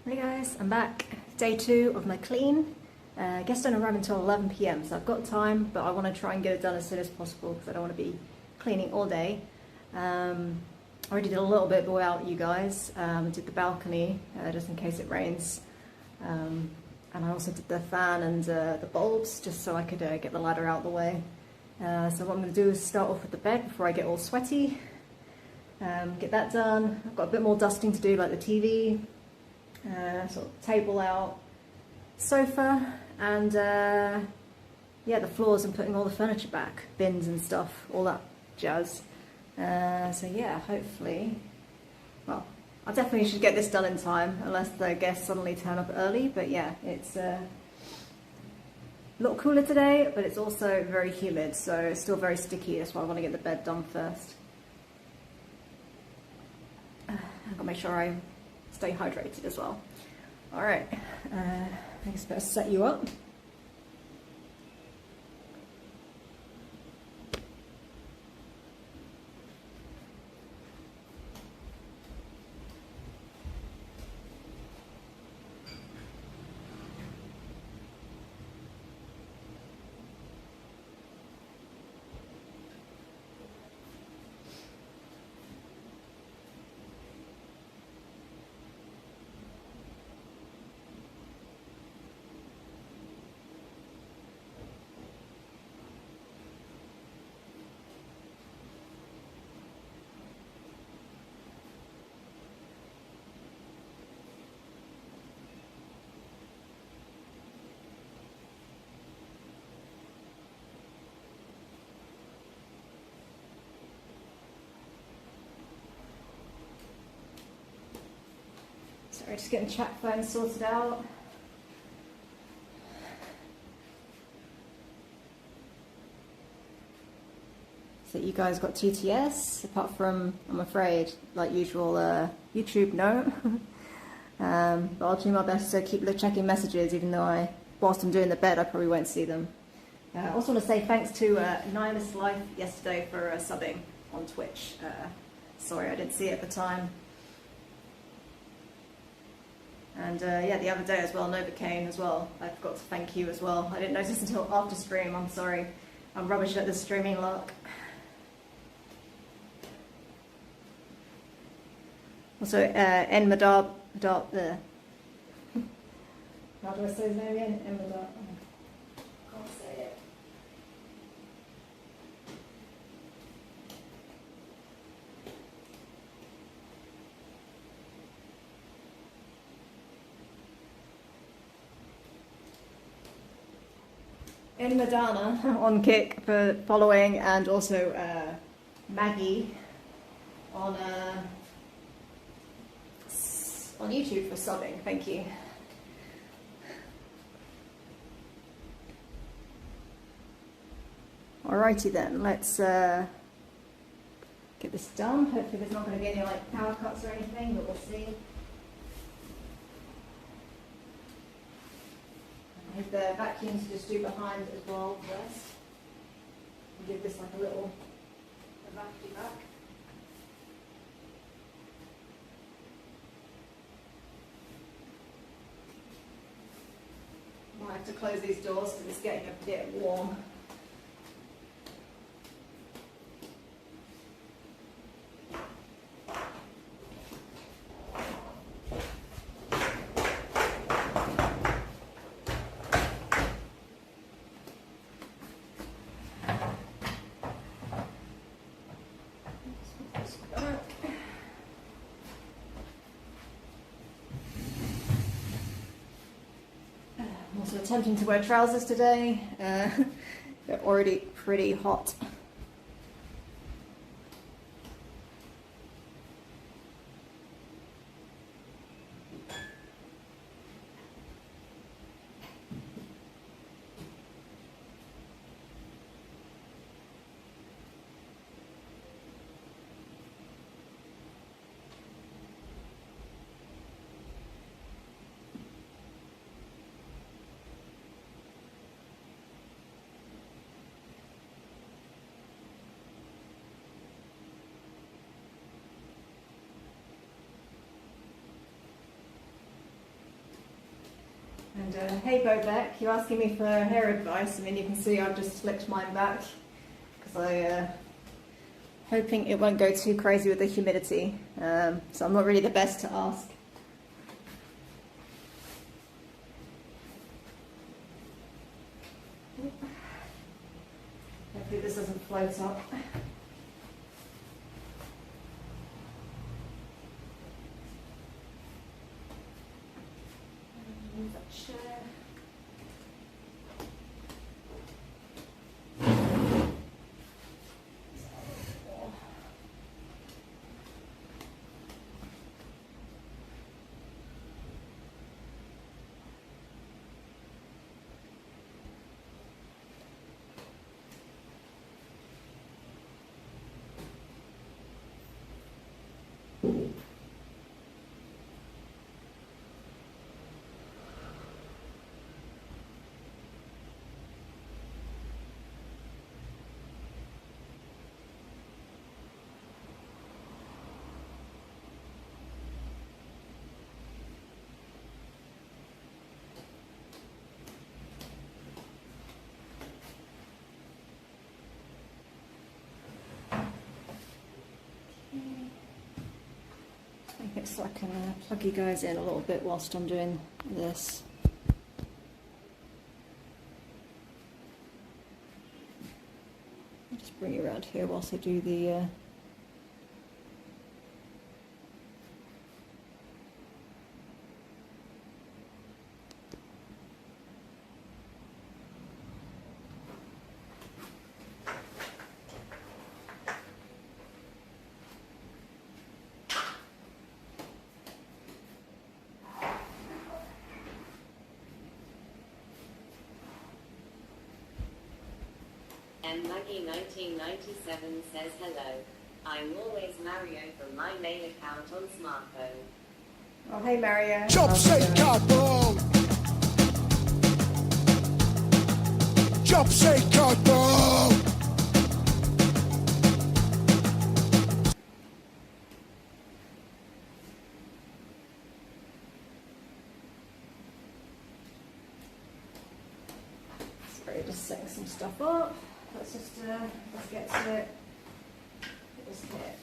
Hey guys, I'm back. Day 2 of my clean. Guests don't arrive until 11 p.m, so I've got time, but I want to try and get it done as soon as possible because I don't want to be cleaning all day. I already did a little bit without you guys. I did the balcony just in case it rains. And I also did the fan and the bulbs just so I could get the ladder out of the way. So what I'm going to do is start off with the bed before I get all sweaty. Get that done. I've got a bit more dusting to do, like the TV. Sort of table out, sofa, and yeah, the floors and putting all the furniture back, bins and stuff, all that jazz. So yeah, hopefully, well, I definitely should get this done in time, unless the guests suddenly turn up early. But yeah, it's a lot cooler today, but it's also very humid, so it's still very sticky. That's why I want to get the bed done first. I've got to make sure I stay hydrated as well. All right, I guess I better set you up. Sorry, just getting chat phone sorted out. So you guys got TTS, apart from, I'm afraid, like usual, YouTube, no. But I'll do my best to keep checking messages, even though whilst I'm doing the bed, I probably won't see them. I also want to say thanks to Nihilist Life yesterday for subbing on Twitch. Sorry, I didn't see it at the time. And yeah, the other day as well, Novocaine as well. I forgot to thank you as well. I didn't notice until after stream. I'm sorry. I'm rubbish at the streaming luck. Also, Enmadab, how do I say his name again? Enmadab. Can't say it. In Madonna on Kick for following, and also Maggie on YouTube for subbing. Thank you. Alrighty then, let's get this done. Hopefully there's not going to be any like power cuts or anything, but we'll see. If the vacuums to just do behind as well first. And give this like a little vacuum back. Might have to close these doors because it's getting a bit warm. Also attempting to wear trousers today. They're already pretty hot. And hey Bobek, you're asking me for hair advice. I mean, you can see I've just slicked mine back because I hoping it won't go too crazy with the humidity. So I'm not really the best to ask. Hopefully this doesn't float up. Move that chair. So I can plug you guys in a little bit whilst I'm doing this. I'll just bring you around here whilst I do the And Maggie 1997 says hello. I'm always Mario from my main account on smartphone. Oh hey Mario. Job safe couple. Job safe couple. Sorry, just setting some stuff up. Let's just let's get to it. Just hit.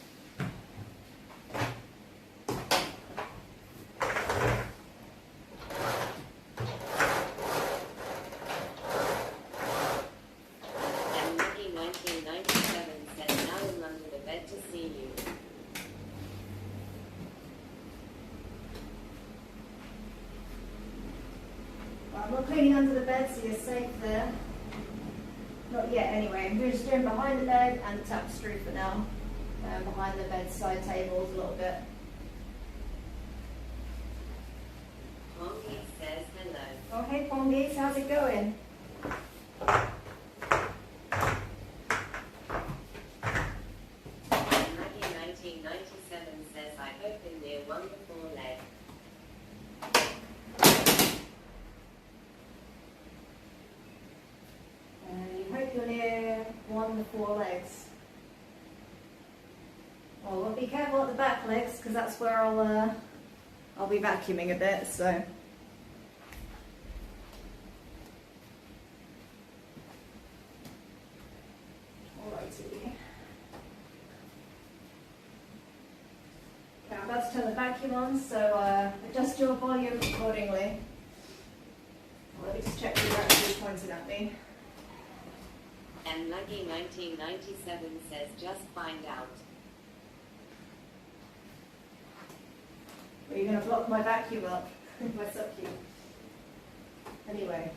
And Maggie 1997 says now I'm under the bed to see you. Well, I'm not cleaning under the bed, so you're safe there. Not yet, anyway. I'm just doing behind the bed and the tapestry for now. Behind the bedside tables a little bit. Pongy says hello. Oh, hey Pongies, how's it going? And Maggie 1997 says I've opened near wonderful leg. You hope you're near 1 to 4 legs. Well, be careful at the back legs because that's where I'll be vacuuming a bit. So. Alrighty. Okay, I'm about to turn the vacuum on, so adjust your volume accordingly. Let me just check you're actually pointing at me. And Maggie 1997 says just find out. Are you going to block my vacuum up? What's up, you? Anyway.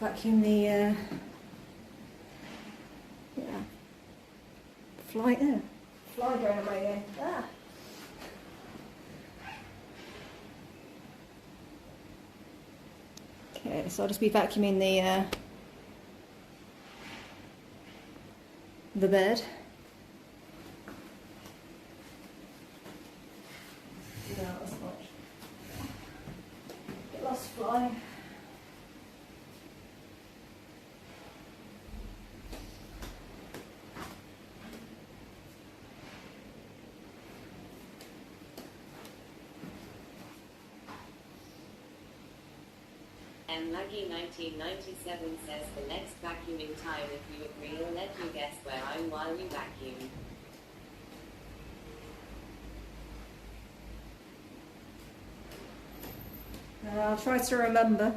Vacuum the fly going away there. Ah. Okay, so I'll just be vacuuming the bed. No, that's much. Get lost fly. And Maggie 1997 says the next vacuuming time, if you agree, will let you guess where I'm while you vacuum. I'll try to remember.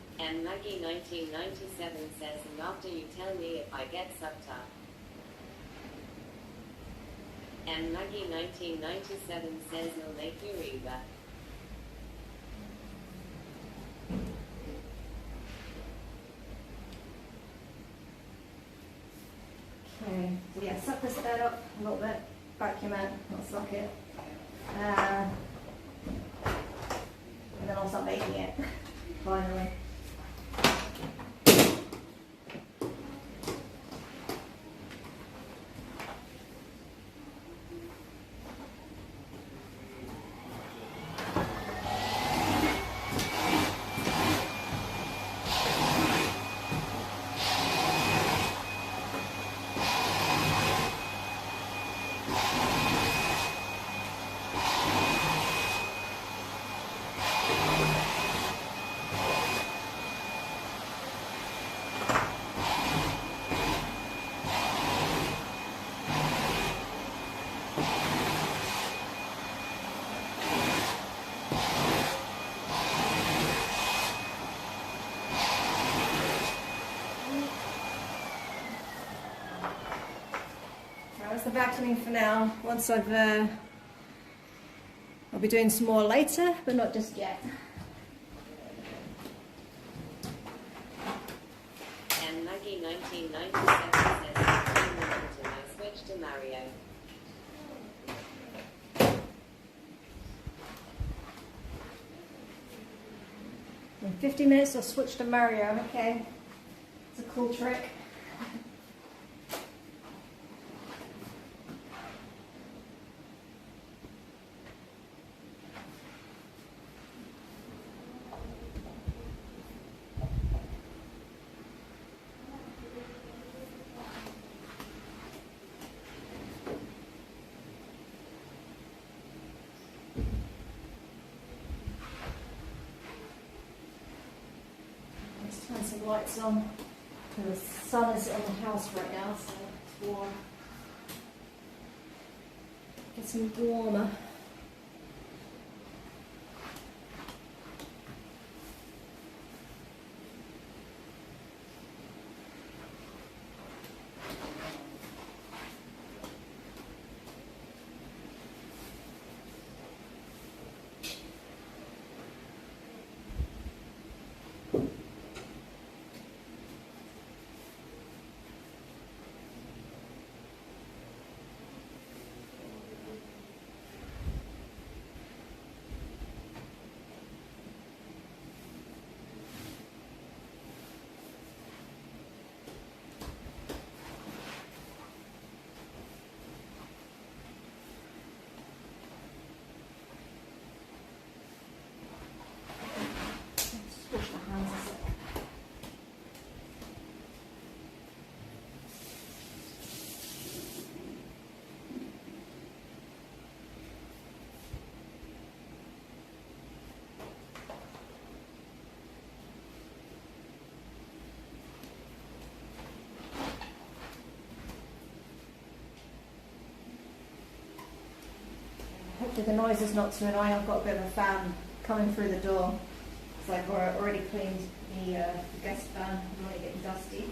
And Maggie 1997 says, and after you tell me if I get sucked up. And Maggie 1997 says he'll make you Reba. Okay, so yeah, suck this bed up a little bit, vacuum it, not suck it. And then I'll start making it, finally. That's the vacuuming for now. Once I'll be doing some more later, but not just yet. And Maggie 1997 says, I switched to Mario. In 50 minutes I'll switch to Mario, okay. It's a cool trick. some lights on. The sun is on the house right now, so it's warm. Getting warmer. Wash my hands a sec. Hopefully the noise is not too annoying. I've got a bit of a fan coming through the door. So I've already cleaned the guest fan. I'm only getting dusty.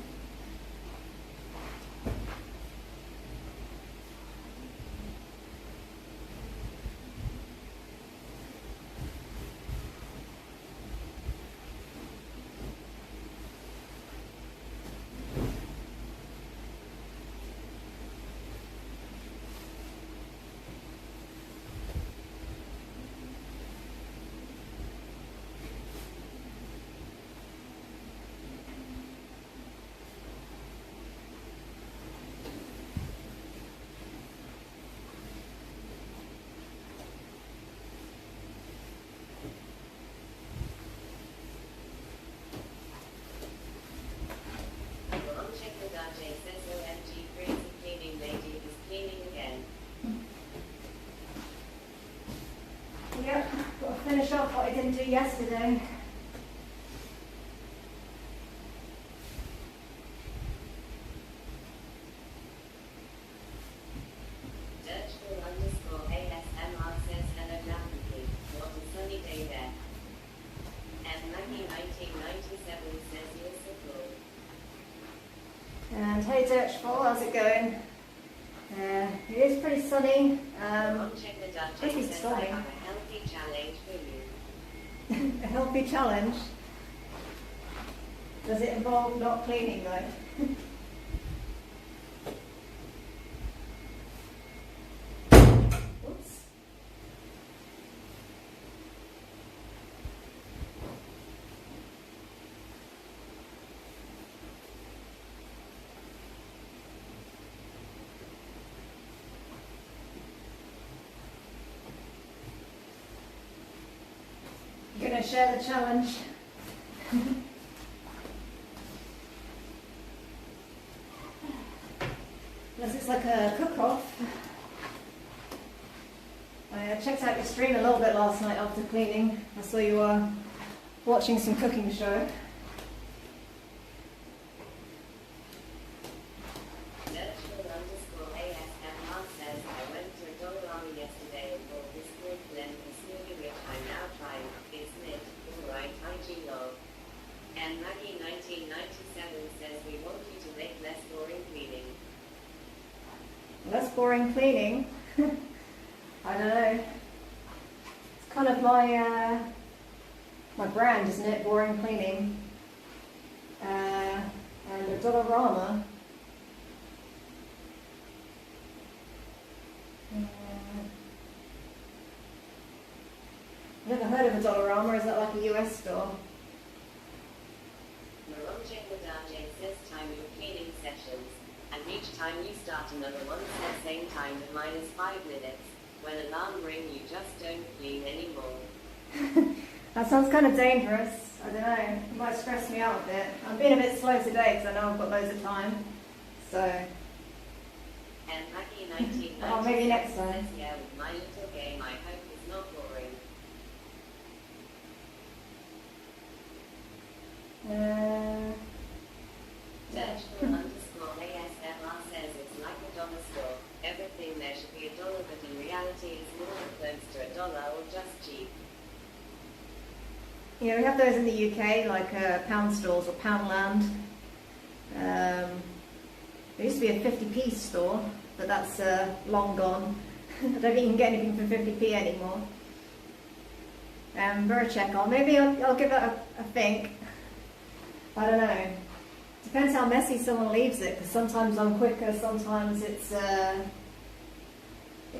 Yep, got to finish off what I didn't do yesterday. ASMR says hello rapidly. What a sunny day there. And Maggie 1997 says you're so cool. And hey Dirchful, how's it going? It is pretty sunny. Pretty stormy. I have a healthy challenge for you. A healthy challenge? Does it involve not cleaning though? Oops. You're going to share the challenge. Unless it's like a cook-off. I checked out your stream a little bit last night after cleaning. I saw you were watching some cooking show. ASMR says I went to a Dollarama yesterday and bought this good blend of smoothie which I'm now trying. It's mint, alright, IG log. And Maggie 1997 says we want you to make less boring cleaning. Less boring cleaning? I don't know. It's kind of my my brand, isn't it? Boring cleaning. And a Dollarama. Never heard of a Dollarama. Is that like a US store? Maronje Wadaje says time your cleaning sessions. And each time you start another one says same time to minus 5 minutes. When alarm ring you just don't clean anymore. That sounds kind of dangerous. I don't know. It might stress me out a bit. I'm being a bit slow today because I know I've got loads of time. So. And Maggie 1997 Oh, maybe next time. says yeah, with my little game I hope it's not boring. You know, we have those in the UK, like pound stores or Poundland. There used to be a 50p store, but that's long gone. I don't think you can get anything for 50p anymore. Furiture, or maybe I'll give it a think. I don't know. Depends how messy someone leaves it, because sometimes I'm quicker, sometimes it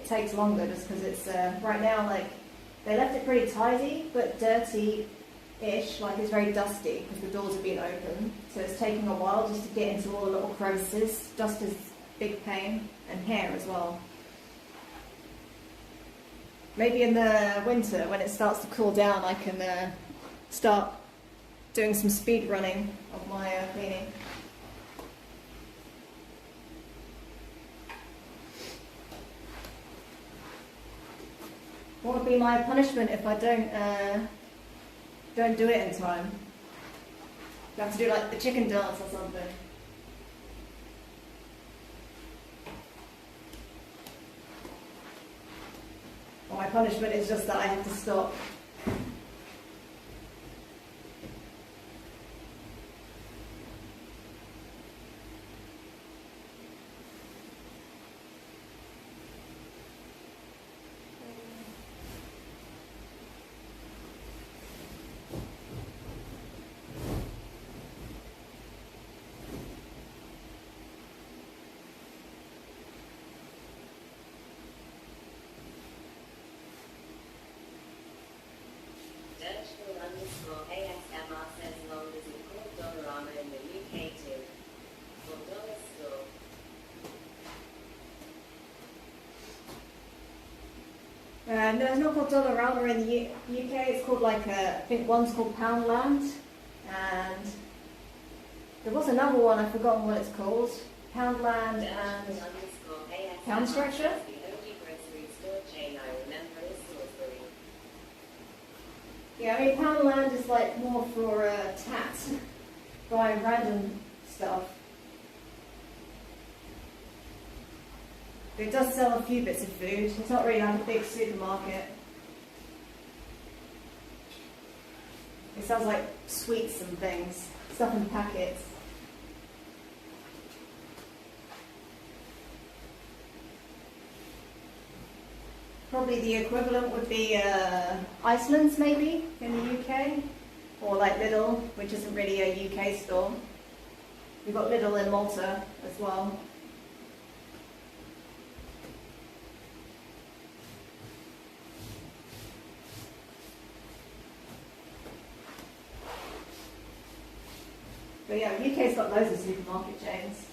takes longer, just because it's right now, like, they left it pretty tidy but dirty-ish, like it's very dusty because the doors have been open, so it's taking a while just to get into all the little crevices. Dust is big pain, and hair as well. Maybe in the winter, when it starts to cool down, I can start doing some speed running of my cleaning. What would be my punishment if I don't do it in time? You have to do like the chicken dance or something. Well, my punishment is just that I have to stop. ASMR says long as you call Dollarama in the UK too. For dollar store. No, it's not called Dollarama in the UK. It's called like I think one's called Poundland, and there was another one. I've forgotten what it's called. Poundland and Pound Structure. The only grocery store chain I remember is Salisbury. Yeah, I mean Poundland is like more for tats, buying random stuff. It does sell a few bits of food. It's not really like a big supermarket. It sells like sweets and things, stuff in packets. Probably the equivalent would be Iceland's maybe in the UK, or like Lidl, which isn't really a UK store. We've got Lidl in Malta as well. But yeah, UK's got loads of supermarket chains.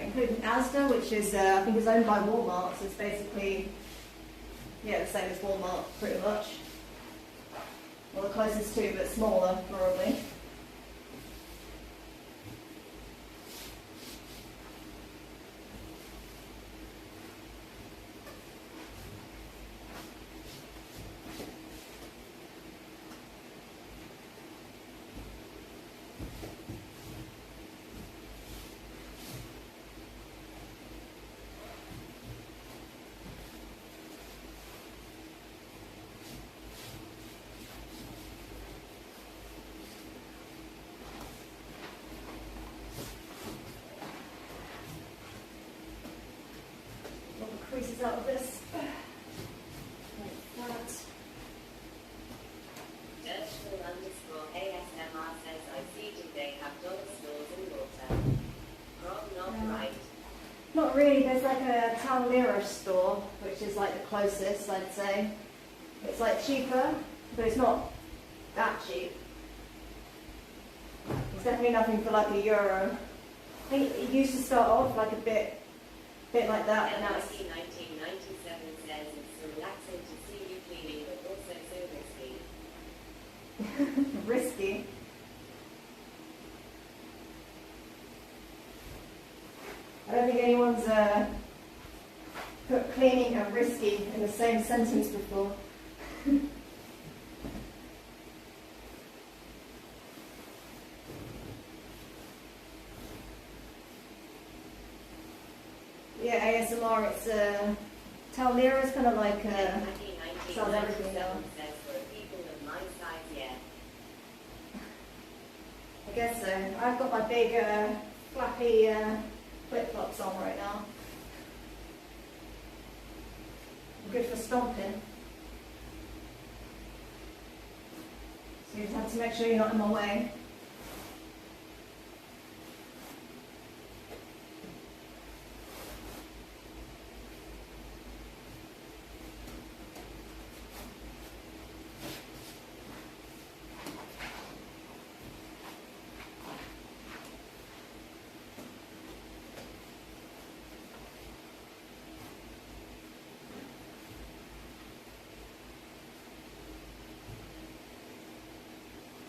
Including Asda, which is, I think is owned by Walmart, so it's basically, yeah, the same as Walmart, pretty much. Well, the closest to, but smaller, probably. Creases out of this. Like that. Dirtful_ASMR says I see do they have dollar stores in Malta? Wrong, not right. Not really, there's like a town nearest store, which is like the closest, I'd say. It's like cheaper, but it's not that cheap. It's definitely nothing for like €1. I think it used to start off like a bit like that, and now it's 1997 says it's relaxing to see you cleaning, but also so risky. risky. I don't think anyone's put cleaning and risky in the same sentence before. Yeah, ASMR, it's Talmira is kind of like sells everything now. says for people of my size, yeah. I guess so. I've got my big flappy flip-flops on right now. Good for stomping. So you just have to make sure you're not in my way.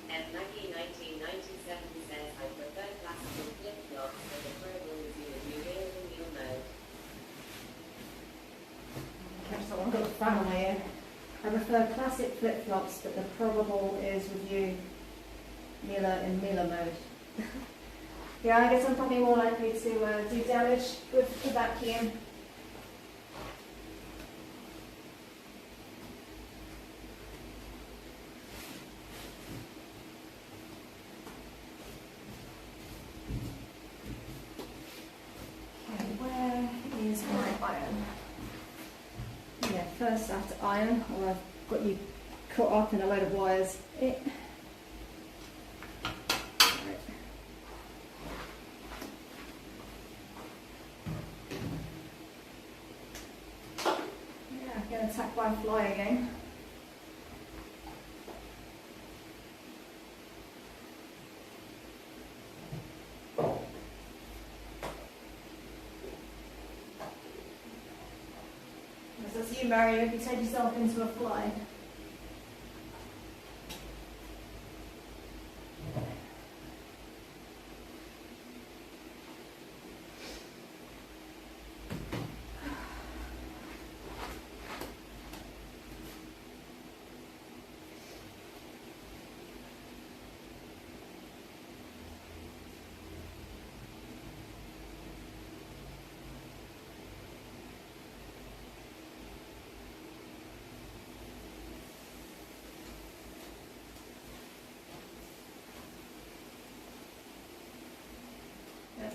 And Maggie 1997 says, I prefer classical flip-flops, but the problem is you would be real in your mode. Catch someone got a fan on my ear. I prefer classic flip-flops, but the probable is with you, Mila in Mila mode. Yeah, I guess I'm probably more likely to do damage with the vacuum. Okay, where is my iron? Yeah, first I have to iron, or I've got you caught up in a load of wires. Getting attacked by a fly again. That's you, Mario, if you take yourself into a fly.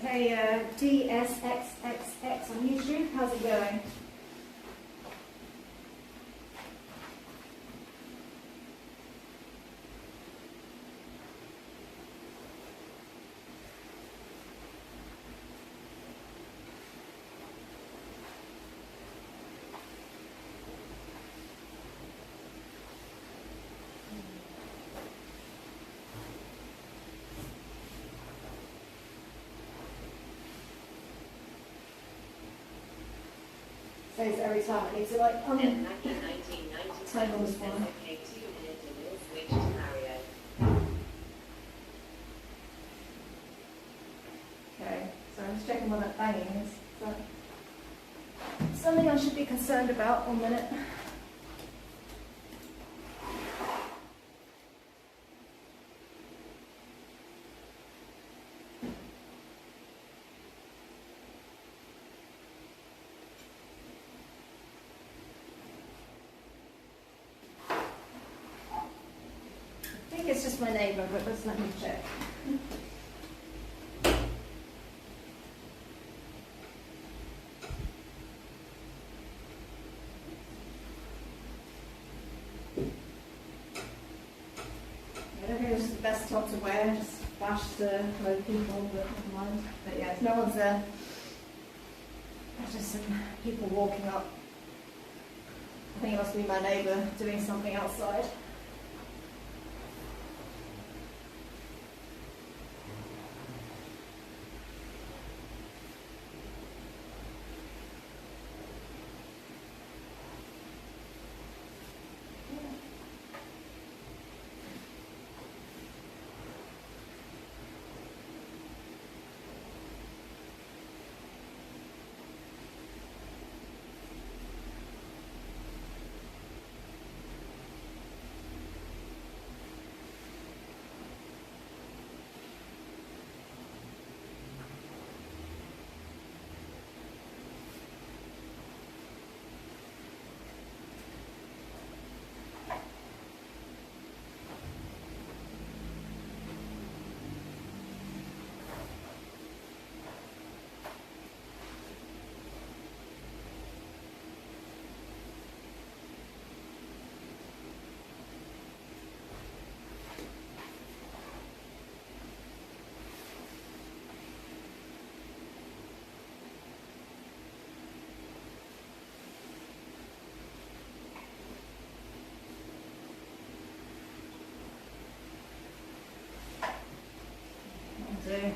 Okay, DSXXX on YouTube, how's it going? Says every time I need to like And Maggie 1997 says, okay, 2 minutes and we'll switch to Mario. Okay, so I'm just checking what that banging is. Is that something I should be concerned about? 1 minute. I think it's just my neighbour, but let's let me check. I don't think this is the best top to wear, just flash to load people, but never mind. But yeah, if no one's there, there's just some people walking up. I think it must be my neighbour doing something outside. do.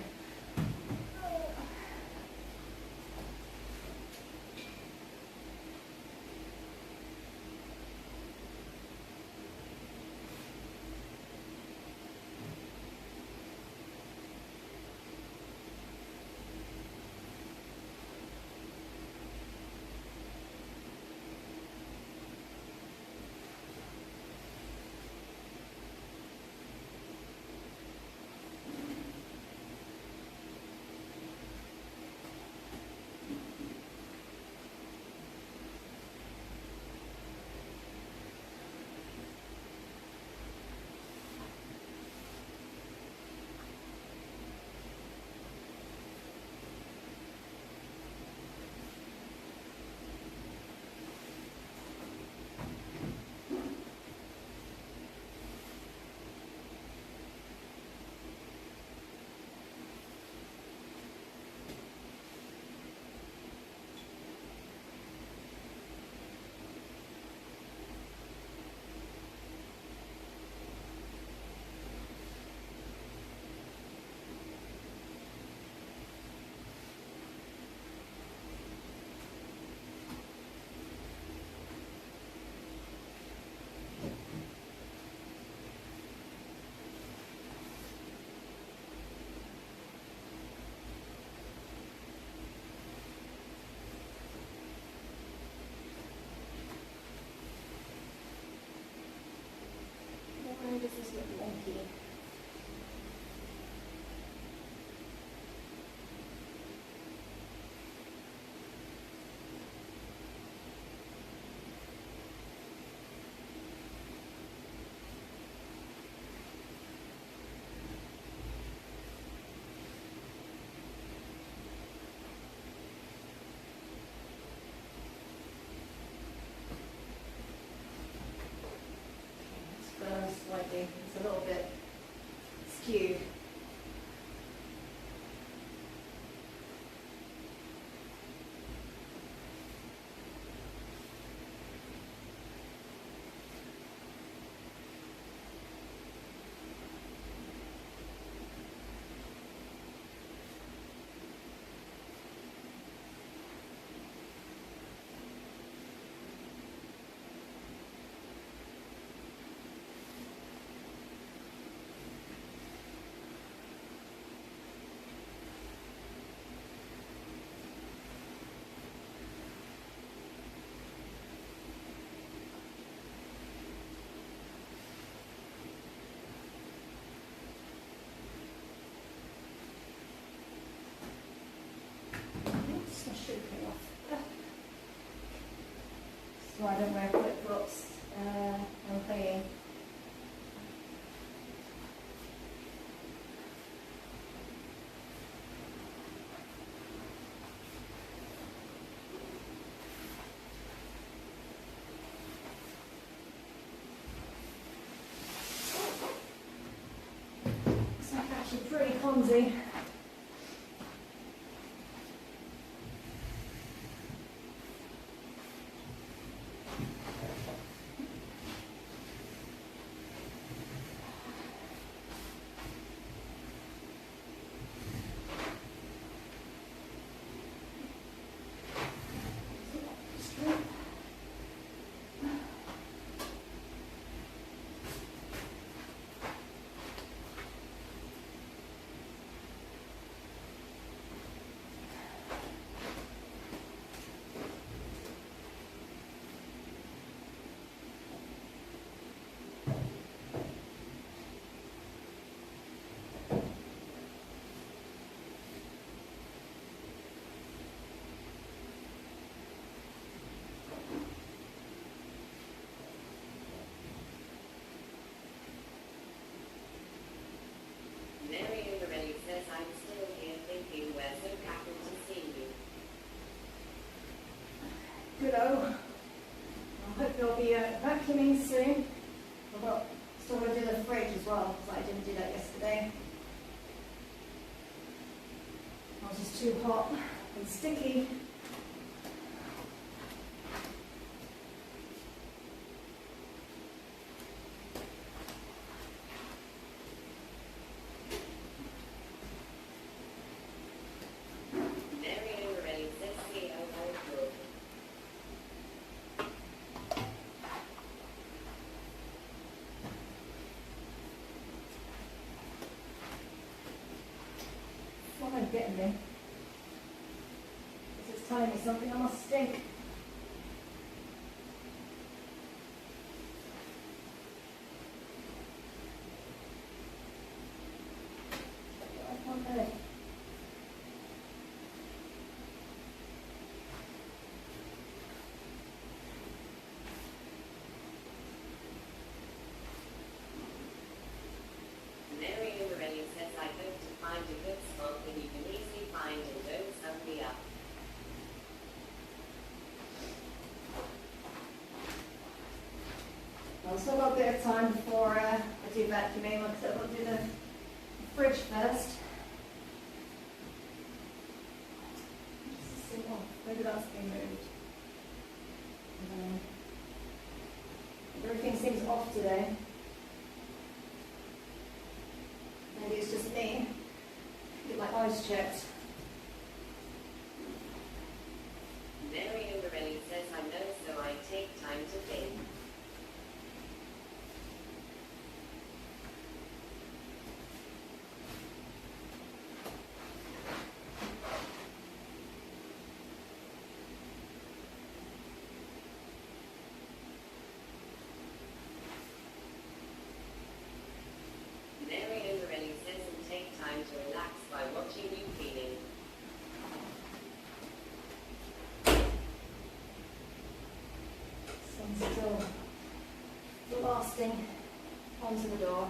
Why does this look wonky? Slightly, it's a little bit skewed. So I don't wear flip-flops when playing. It's actually pretty clumsy. Mary already says I'm still here thinking we're so happy to see you. Good-o. I hope you'll be vacuuming soon. I've got still got to do the fridge as well, because I didn't do that yesterday. It was just too hot and sticky. of getting me. This is telling me something, I must stink. I can't know. Mary Umarelli says, I hope to find a good spot that you can easily find and don't sum me up. I've still got a bit of time before I do vacuuming, like I said, I'll do the fridge first. Oh, maybe that's been moved. Everything seems off today. Maybe it's just me. Get my eyes checked. Mary Umarelli says, I know, so I take time to think. Mary Umarelli says, and take time to relax by watching you cleaning. Sun's still blasting onto the door.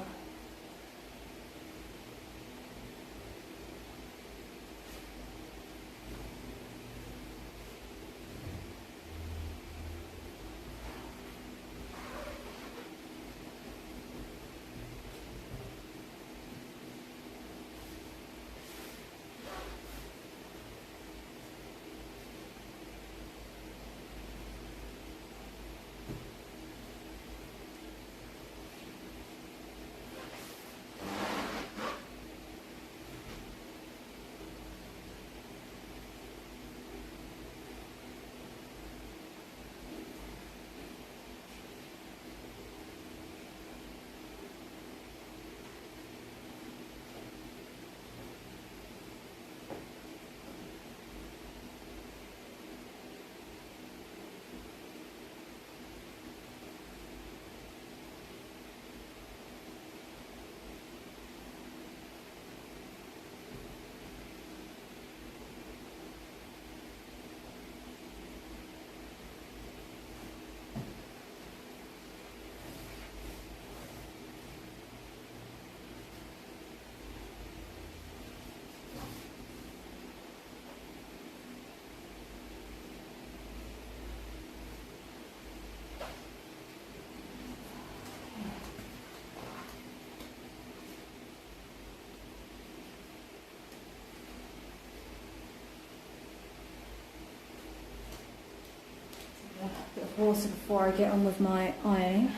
Bit of water before I get on with my ironing.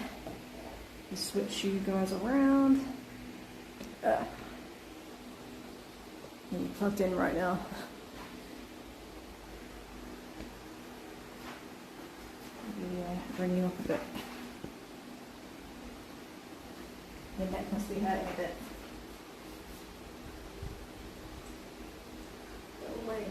Just switch you guys around. You're plugged in right now. Maybe bring you up a bit. Your neck must be hurting a bit. Go away.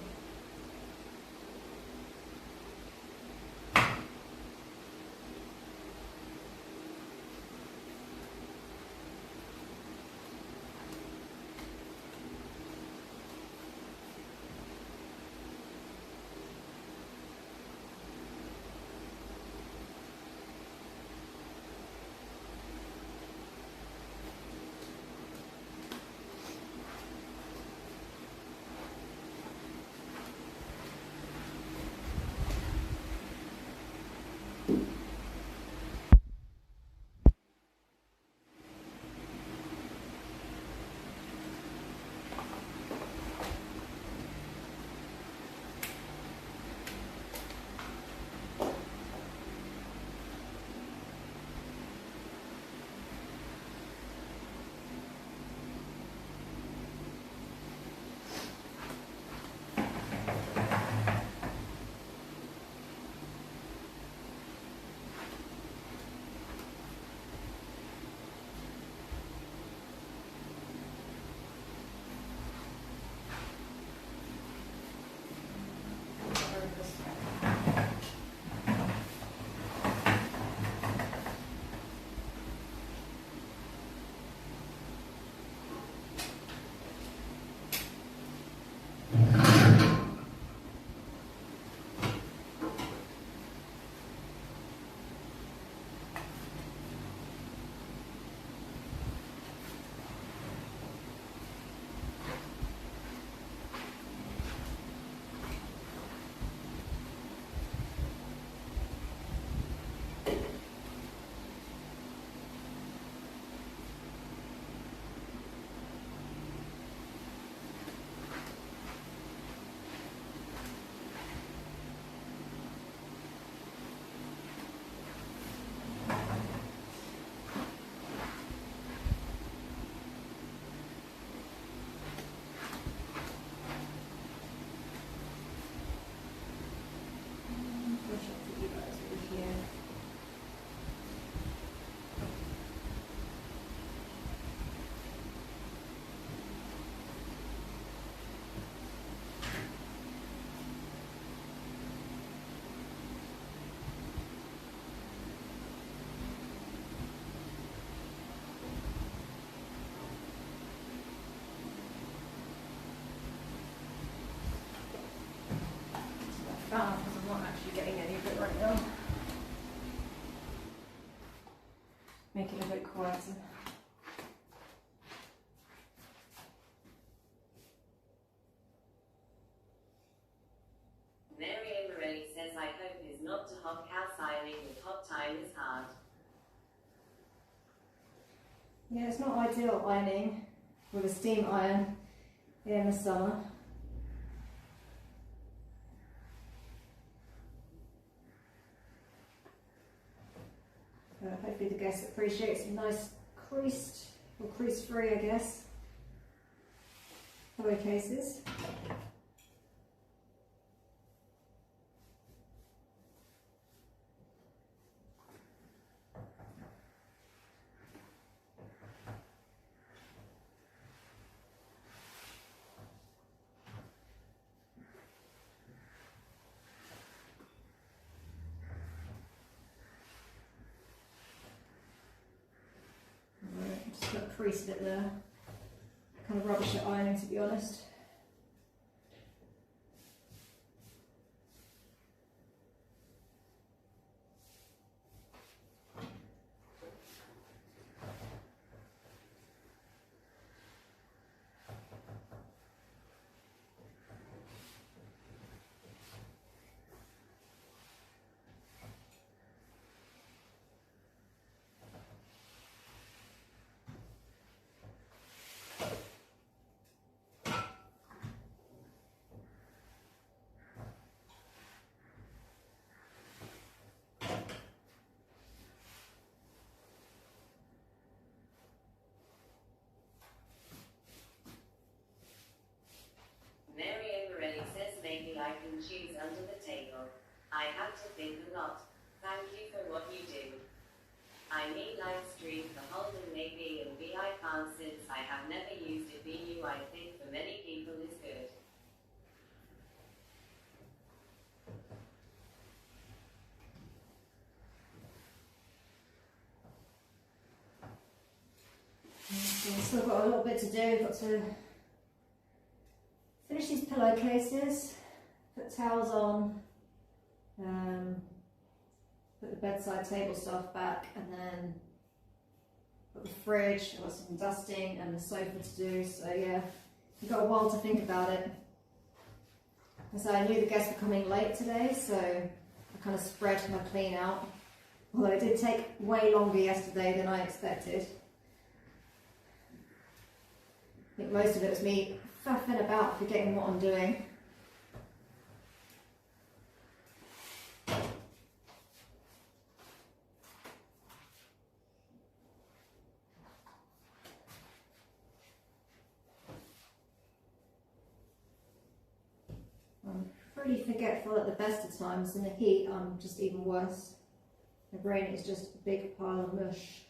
make it a bit quieter. Mary Morelli says, I hope is not to hot house ironing with hot time is hard. Yeah, it's not ideal ironing with a steam iron in the summer. Hopefully the guests appreciate some nice creased, or crease-free, I guess, pillowcases. Just got a crease bit there. Kind of rubbish at ironing, to be honest. Mary Morelli says, maybe I can choose under the table. I have to think a lot. Thank you for what you do. I need live stream for Holden maybe and I can't since I have never used it. VU I think for many people is good. So I've still got a little bit to do. Got to finish these pillowcases, put towels on, put the bedside table stuff back, and then got the fridge. I've got some dusting and the sofa to do. So yeah, I've got a while to think about it. And so I knew the guests were coming late today, so I kind of spread my clean out. Although it did take way longer yesterday than I expected. I think most of it was me faffing about, forgetting what I'm doing. I'm pretty forgetful at the best of times. In the heat, I'm just even worse. My brain is just a big pile of mush.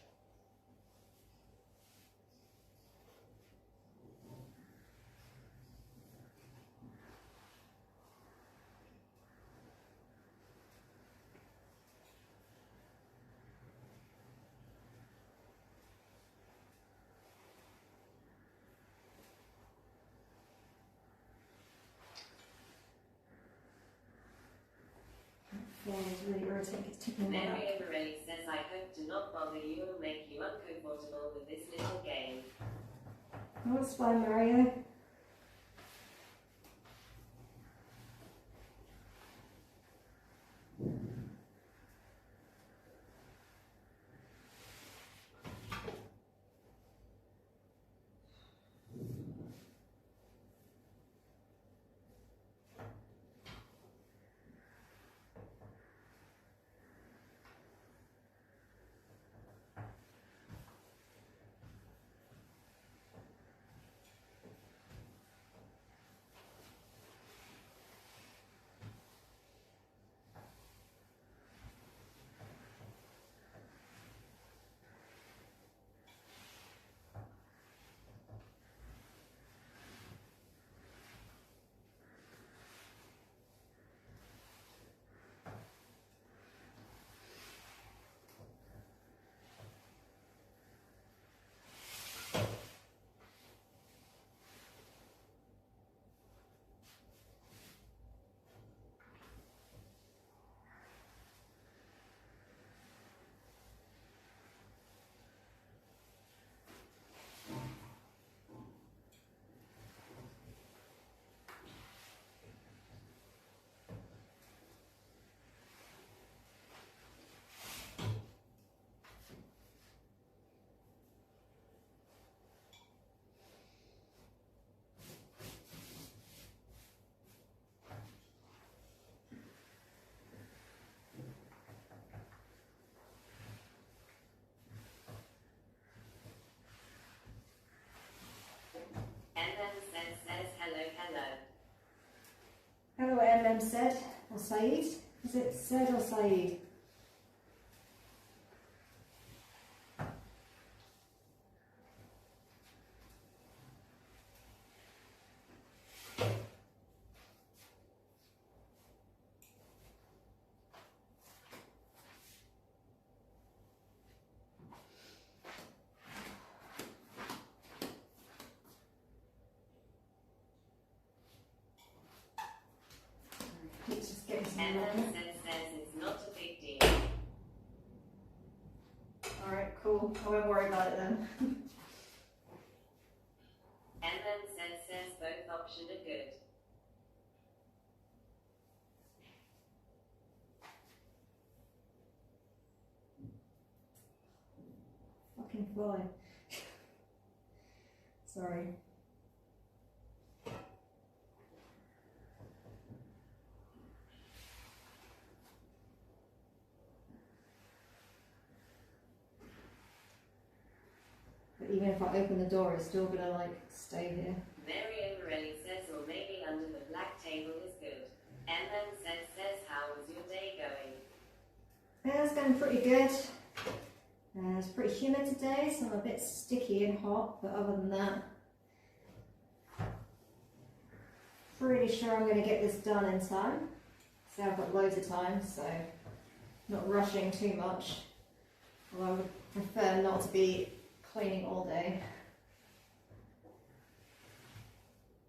Yeah, it's really irritating. It's tickling my back. Mary Morelli says, I hope to not bother you or make you uncomfortable with this little game. Oh, it's fine, Mario. said or Saeed? Is it said or Saeed? Let's just get some Emma water. says it's not a big deal. Alright, cool. I won't worry about it then. Emma says both options are good. Fucking fly. Sorry. But even if I open the door, it's still gonna like stay here. Mary Morelli says, or maybe under the black table is good. Emma says how was your day going? Yeah, it's going pretty good. It's pretty humid today, so I'm a bit sticky and hot, but other than that, pretty sure I'm going to get this done in time. So I've got loads of time, so not rushing too much. Although I would prefer not to be cleaning all day.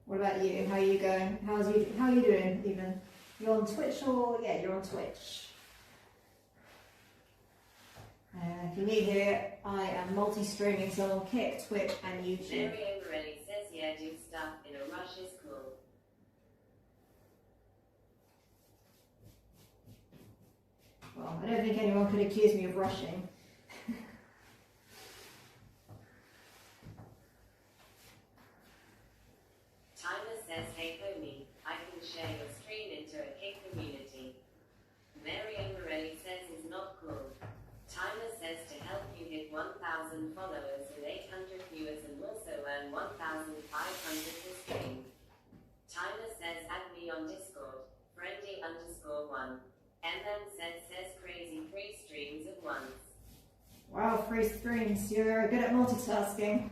What about you? How are you going? How are you doing even? You're on Twitch or? Yeah, you're on Twitch. If you're new here, I am multi-streaming, so on Kick, Twitch and YouTube. Mary Morelli says, yeah, do stuff in a rush is cool. Well, I don't think anyone could accuse me of rushing. Tyler says, hey Pony, I can share your stream into a Kick community. Mary Morelli says is not cool. Tyler says to help you hit 1,000 followers with 800 viewers and also earn 1,500 per stream. Tyler says add me on Discord, friendly_1. MM says crazy 3 streams at once. Wow, 3 streams. You're very good at multitasking.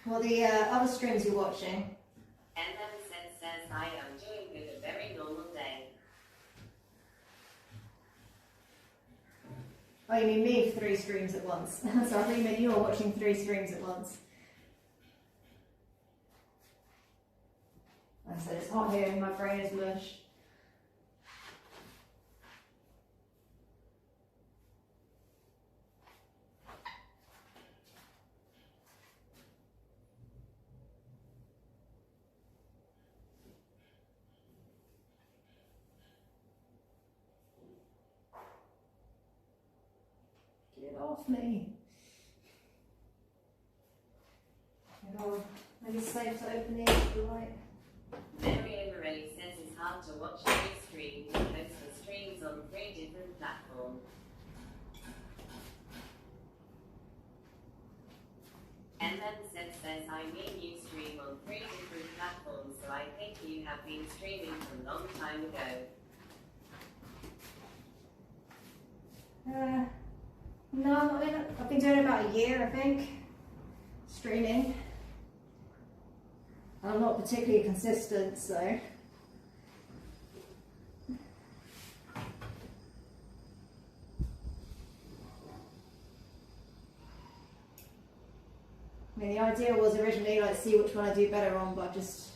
What are the other streams you're watching? MM says I am doing good, a very normal day. Oh, you mean me 3 streams at once? So I thought you meant you were watching 3 streams at once. Like I said, it's hot here and my brain is mush. Get off me. Maybe it's safe to open these if you like. Mary Morelli says it's hard to watch 3 streams and host the streams on 3 different platforms. And then says I mean you stream on 3 different platforms, so I think you have been streaming from a long time ago. No, I've been doing it about a year, I think, streaming. I'm not particularly consistent, so. I mean, the idea was originally like see which one I do better on, but I've just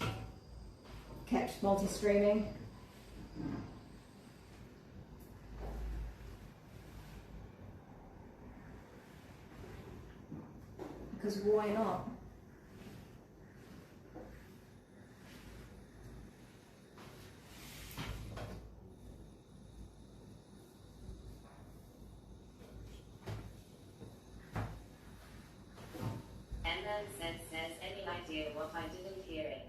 kept multi-streaming. Because why not? And then says any idea what I didn't hear it?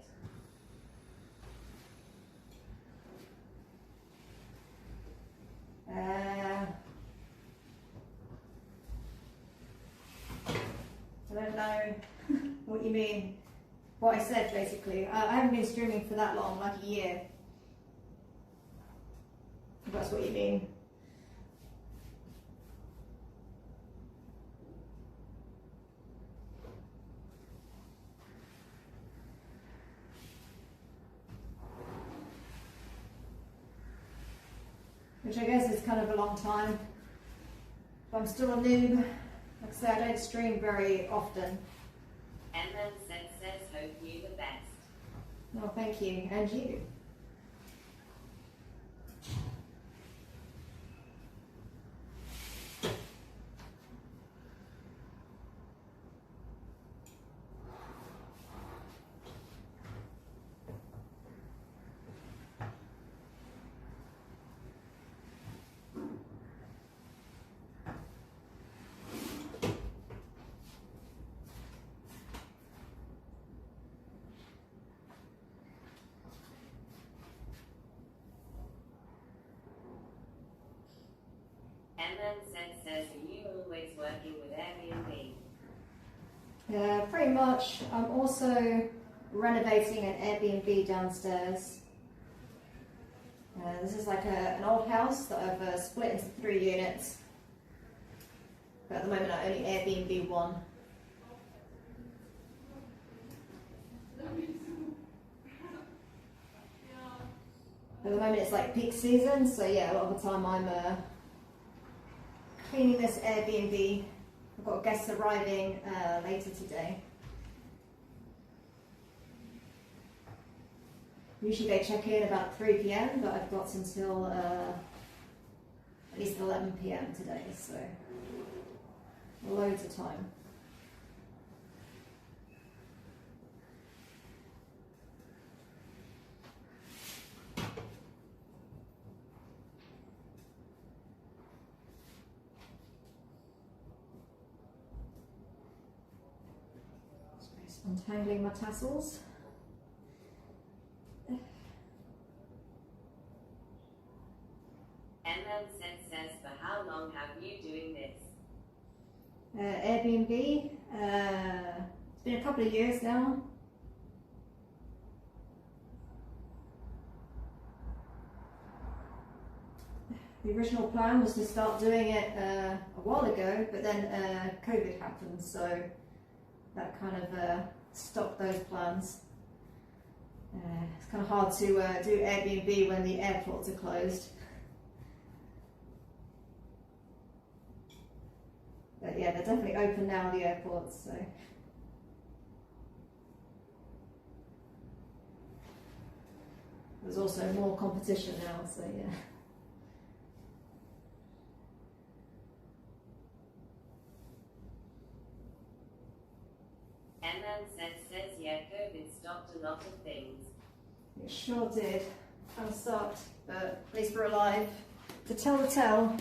I don't know what you mean. what I said basically. I haven't been streaming for that long, like a year. If that's what you mean. Which I guess is kind of a long time. But I'm still a noob. Like I said, I don't stream very often. And then says, hope you the best. Oh, thank you. And you. And then says, are you always working with Airbnb? Yeah, pretty much. I'm also renovating an Airbnb downstairs. This is like an old house that I've split into 3 units. But at the moment I only Airbnb one. At the moment it's like peak season, so yeah, a lot of the time I'm cleaning this Airbnb. I've got guests arriving later today. Usually they check in about 3 p.m, but I've got until at least 11 p.m. today, so loads of time. Just untangling my tassels. And then says, for how long have you doing this? Airbnb, it's been a couple of years now. The original plan was to start doing it a while ago, but then COVID happened, so that kind of stopped those plans. It's kind of hard to do Airbnb when the airports are closed. But yeah, they're definitely open now, the airports, so. There's also more competition now, so yeah. And then says, yeah, COVID stopped a lot of things. It sure did. Kind of sucked, but at least we're alive to tell the tale.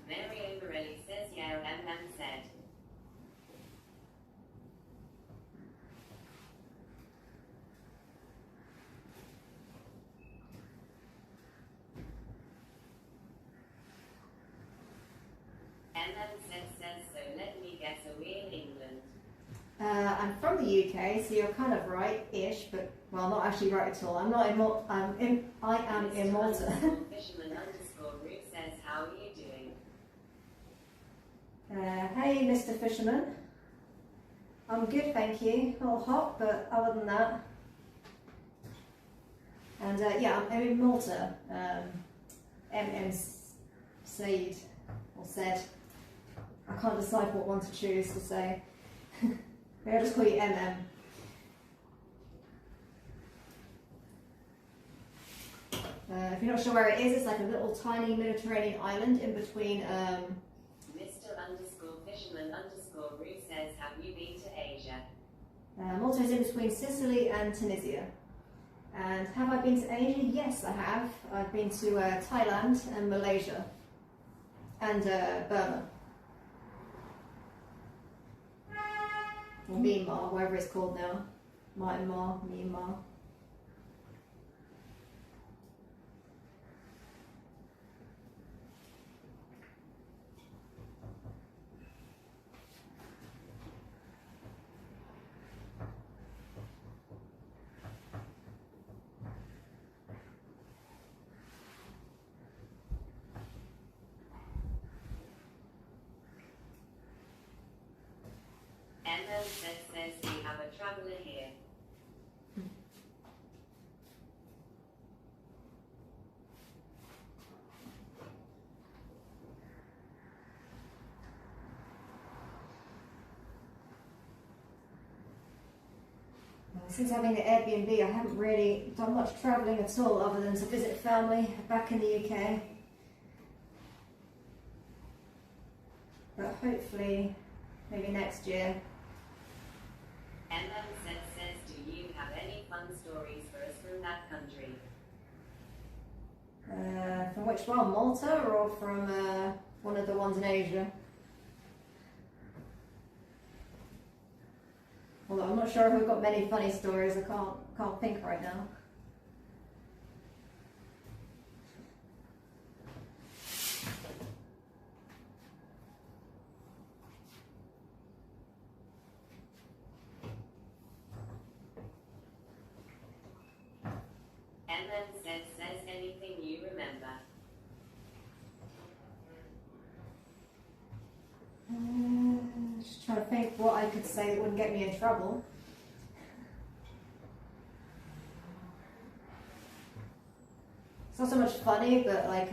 Mary Morelli says, yeah, and then said. And then says, so let me guess, are we in England? I'm from the UK, so you're kind of right-ish, but well, not actually right at all. I'm not in Malta. I am in Malta. Fisherman _ Ruth says, how are you doing? Hey, Mr. Fisherman. I'm good, thank you. A little hot, but other than that. And yeah, I'm in Malta. Said, or said. I can't decide what one to choose to say. Maybe I'll just call you MM. If you're not sure where it is, it's like a little tiny Mediterranean island in between. Mr. _ Fisherman _ Ruth says, have you been to Asia? Malta is in between Sicily and Tunisia. And have I been to Asia? Yes, I have. I've been to Thailand and Malaysia and Burma. Or Myanmar, whatever it's called now. Myanmar. Emma says we have a traveller here. Since having the Airbnb, I haven't really done much travelling at all other than to visit family back in the UK. But hopefully, maybe next year. Emma says, do you have any fun stories for us from that country? From which one? Malta or from one of the ones in Asia? Although I'm not sure if we've got many funny stories, I can't think right now. Emma says anything you remember? Just trying to think what I could say that wouldn't get me in trouble. It's not so much funny, but like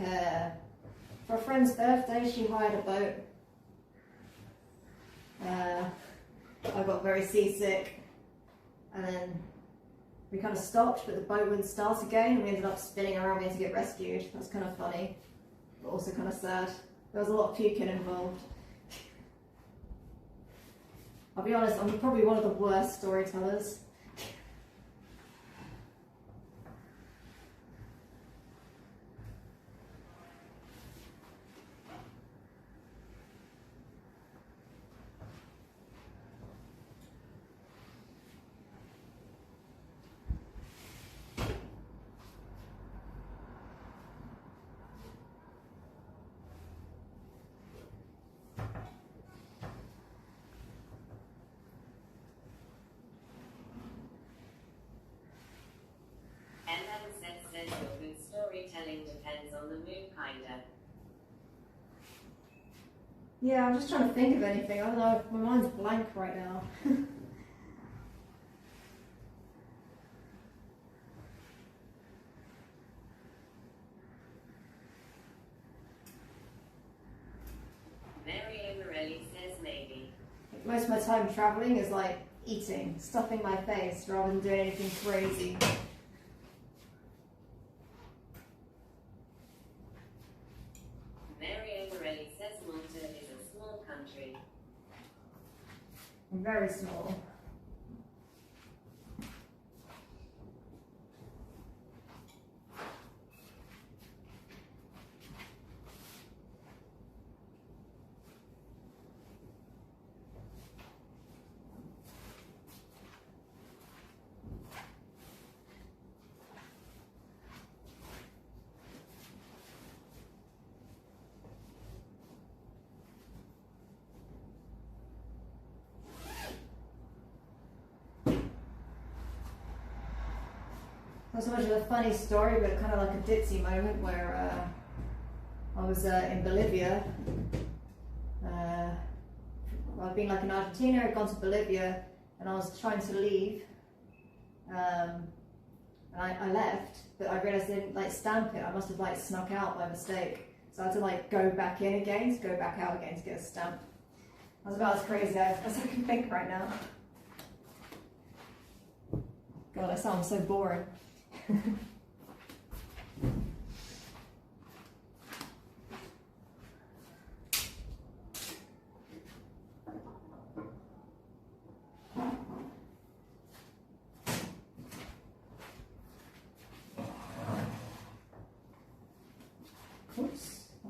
for a friend's birthday, she hired a boat. I got very seasick, and then we kind of stopped, but the boat wouldn't start again, and we ended up spinning around. We had to get rescued. That's kind of funny, but also kind of sad. There was a lot of puking involved. I'll be honest, I'm probably one of the worst storytellers. Says your good storytelling depends on the mood, kinda. Yeah, I'm just trying to think of anything. I don't know, my mind's blank right now. Mary Morelli says maybe. Most of my time travelling is like eating, stuffing my face rather than doing anything crazy. Very small. Not so much of a funny story, but kind of like a ditzy moment where I was in Bolivia. I'd been like in Argentina, I'd gone to Bolivia, and I was trying to leave. And I left, but I realised I didn't like stamp it. I must have like snuck out by mistake. So I had to like go back in again, to go back out again to get a stamp. I was about as crazy as I can think right now. God, I sound so boring.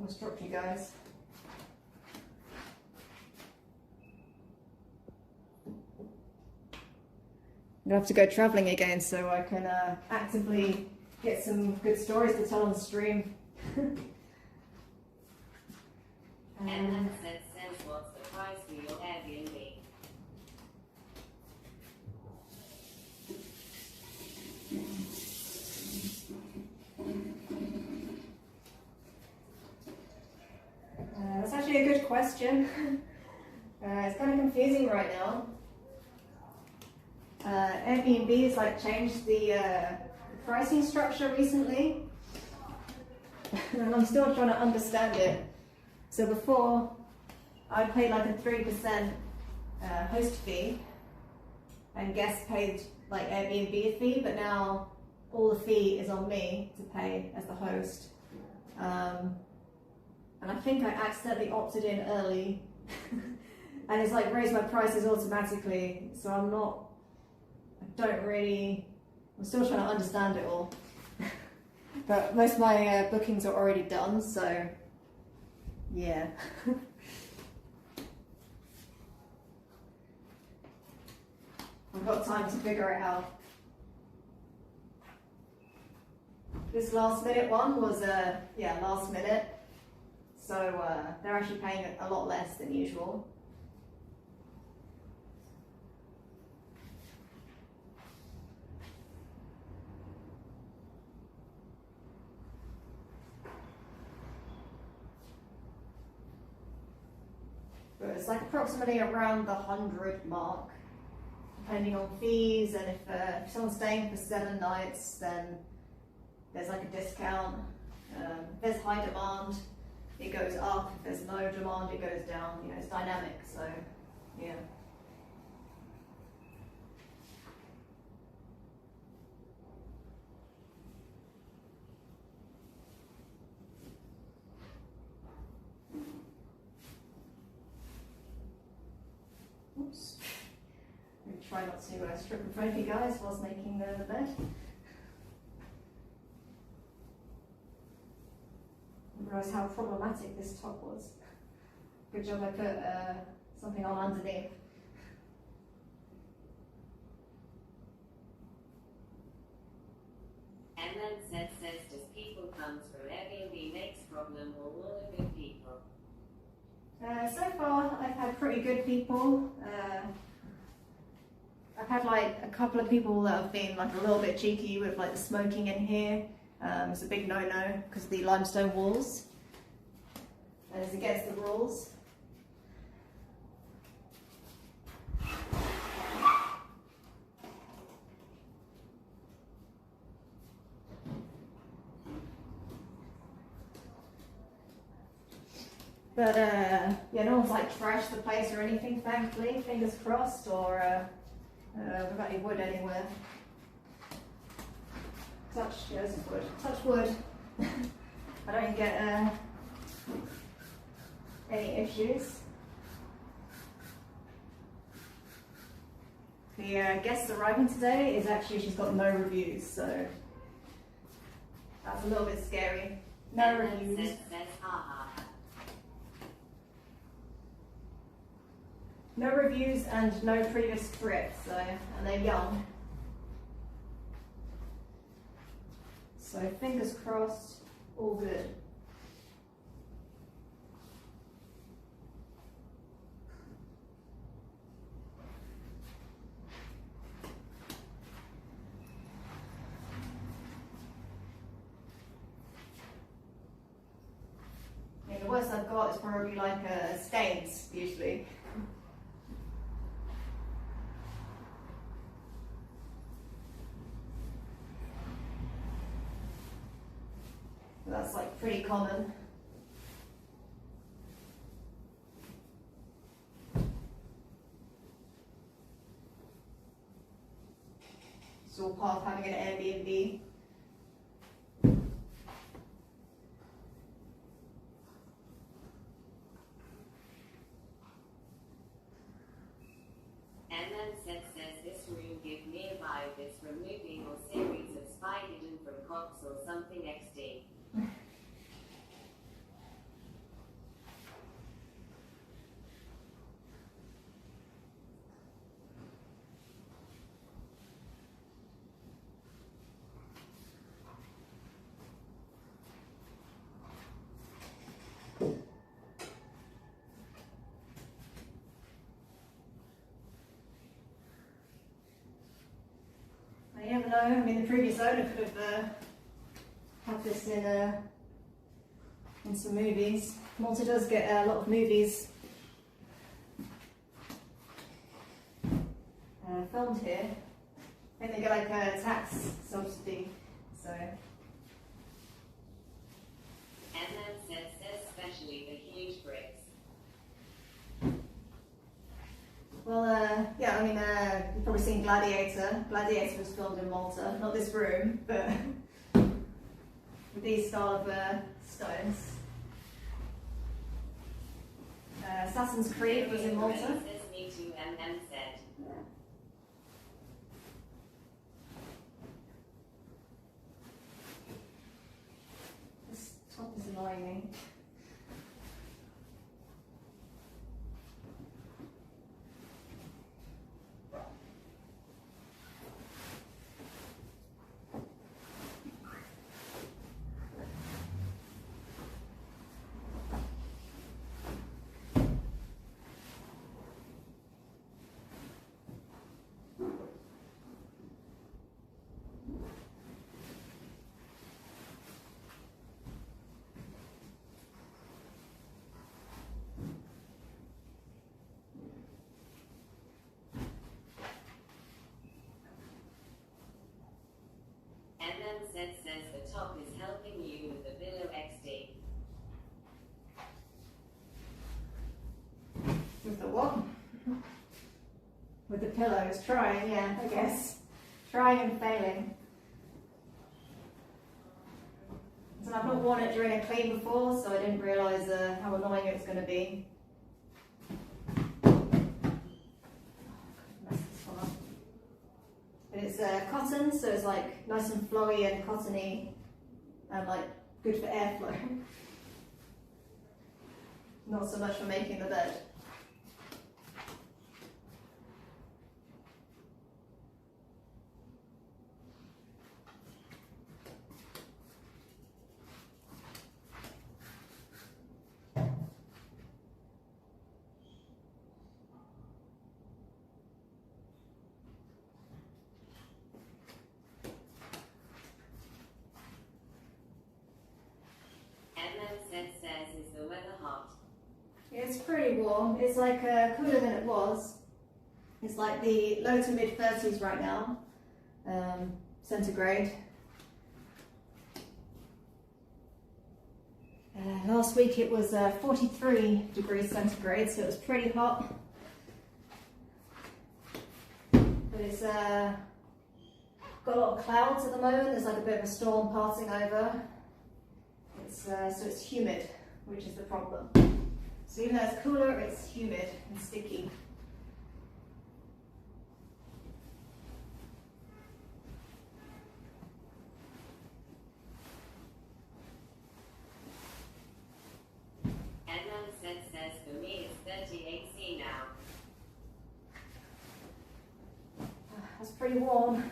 Almost dropped you guys. I'm gonna have to go travelling again so I can actively get some good stories to tell on the stream. And then says what's the price for your Airbnb? That's actually a good question. It's kind of confusing right now. Airbnb has like changed the pricing structure recently, and I'm still trying to understand it. So before, I'd pay like a 3% host fee, and guests paid like Airbnb fee, but now all the fee is on me to pay as the host. And I think I accidentally opted in early, and it's like raised my prices automatically. So I'm still trying to understand it all. But most of my bookings are already done, so yeah. I've got time to figure it out. This last minute one was last minute. So they're actually paying a lot less than usual. But it's like approximately around the 100 mark, depending on fees, and if someone's staying for 7 nights, then there's like a discount. If there's high demand, it goes up. If there's no demand, it goes down. You know, it's dynamic, so yeah. Oops. I'm going to try not to strip in front of you guys whilst making the bed. I realised how problematic this top was. Good job I put something on underneath. And then says does people comes from Airbnb makes problem or all are good people? So far, I've had pretty good people. I've had like a couple of people that have been like a little bit cheeky with like the smoking in here. It's a big no-no because of the limestone walls, and it's against the rules. But yeah, no one's like trashed the place or anything, thankfully, fingers crossed, or we've got any wood anywhere. There's wood. Touch wood. I don't get any issues. The guest arriving today is actually, she's got no reviews, so that's a little bit scary. No And reviews. then says haha. No reviews and no previous trips, so, and they're young. So fingers crossed, all good. Yeah, the worst I've got is probably like stains, usually. That's like pretty common. It's all part of having an Airbnb. And then says this room give me a vibe it's from movie or series of Spy Hidden from Cops or something XD. know. I mean, the previous owner could have had this in some movies. Malta does get a lot of movies filmed here. I think they get like a tax subsidy, so. And then says especially the huge bricks. Well, yeah, I mean, you've probably seen Gladiator. Gladiator was filmed in Malta, not this room, but with these style of stones. Assassin's Creed was in Malta. Says me too, and then said. Yeah. This top is annoying me. And then says the top is helping you with the Billow XD. With the what? With the pillows. Trying, yeah, I guess. Trying and failing. So I've not worn it during a clean before, so I didn't realise how annoying it was going to be. Mess this one up. And it's cotton, so it's like nice and flowy and cottony, and like good for airflow. Not so much for making the bed. Says is the weather hot? It's pretty warm. It's like cooler than it was. It's like the low to mid 30s right now, centigrade. Last week it was 43 degrees centigrade, so it was pretty hot. But it's got a lot of clouds at the moment. There's like a bit of a storm passing over. So it's humid, which is the problem. So even though it's cooler, it's humid and sticky. And then says for me it's 38C now. That's pretty warm.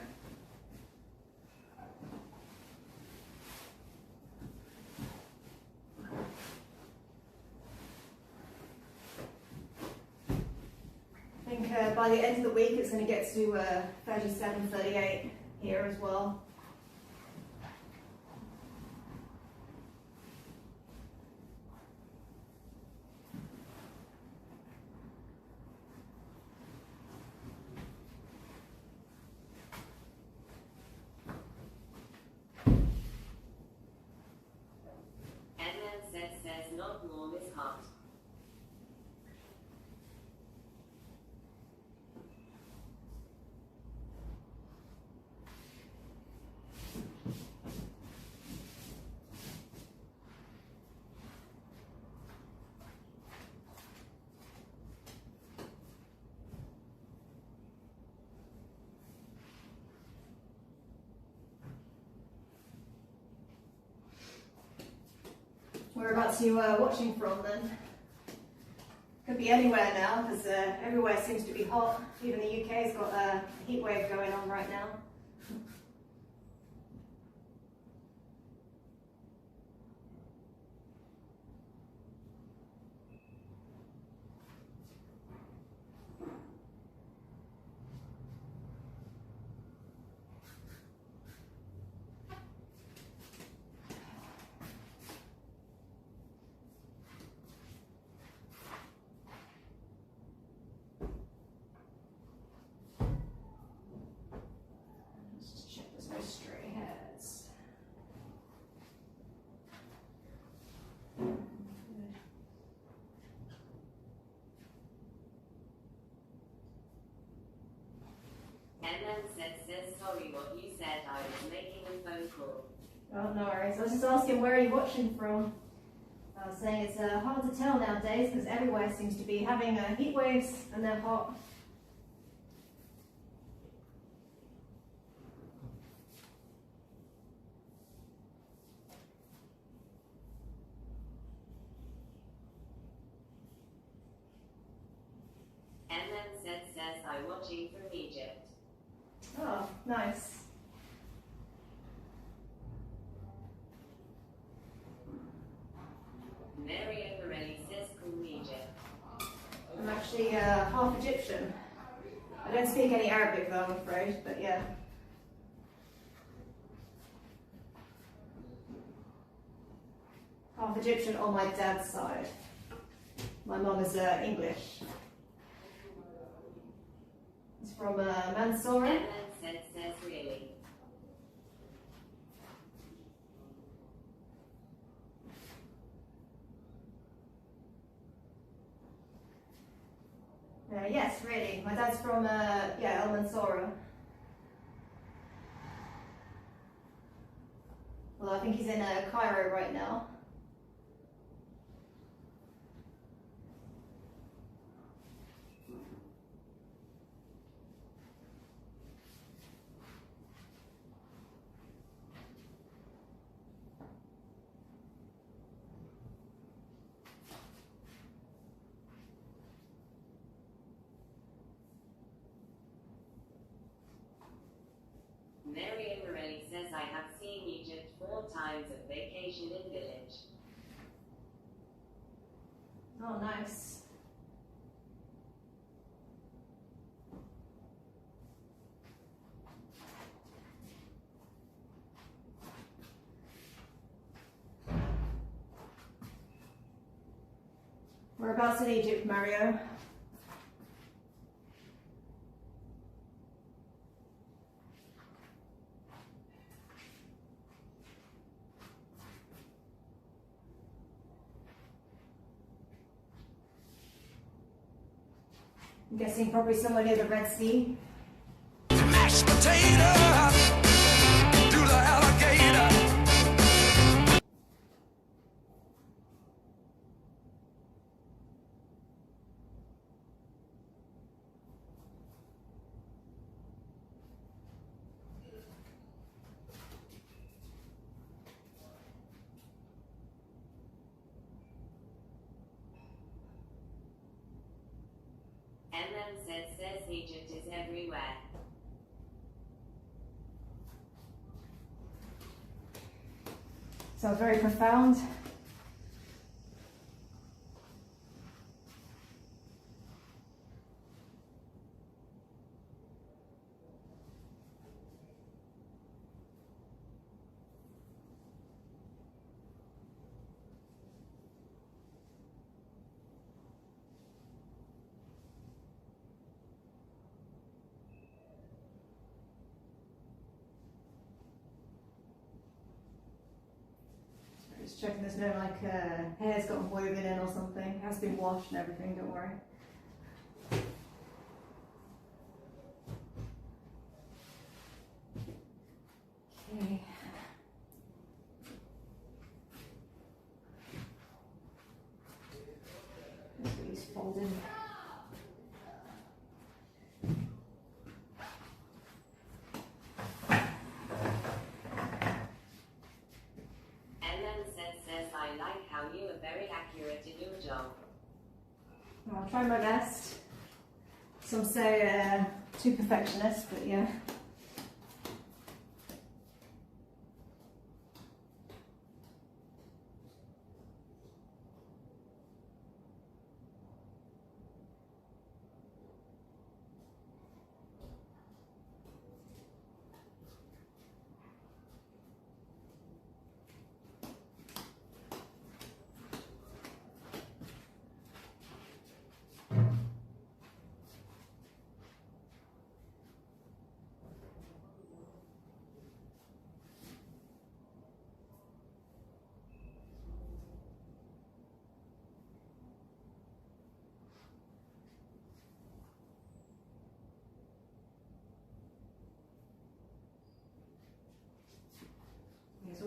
I think by the end of the week it's going to get to 37, 38 here as well. And then says not warm is hot. Whereabouts are you watching from then? Could be anywhere now, because everywhere seems to be hot. Even the UK's got a heat wave going on right now. says sorry what you said, I was making a phone call. Oh, no worries. I was just asking, where are you watching from? I was saying it's hard to tell nowadays because everywhere seems to be having heat waves and they're hot. Says I'm watching from Egypt. Oh, nice. Mary O'Reilly says from Egypt. I'm actually half Egyptian. I don't speak any Arabic though, I'm afraid, but yeah. Half Egyptian on my dad's side. My mum is English. It's from Mansoura. Says really. Yes, really. My dad's from El Mansoura. Well, I think he's in Cairo right now. Mary O'Reilly says I have seen Egypt 4 times at vacation in village. Oh, nice. Whereabouts in Egypt, Mario? I'm guessing probably somewhere near the Red Sea. Mashed potato to the alligator. Says Egypt is everywhere. Sounds very profound. Just checking there's no hair's gotten woven in or something. It has been washed and everything, don't worry. Okay. Let's get these folded. Says I like how you are very accurate in your job. I'll try my best. Some say too perfectionist, but yeah.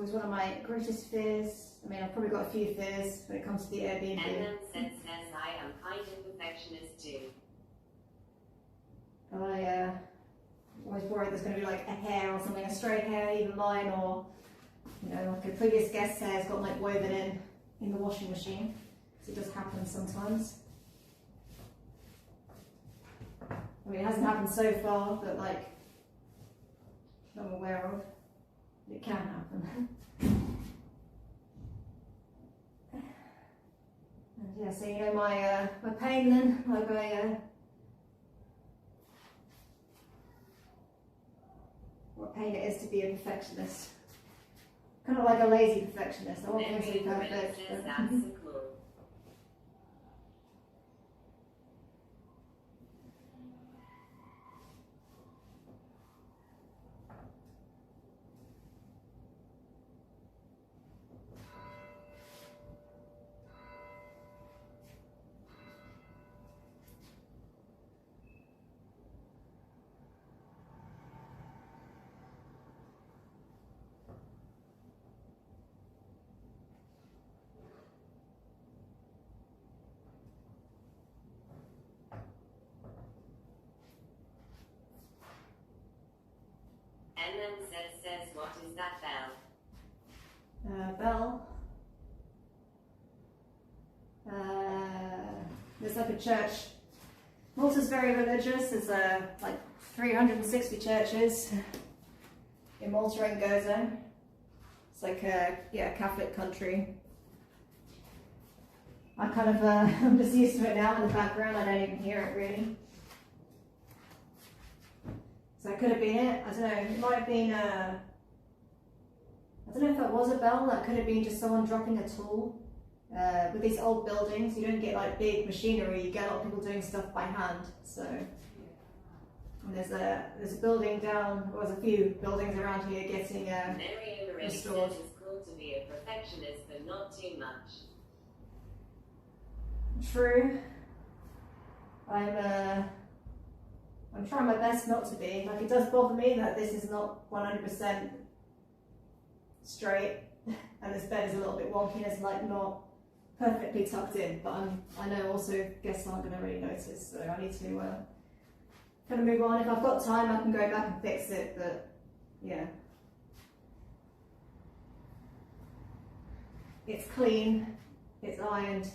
always one of my greatest fears. I mean, I've probably got a few fears when it comes to the Airbnb. And then says I am kind of perfectionist too. I always worried there's going to be like a hair or something, a stray hair, even mine, or you know, like a previous guest's hair's got like woven in the washing machine. Because it does happen sometimes. I mean, it hasn't happened so far, but like I'm aware of. It can happen. And yeah, so you know my pain then, like what pain it is to be a perfectionist. Kind of like a lazy perfectionist. I want things to be perfect. That's so cool. And then says, what is that bell? Bell. There's like a church. Malta's very religious. There's like 360 churches in Malta and Gozo. It's like a Catholic country. I kind of I'm just used to it now in the background. I don't even hear it really. So that could have been it. I don't know. It might have been I don't know if that was a bell. That could have been just someone dropping a tool. With these old buildings, you don't get like big machinery. You get a lot of people doing stuff by hand. So and there's a building down. Well, there's a few buildings around here getting restored. It's cool to be a perfectionist, but not too much. True. I'm trying my best not to be. Like, it does bother me that this is not 100% straight, and this bed is a little bit wonky and it's like not perfectly tucked in. But I know also guests aren't going to really notice, so I need to kind of move on. If I've got time, I can go back and fix it. But yeah, it's clean, it's ironed,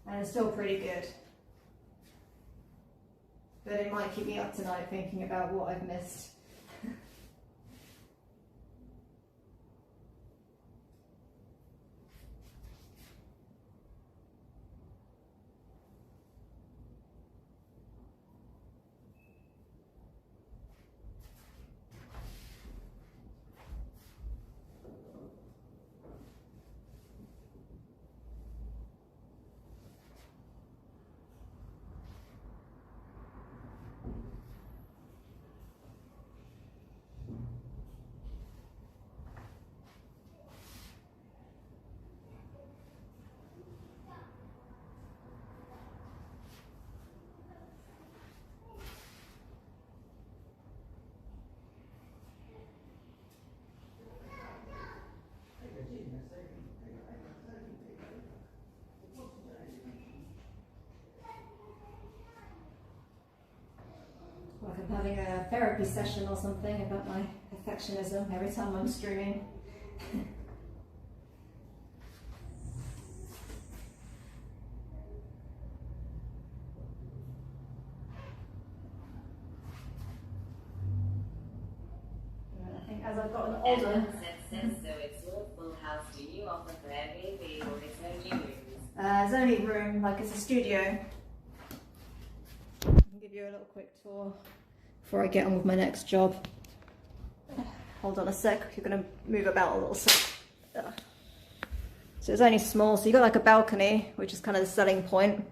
and it's still pretty good. But it might keep me up tonight thinking about what I've missed. Like I'm having a therapy session or something about my perfectionism every time I'm streaming. I think as I've gotten older... So it's all full house. Do you offer for Airbnb or it's only rooms? It's only room, like it's a studio. I can give you a little quick tour before I get on with my next job. Hold on a sec, you're going to move about a little sec. So it's only small, so you've got like a balcony, which is kind of the selling point.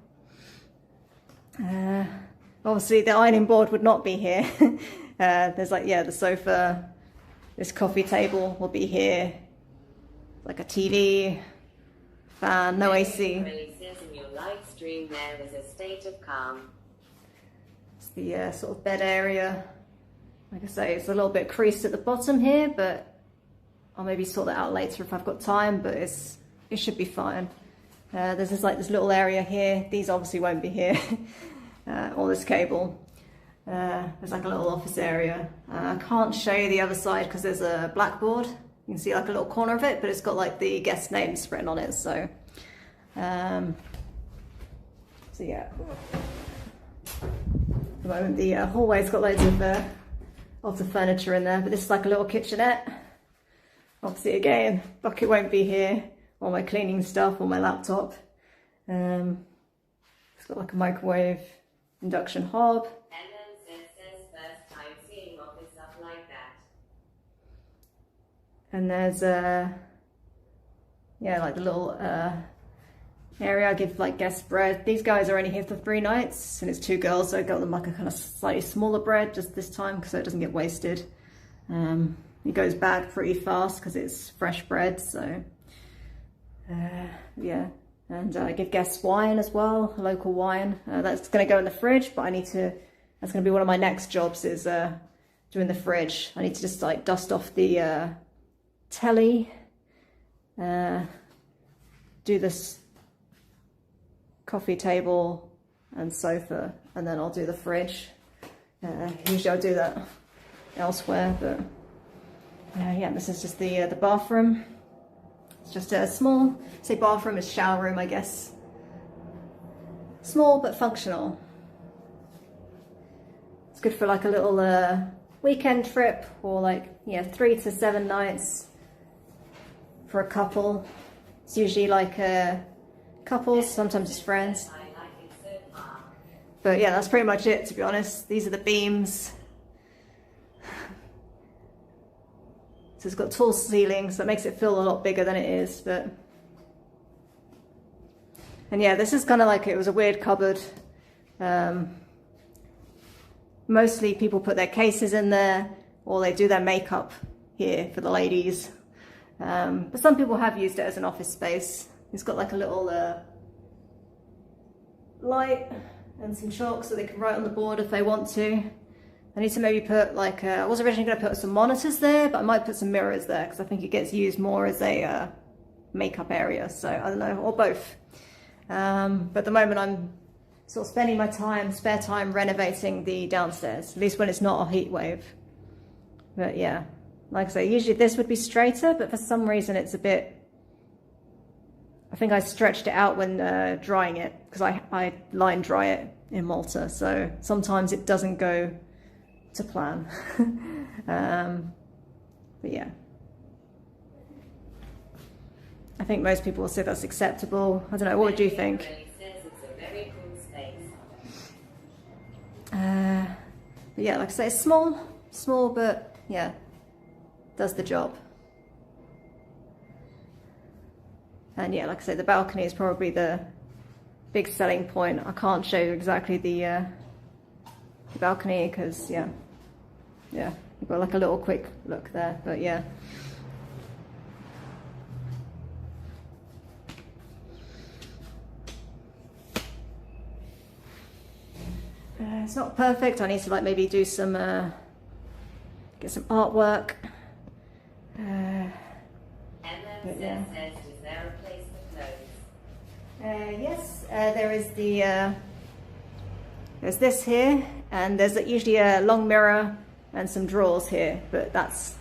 Obviously the ironing board would not be here. There's like, yeah, the sofa, this coffee table will be here. Like a TV, fan, no AC. Really says in your live stream there is a state of calm. It's the sort of bed area. like I say, it's a little bit creased at the bottom here, but I'll maybe sort that out later if I've got time, but it should be fine. There's this little area here. These obviously won't be here, or this cable. There's like a little office area. I can't show you the other side because there's a blackboard. You can see like a little corner of it, but it's got like the guest names written on it. So yeah. At the moment the hallway's got loads of the furniture in there, but this is like a little kitchenette. Obviously again, bucket won't be here, all my cleaning stuff, or my laptop. It's got like a microwave, induction hob. First time seeing office up like that. And there's yeah, like the little area I give like guest bread. These guys are only here for 3 nights, and it's 2 girls, so I got them like a kind of slightly smaller bread just this time so it doesn't get wasted. It goes bad pretty fast because it's fresh bread, so yeah. And I give guests wine as well, local wine. That's going to go in the fridge, but that's going to be one of my next jobs, is doing the fridge. I need to just like dust off the telly, do this coffee table and sofa, and then I'll do the fridge. Usually I'll do that elsewhere, but yeah, this is just the bathroom. It's just a small, say bathroom is shower room, I guess. Small but functional. It's good for like a little weekend trip, or like, yeah, 3 to 7 nights for a couple. It's usually like couples, sometimes it's friends. But yeah, that's pretty much it, to be honest. These are the beams. So it's got tall ceilings, so that makes it feel a lot bigger than it is. But and yeah, this is kind of like, it was a weird cupboard. Mostly people put their cases in there, or they do their makeup here for the ladies. But some people have used it as an office space. It's got like a little light and some chalk so they can write on the board if they want to. I need to maybe put like, I was originally going to put some monitors there, but I might put some mirrors there because I think it gets used more as a makeup area. So I don't know, or both. But at the moment I'm sort of spending my spare time renovating the downstairs, at least when it's not a heat wave. But yeah, like I say, usually this would be straighter, but for some reason it's a bit, I think I stretched it out when drying it, because I line dry it in Malta, so sometimes it doesn't go to plan. But yeah, I think most people will say that's acceptable. I don't know, what would you think? But yeah, like I say, it's small, but yeah, does the job. And yeah, like I say, the balcony is probably the big selling point. I can't show you exactly the balcony because yeah, you've got like a little quick look there, but yeah. It's not perfect. I need to like maybe do some, get some artwork. But yeah. Is there a place for clothes? Yes, there is there's this here, and there's usually a long mirror and some drawers here, but that's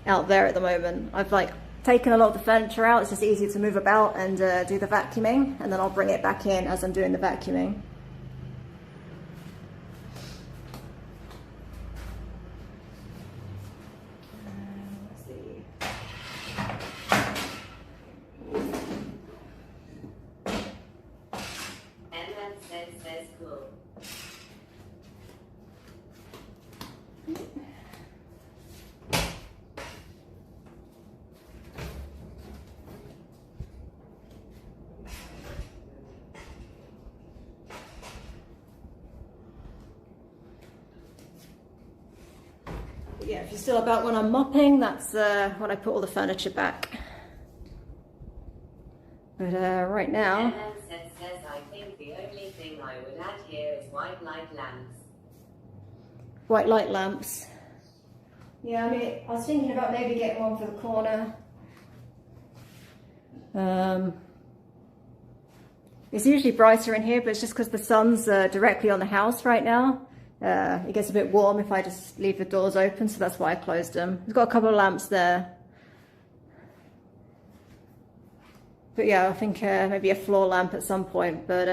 out there at the moment. I've like taken a lot of the furniture out. It's just easier to move about and do the vacuuming, and then I'll bring it back in as I'm doing the vacuuming. Yeah, if you're still about when I'm mopping, that's when I put all the furniture back. But right now... says, I think the only thing I would add here is white light lamps. White light lamps. Yeah, I mean, I was thinking about maybe getting one for the corner. It's usually brighter in here, but it's just because the sun's directly on the house right now. It gets a bit warm if I just leave the doors open, so that's why I closed them. We've got a couple of lamps there. But yeah, I think maybe a floor lamp at some point. But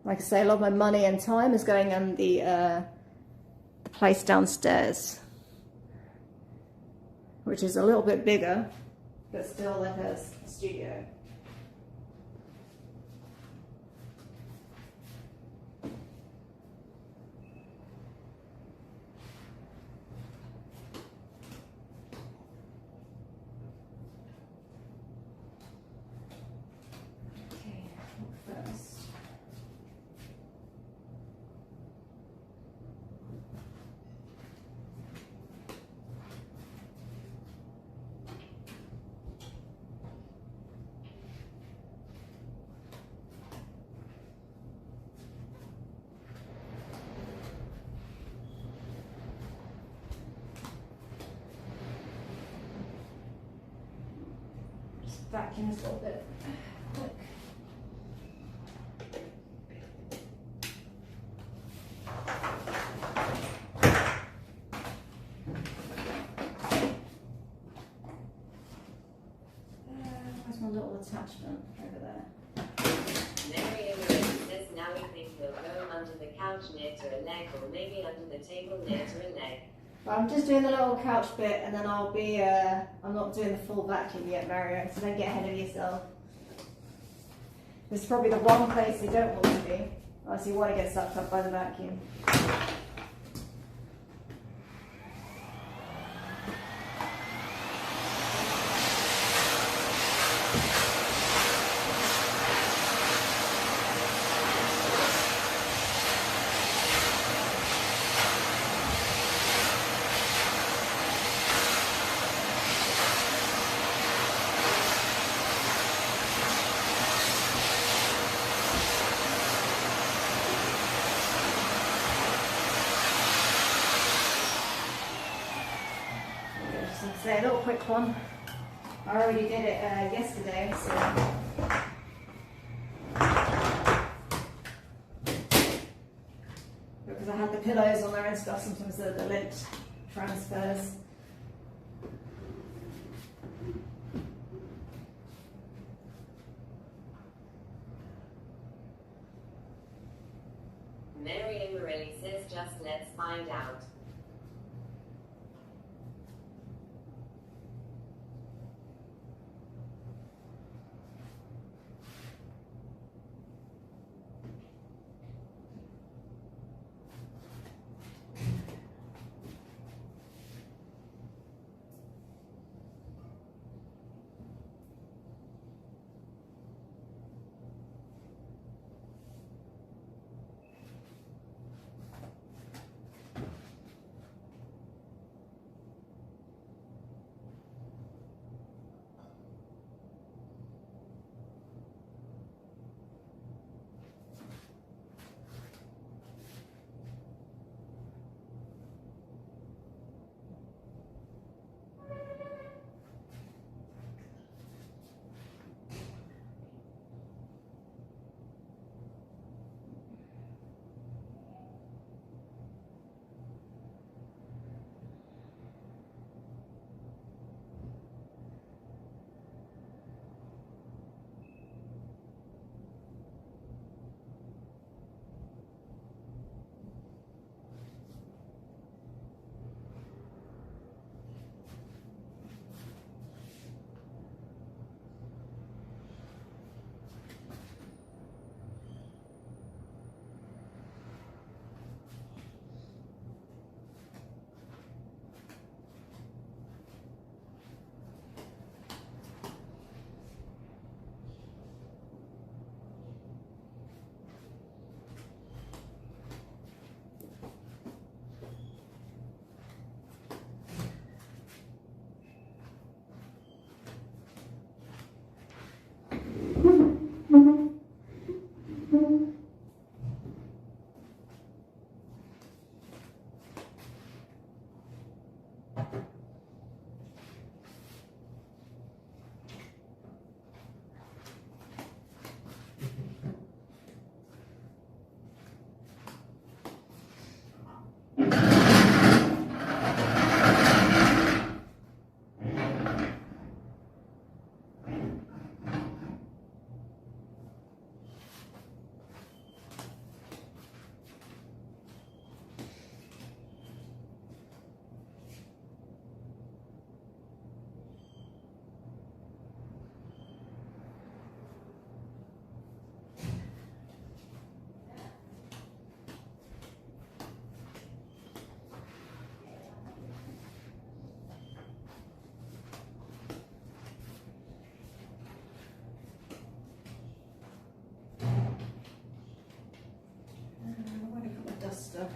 like I say, a lot of my money and time is going on the place downstairs, which is a little bit bigger, but still like a studio. Vacuum this a little bit. Look. Where's my little attachment over there? Mary says now we think we'll go under the couch near to a leg, or maybe under the table near to a leg. Well, I'm just doing the little couch bit, and then I'll be, I'm not doing the full vacuum yet, Mario, so don't get ahead of yourself. This is probably the wrong place you don't want to be, unless you want to get sucked up by the vacuum. Say a little quick one. I already did it yesterday, so because I had the pillows on there and stuff, sometimes the lint transfers. Mary Emerelli says just let's find out. stuff.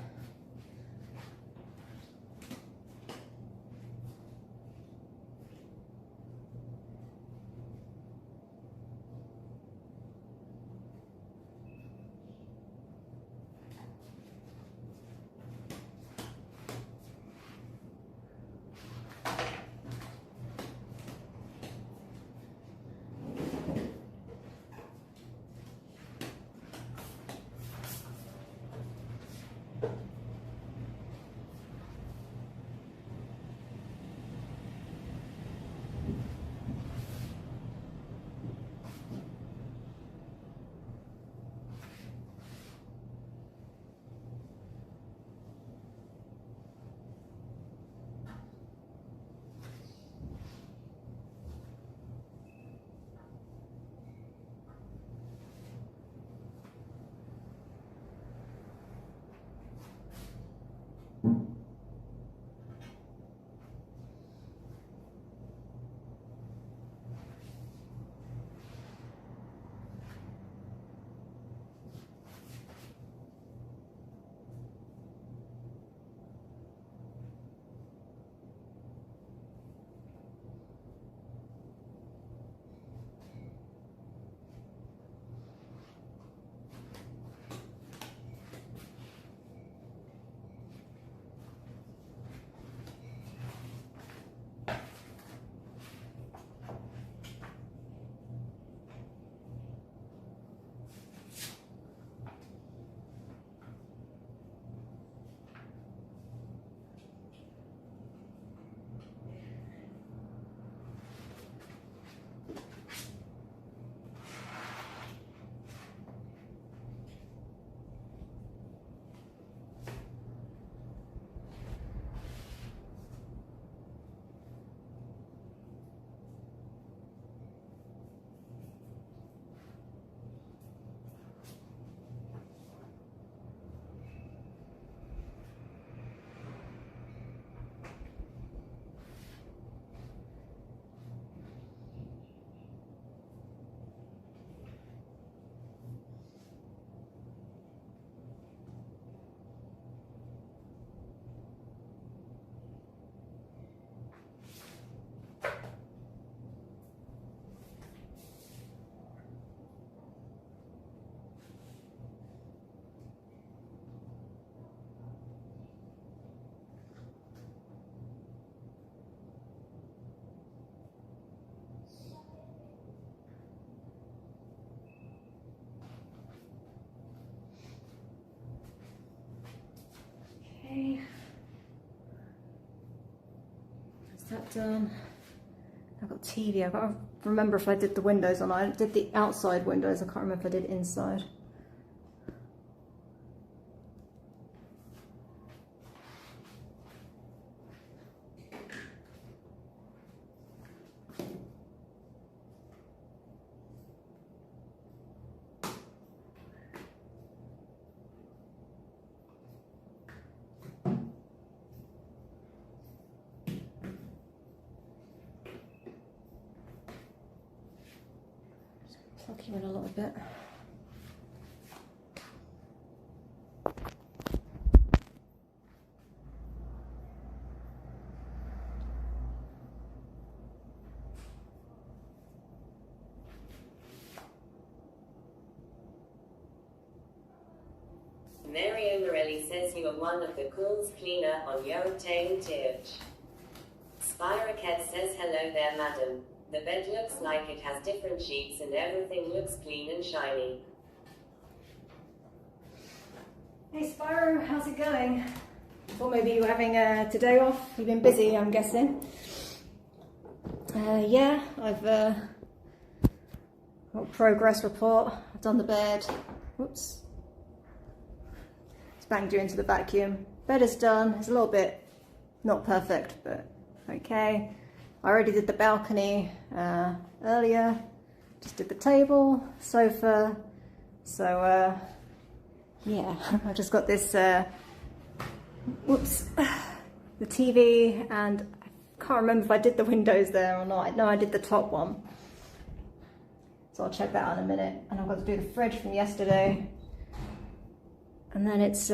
Okay, is that done? I've got TV. I've got to remember if I did the windows or not. I did the outside windows. I can't remember if I did inside. Pluck you in a little bit. Mario Morelli says you are one of the coolest cleaner on your tail tier. Spiraket says hello there madam. The bed looks like it has different sheets and everything looks clean and shiny. Hey Spyro, how's it going? Thought maybe you were having today off. You've been busy, I'm guessing. Yeah, I've got a progress report. I've done the bed. Whoops. It's banged you into the vacuum. Bed is done. It's a little bit not perfect, but okay. I already did the balcony earlier. Just did the table, sofa. So yeah, I just got this. Whoops, the TV, and I can't remember if I did the windows there or not. No, I did the top one. So I'll check that out in a minute. And I've got to do the fridge from yesterday. And then it's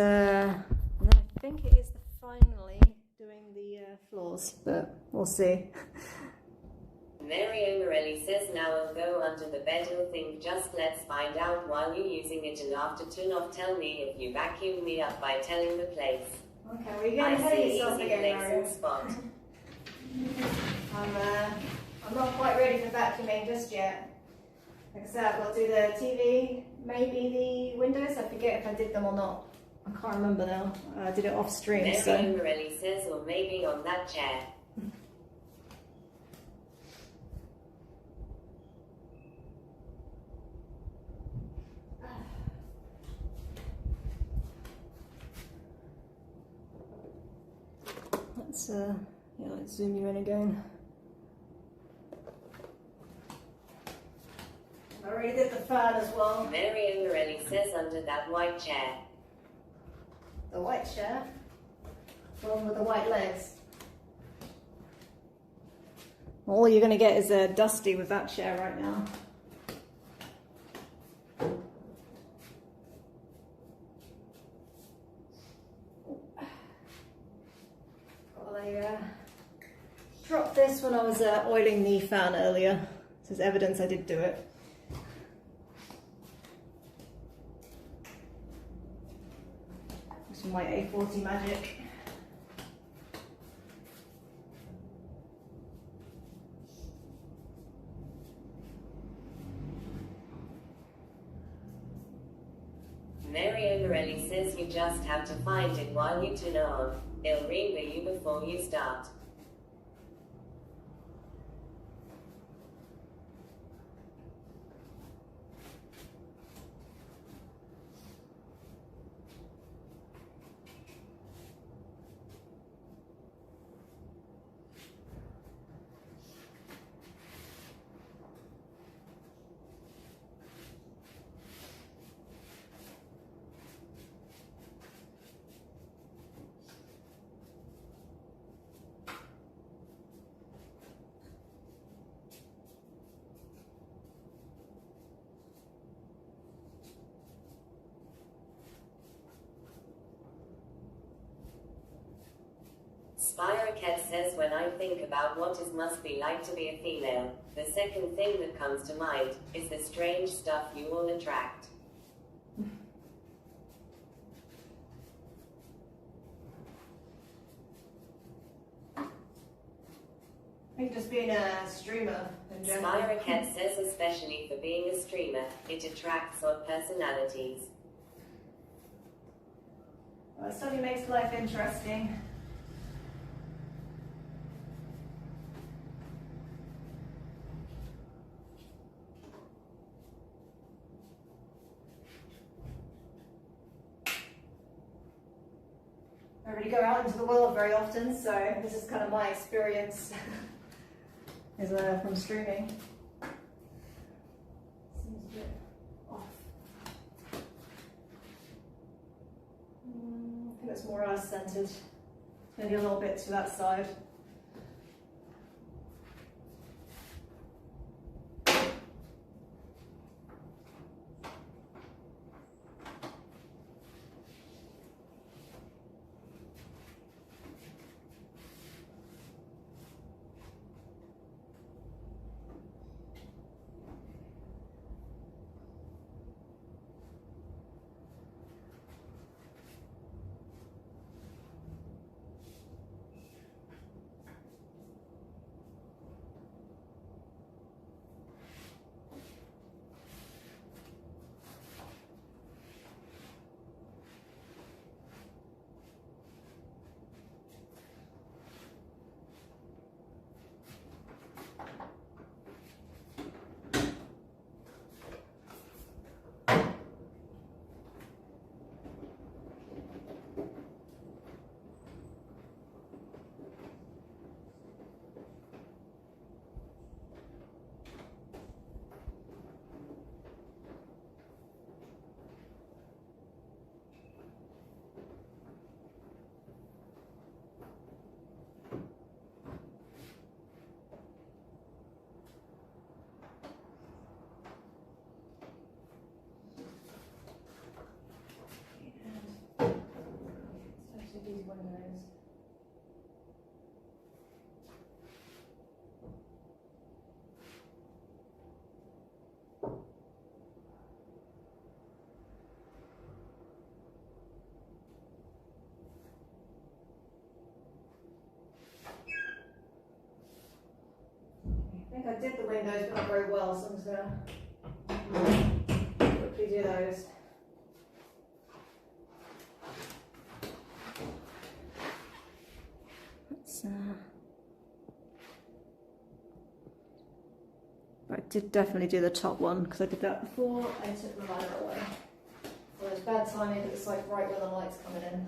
think it is finally doing the floors, but we'll see. Mary Morelli says now I'll go under the bed. I'll think just let's find out while you're using it, and after turn off tell me if you vacuum me up by telling the place. Okay, well you're going to head yourself again, Mario. Spot. I'm not quite ready for vacuuming just yet. Like I said, I've got to do the TV, maybe the windows. I forget if I did them or not. I can't remember now. I did it off stream. Mary So. Morelli says, or maybe on that chair. Let's zoom you in again. I already did the fan as well. Mary Morelli says under that white chair. The white chair? The one with the white legs. All you're going to get is a dusty with that chair right now. I dropped this when I was oiling the fan earlier. This is evidence I did do it. This is my A40 magic. Mary Morelli says you just have to find it while you turn on. It'll ring with you before you start. Cat says when I think about what it must be like to be a female, the second thing that comes to mind is the strange stuff you all attract. I think just being a streamer in general. Cat says especially for being a streamer, it attracts odd personalities. Well, it certainly makes life interesting. I don't really go out into the world very often, so this is kind of my experience is from streaming. Seems a bit off. I think it's more centered, maybe a little bit to that side. windows. I think I did the windows but not very well, so I'm just gonna quickly do those. But I did definitely do the top one because I did that before I took the ladder away. Well, it's bad timing because it's like right where the light's coming in.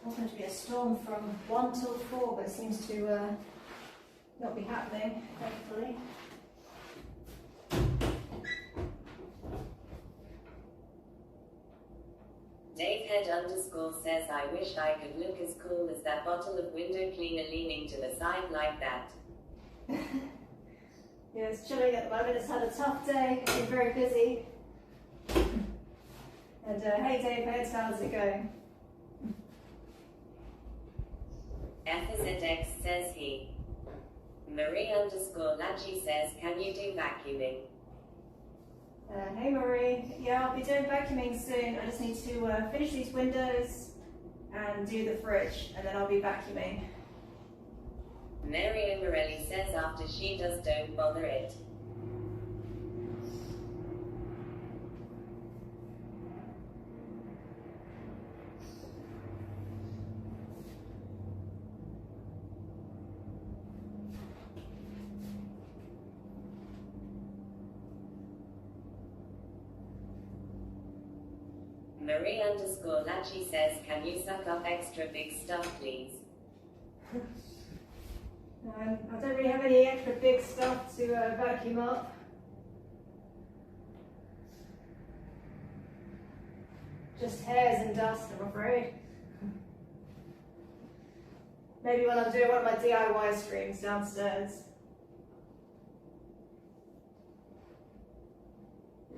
It's going to be a storm from 1 till 4, but it seems to not be happening, thankfully. Davehead_ says, I wish I could look as cool as that bottle of window cleaner leaning to the side like that. Yeah, it's chilling at the moment. It's had a tough day. It's been very busy. And hey Davehead, how's it going? FZX says he. Marie_Lachi says, can you do vacuuming? Hey Marie, yeah, I'll be doing vacuuming soon. I just need to finish these windows and do the fridge, and then I'll be vacuuming. Mary Morelli says after she does, don't bother it. Marie_Lachi says, can you suck up extra big stuff, please? I don't really have any extra big stuff to vacuum up. Just hairs and dust, I'm afraid. Maybe when I'm doing one of my DIY streams downstairs.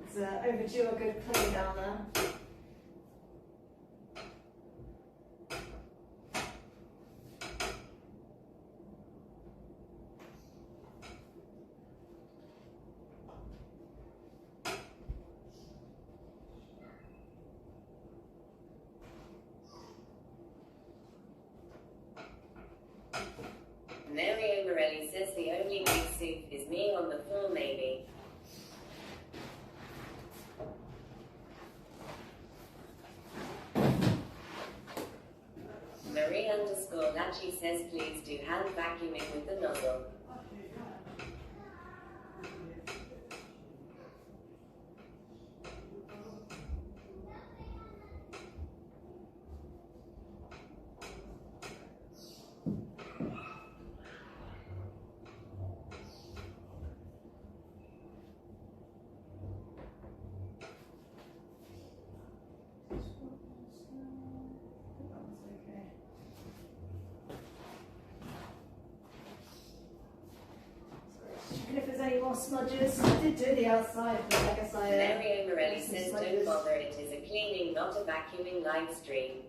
It's overdue a good clean down there. Mary Morelli says the only big soup is me on the floor maybe. Marie_Lachi says please do hand vacuuming with the nozzle. If there's any more smudges, I did do the outside, but I guess I. Mary Morelli says don't bother, it is a cleaning, not a vacuuming live stream.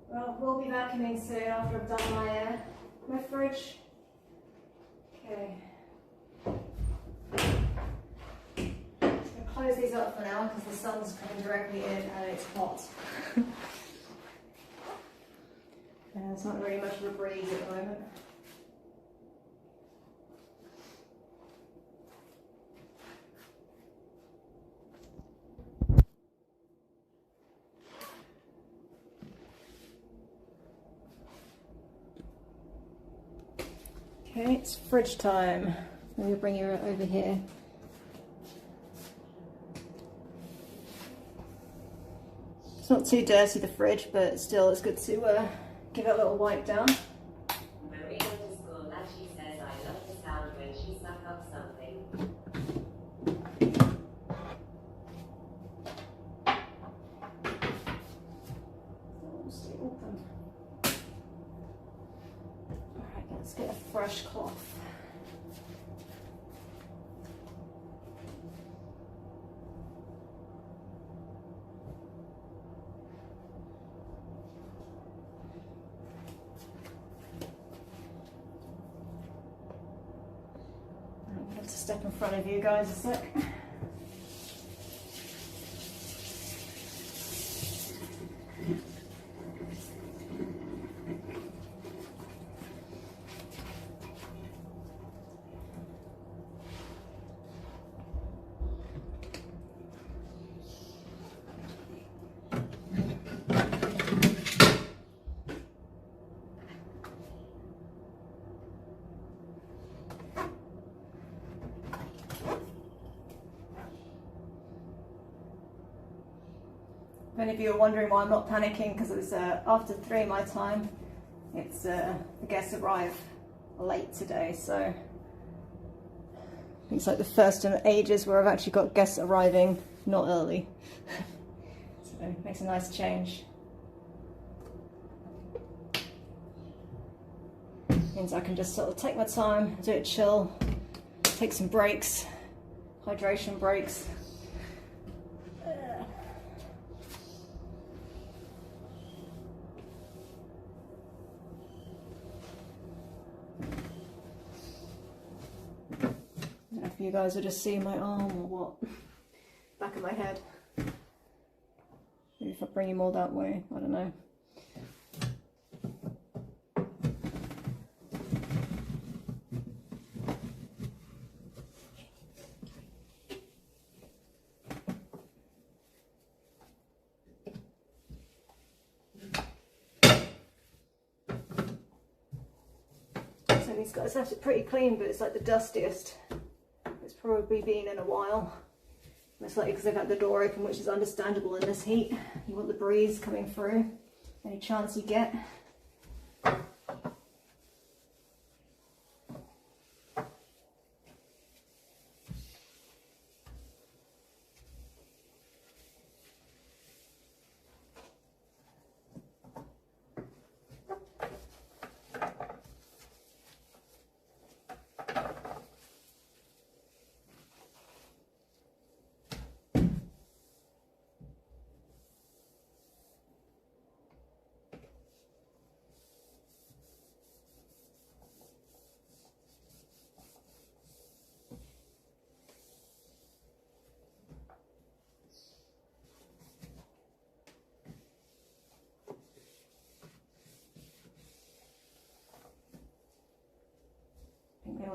Well, we'll be vacuuming soon after I've done my fridge. Okay. I'm gonna close these up for now because the sun's coming directly in and it's hot. It's not really much of a breeze at the moment. Okay, it's fridge time. Let me bring you over here. It's not too dirty, the fridge, but still it's good to give it a little wipe down. Marie_Lachi says I love the sound when she suck up something. Stay open. Alright, let's get a fresh cloth. Step in front of you guys a sec. If any of you are wondering why I'm not panicking, because it was after 3 my time. It's the guests arrive late today, so it's like the first in ages where I've actually got guests arriving not early. So it makes a nice change. Means I can just sort of take my time, do it chill, take some breaks, hydration breaks. If you guys would just see my arm or what, back of my head. Maybe if I bring him all that way, I don't know. So these guys left it pretty clean, but it's like the dustiest it's probably been in a while. Most likely because they've had the door open, which is understandable in this heat. You want the breeze coming through any chance you get.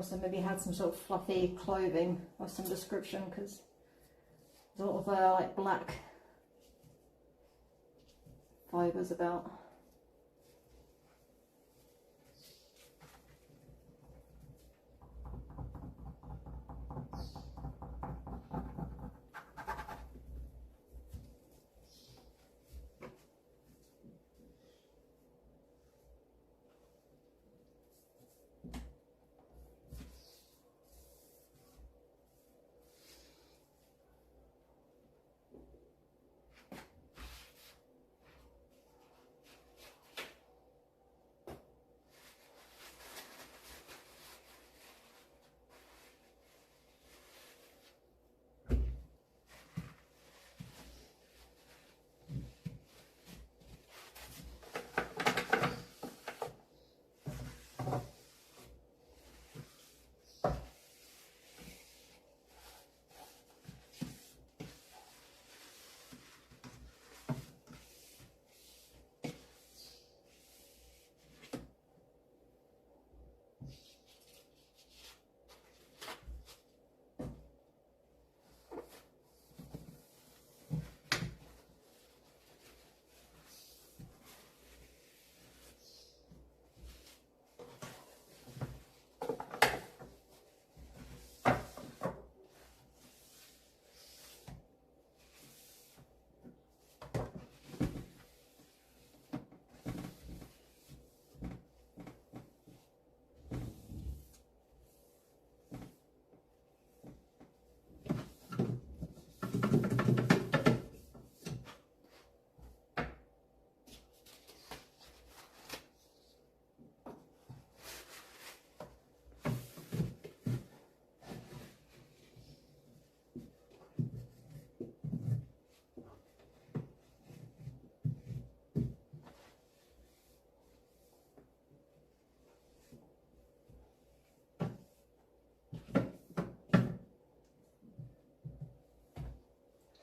also maybe had some sort of fluffy clothing of some description, because there's a lot of like black fibres about.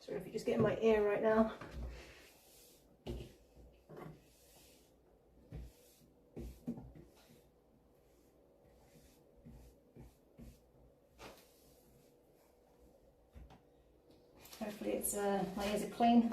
Sorry if you just get in my ear right now. Hopefully it's my ears are clean.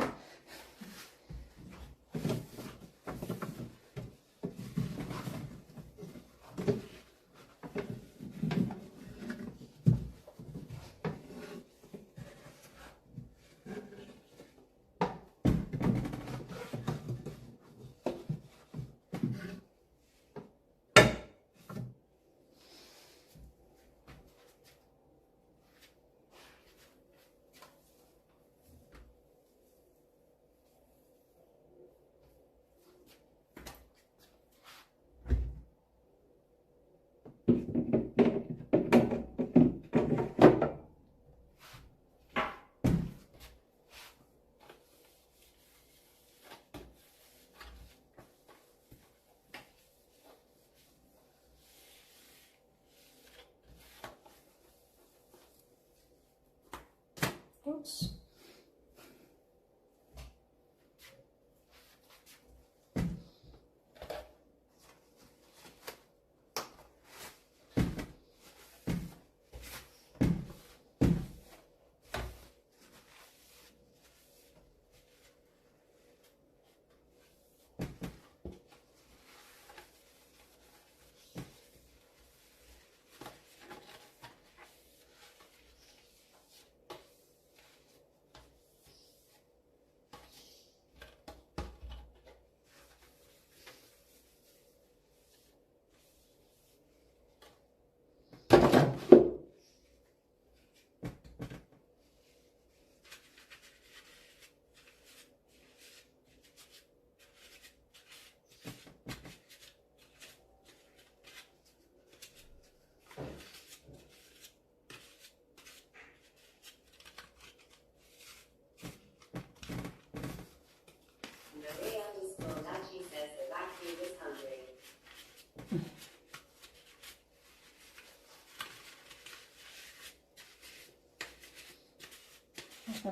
Oops.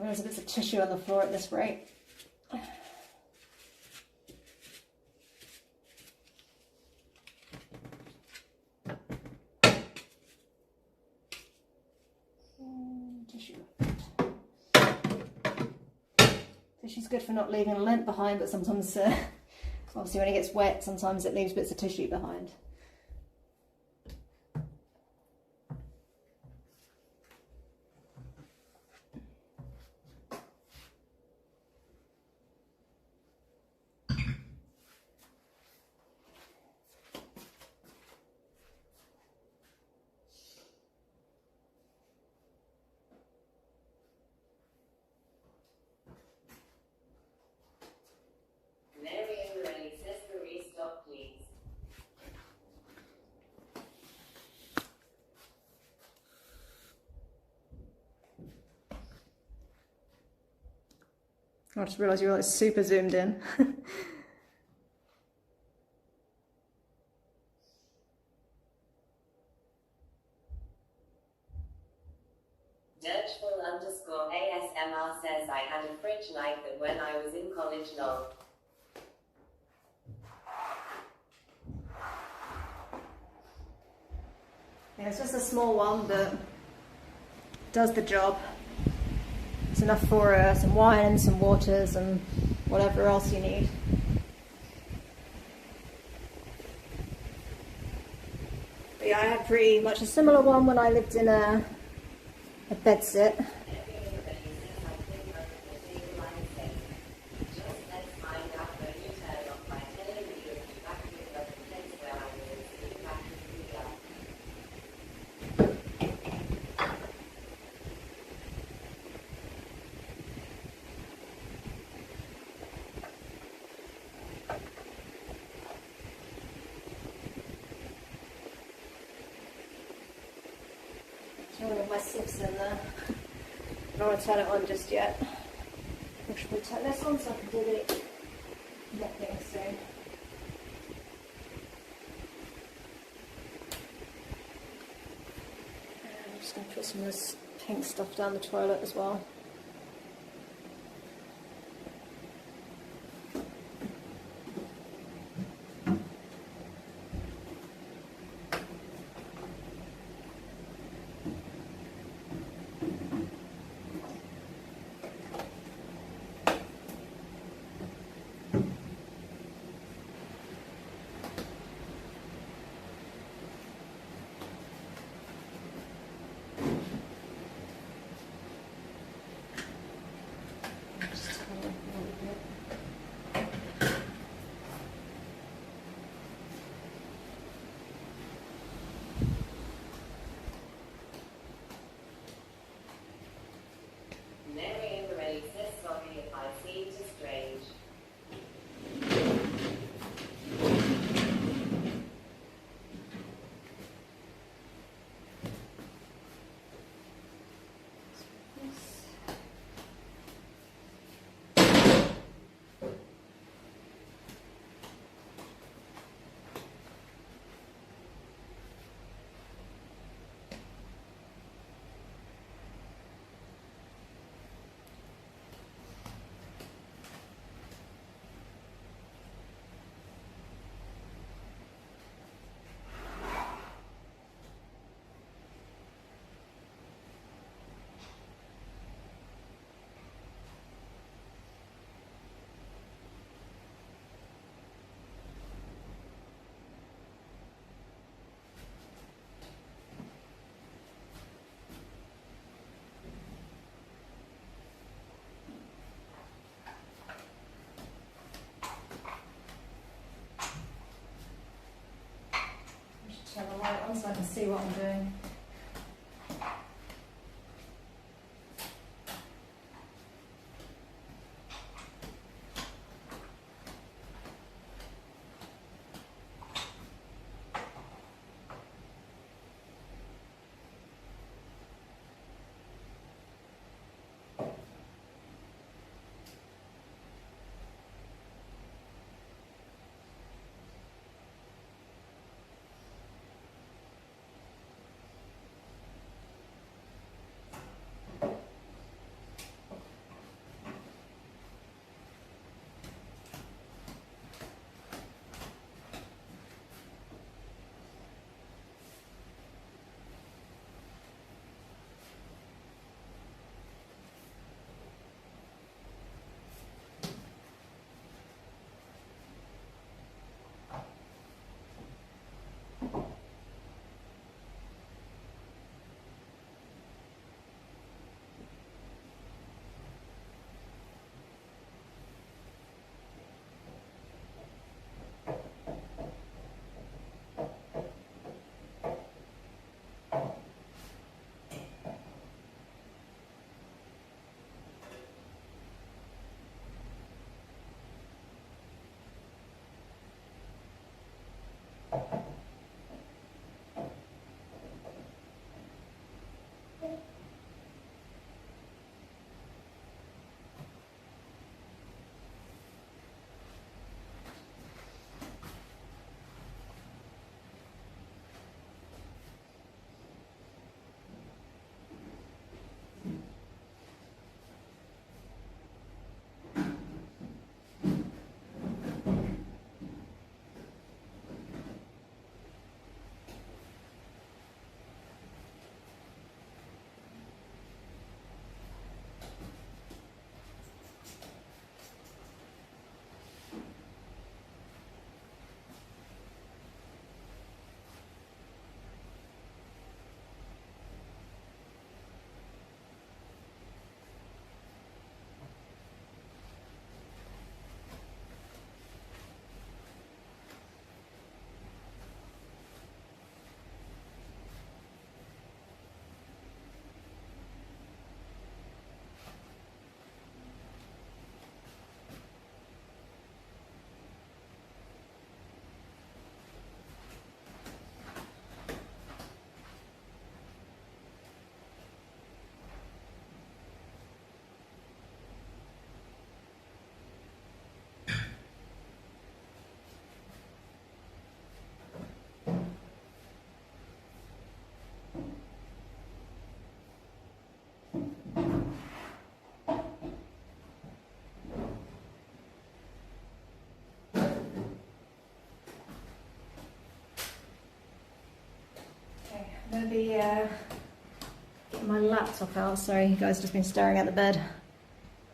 There's a bit of tissue on the floor at this rate. So she's good for not leaving a lint behind, but sometimes, obviously when it gets wet, sometimes it leaves bits of tissue behind. I just realised you're like super zoomed in. Dirtful_ASMR says I had a fridge like that when I was in college, lol. Yeah, it's just a small one, but does the job. It's enough for some wine and some waters and whatever else you need. But yeah, I had pretty much a similar one when I lived in a bedsit. One of my slips in there. I don't want to turn it on just yet. I should probably turn this on so I can do the mopping soon. I'm just going to put some of this pink stuff down the toilet as well. Turn the light on so I can see what I'm doing. I'm going to be getting my laptop out. Sorry, you guys have just been staring at the bed.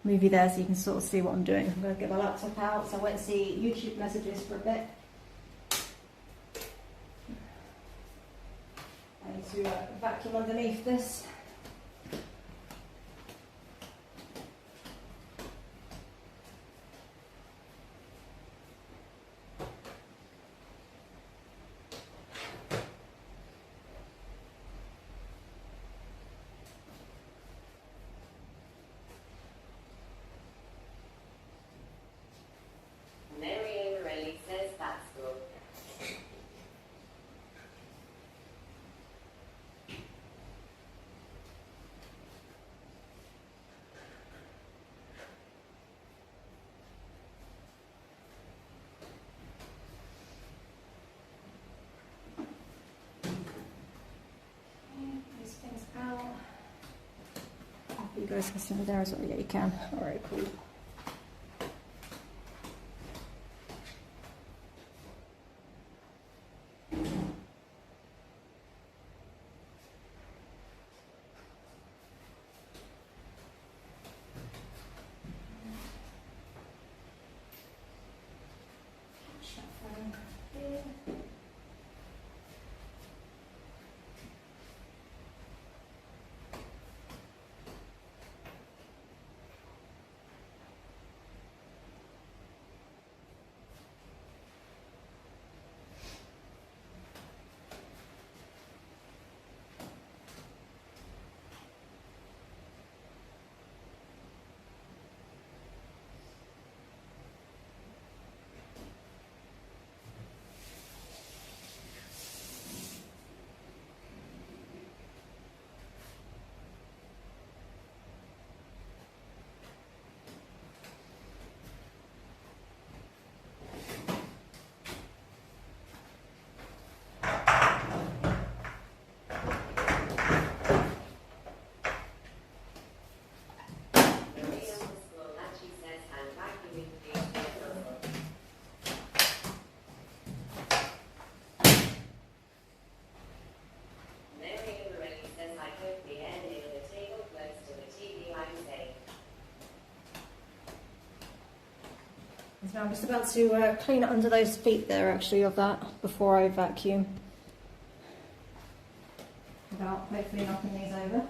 Move you there so you can sort of see what I'm doing. I'm going to get my laptop out so I won't see YouTube messages for a bit. I need to vacuum underneath this. Mary Morelli says that's good. These things out. You guys can see me there as well. Yeah, you can. Alright, cool. So I'm just about to clean it under those feet there actually of that before I vacuum. hopefully knocking these over.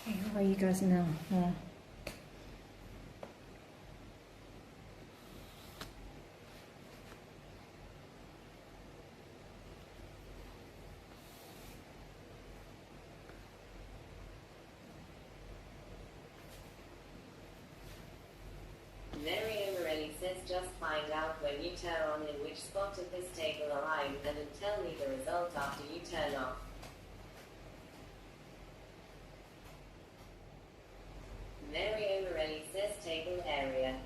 Okay, how are you guys now? Mary Morelli says just find out when you turn on in which spot of this table I'm and then tell me the result after you turn off. Mary Morelli says table area.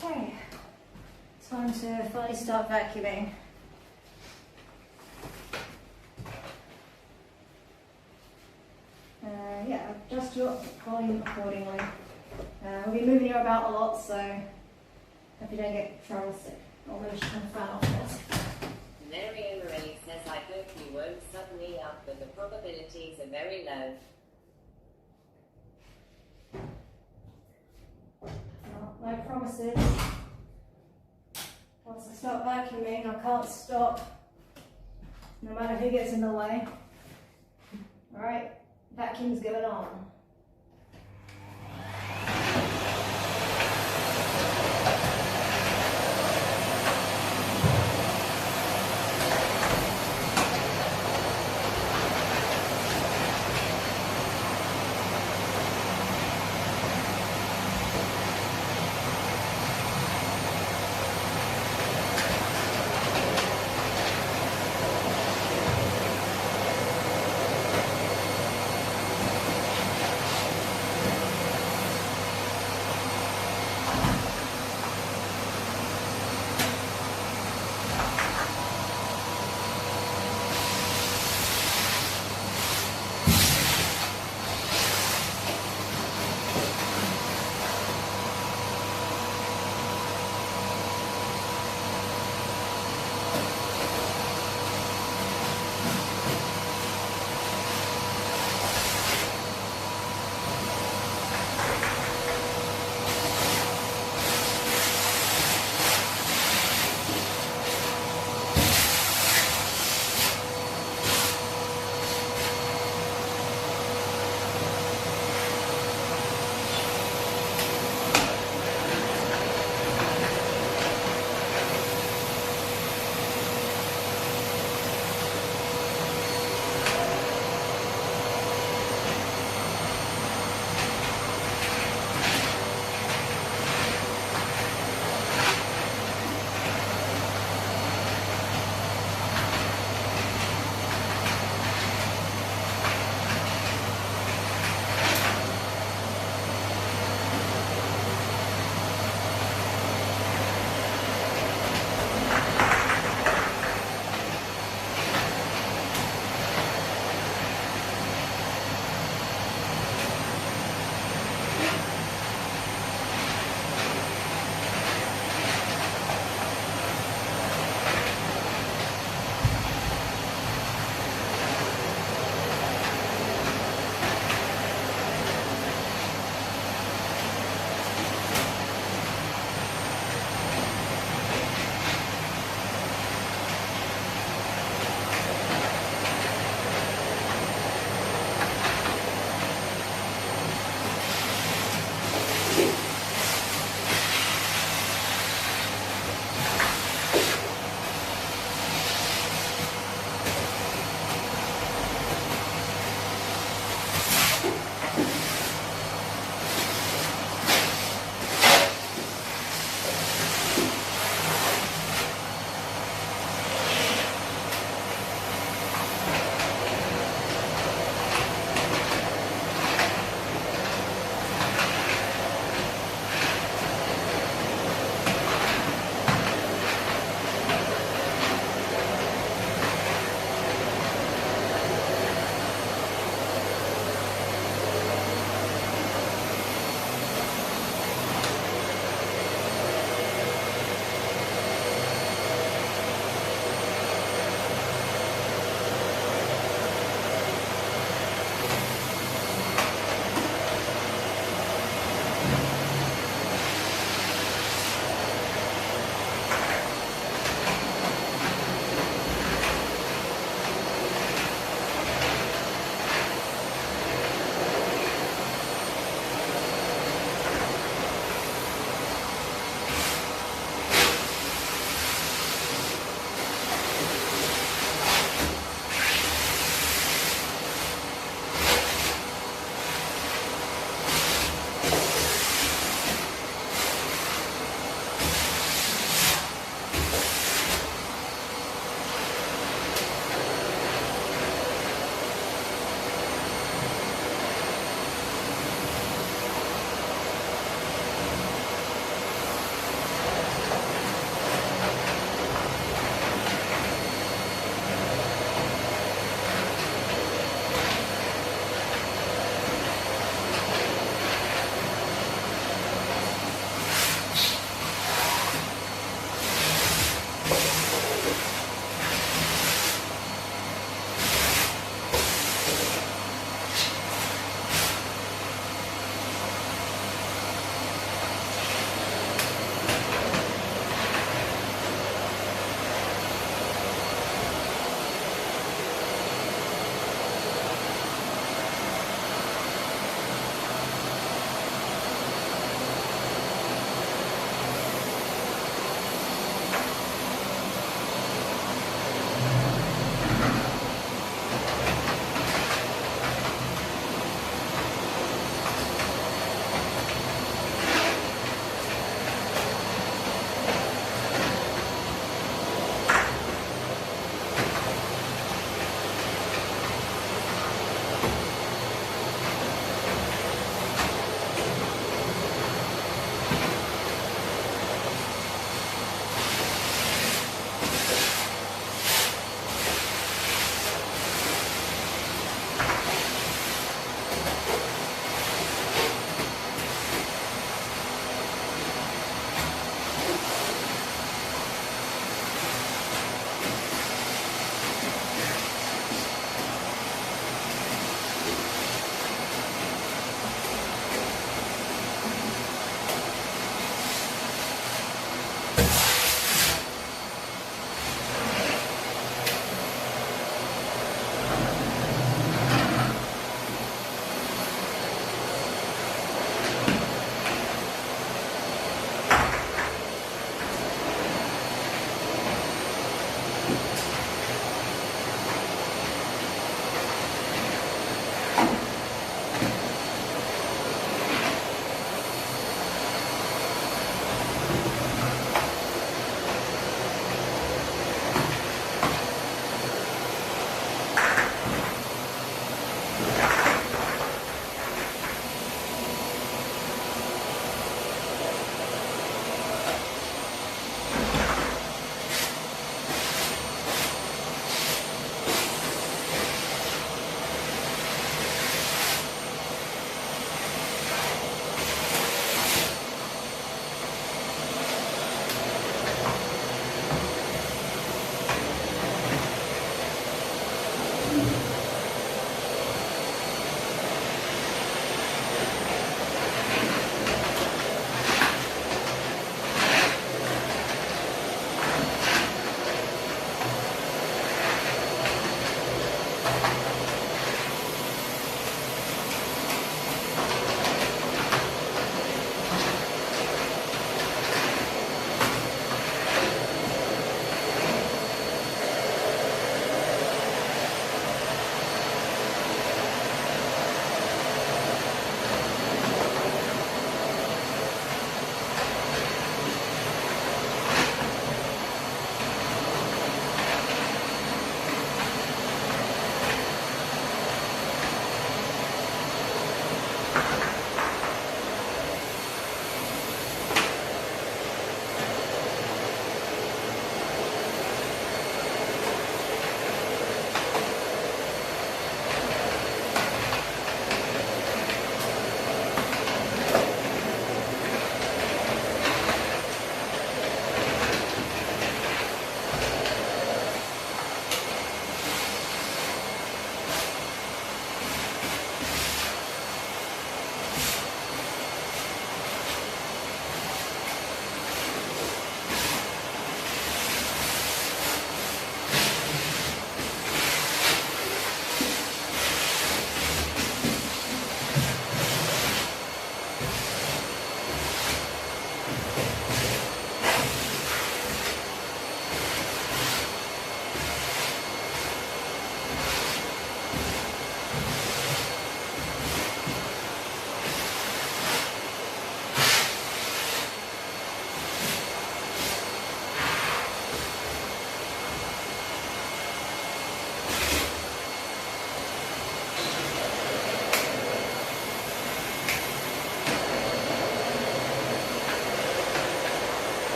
Okay, time to finally start vacuuming. Yeah, adjust your volume accordingly. We'll be moving you about a lot, so hope you don't get travel sick. I'll maybe just turn the fan off first. Mary Morelli says I hope you won't suddenly up, but the probabilities are very low. No promises. Once I start vacuuming, I can't stop, no matter who gets in the way. Alright, vacuum's going on.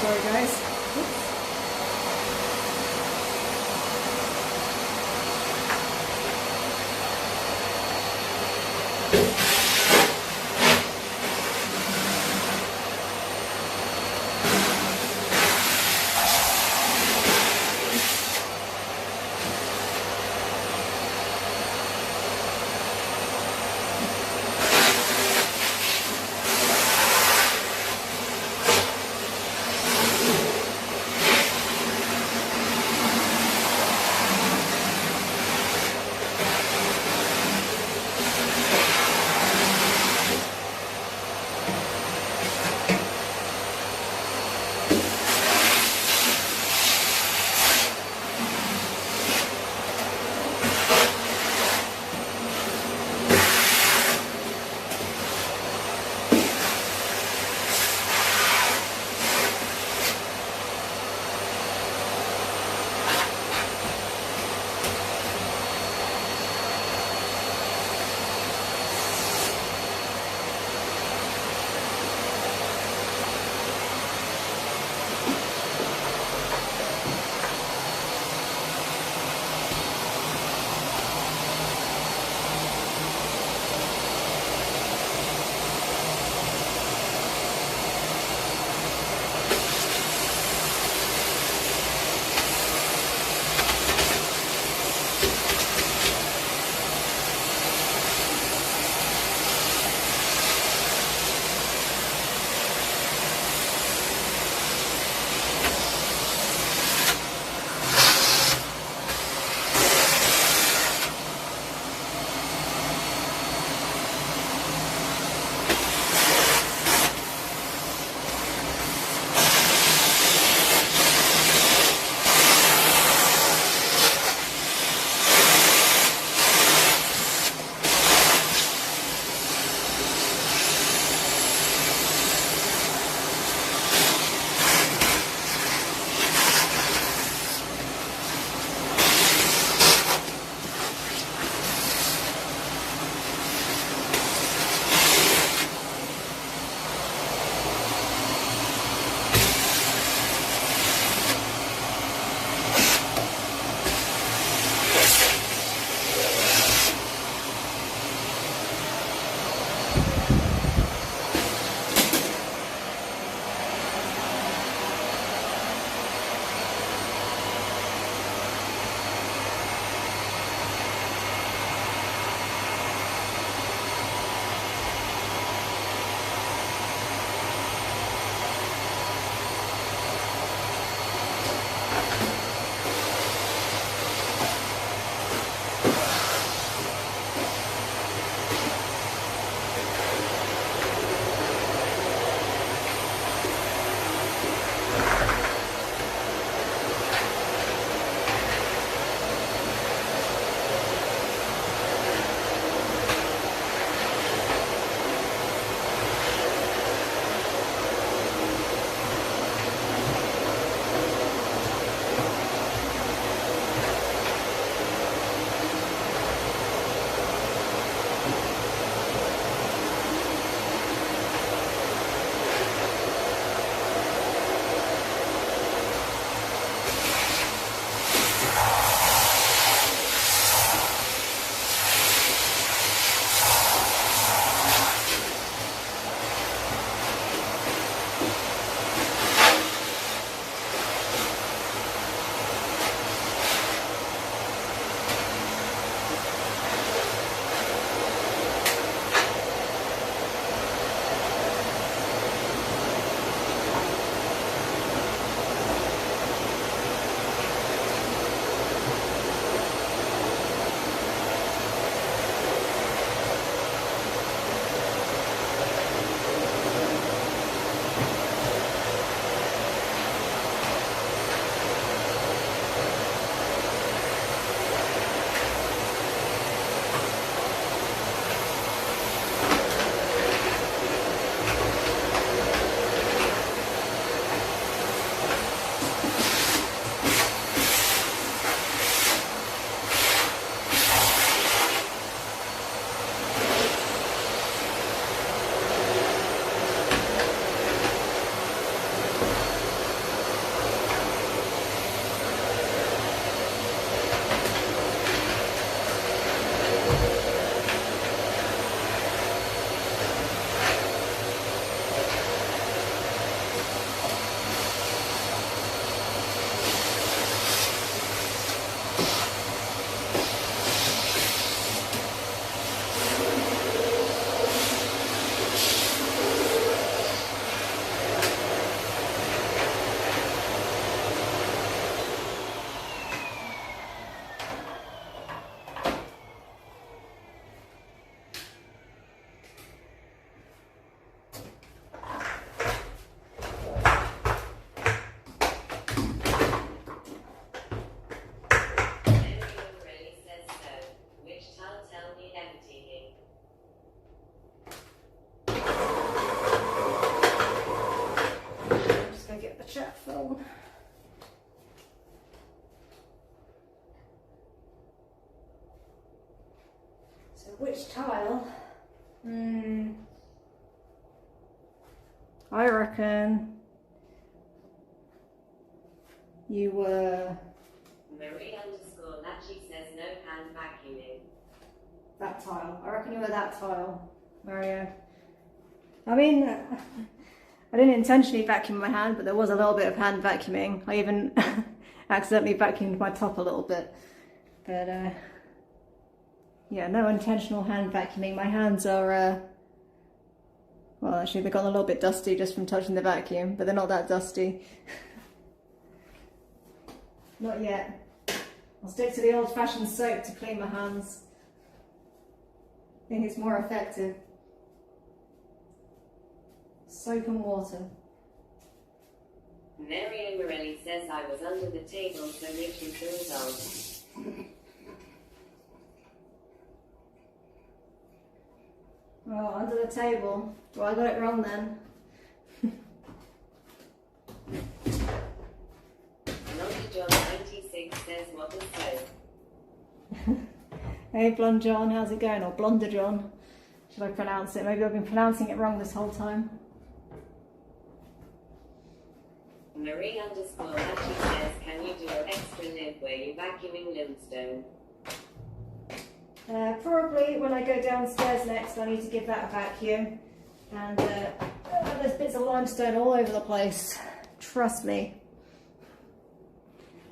sorry guys. Oops. John. So which tile? I reckon you were Marie_Lachi says no hand vacuuming. that tile. I reckon you were that tile, Mario. I mean, I didn't intentionally vacuum my hand, but there was a little bit of hand vacuuming. I even accidentally vacuumed my top a little bit. But yeah, no intentional hand vacuuming. My hands are, well, actually they've gotten a little bit dusty just from touching the vacuum, but they're not that dusty. Not yet. I'll stick to the old-fashioned soap to clean my hands. I think it's more effective. Soap and water. Mary Morelli says I was under the table, so Rich was the result. Oh, under the table. Well, I got it wrong then. Blonde John 96 says what is soap? Hey, Blonde John, how's it going? Or Blonder John, should I pronounce it? Maybe I've been pronouncing it wrong this whole time. Marie_Lachi says, can you do an extra live where you're vacuuming limestone? Probably when I go downstairs next, I need to give that a vacuum. And there's bits of limestone all over the place. Trust me.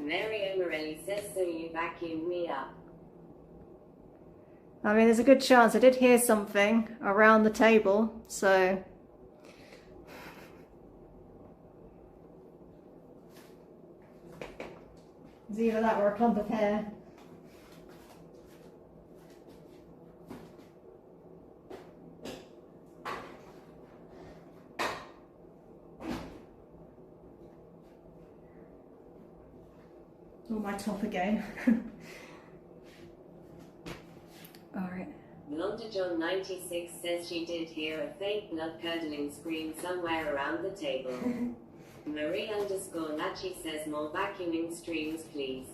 Mary O'Morelli says, so you vacuumed me up. I mean, there's a good chance I did hear something around the table, so... It's either that or a clump of hair. Oh, my top again. Alright. Blonde John 96 says she did hear a faint blood-curdling scream somewhere around the table. Marie_Lachi says more vacuuming streams, please.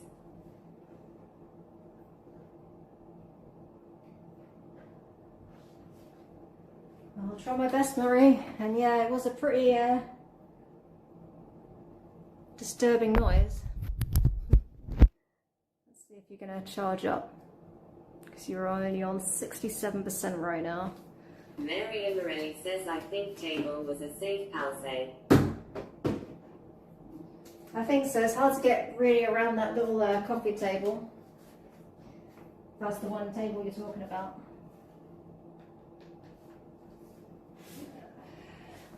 I'll try my best, Marie. And yeah, it was a pretty disturbing noise. Let's see if you're going to charge up. Because you're only on 67% right now. Mary O'Morelli says I think table was a safe pause. I think so. It's hard to get really around that little coffee table. That's the one table you're talking about.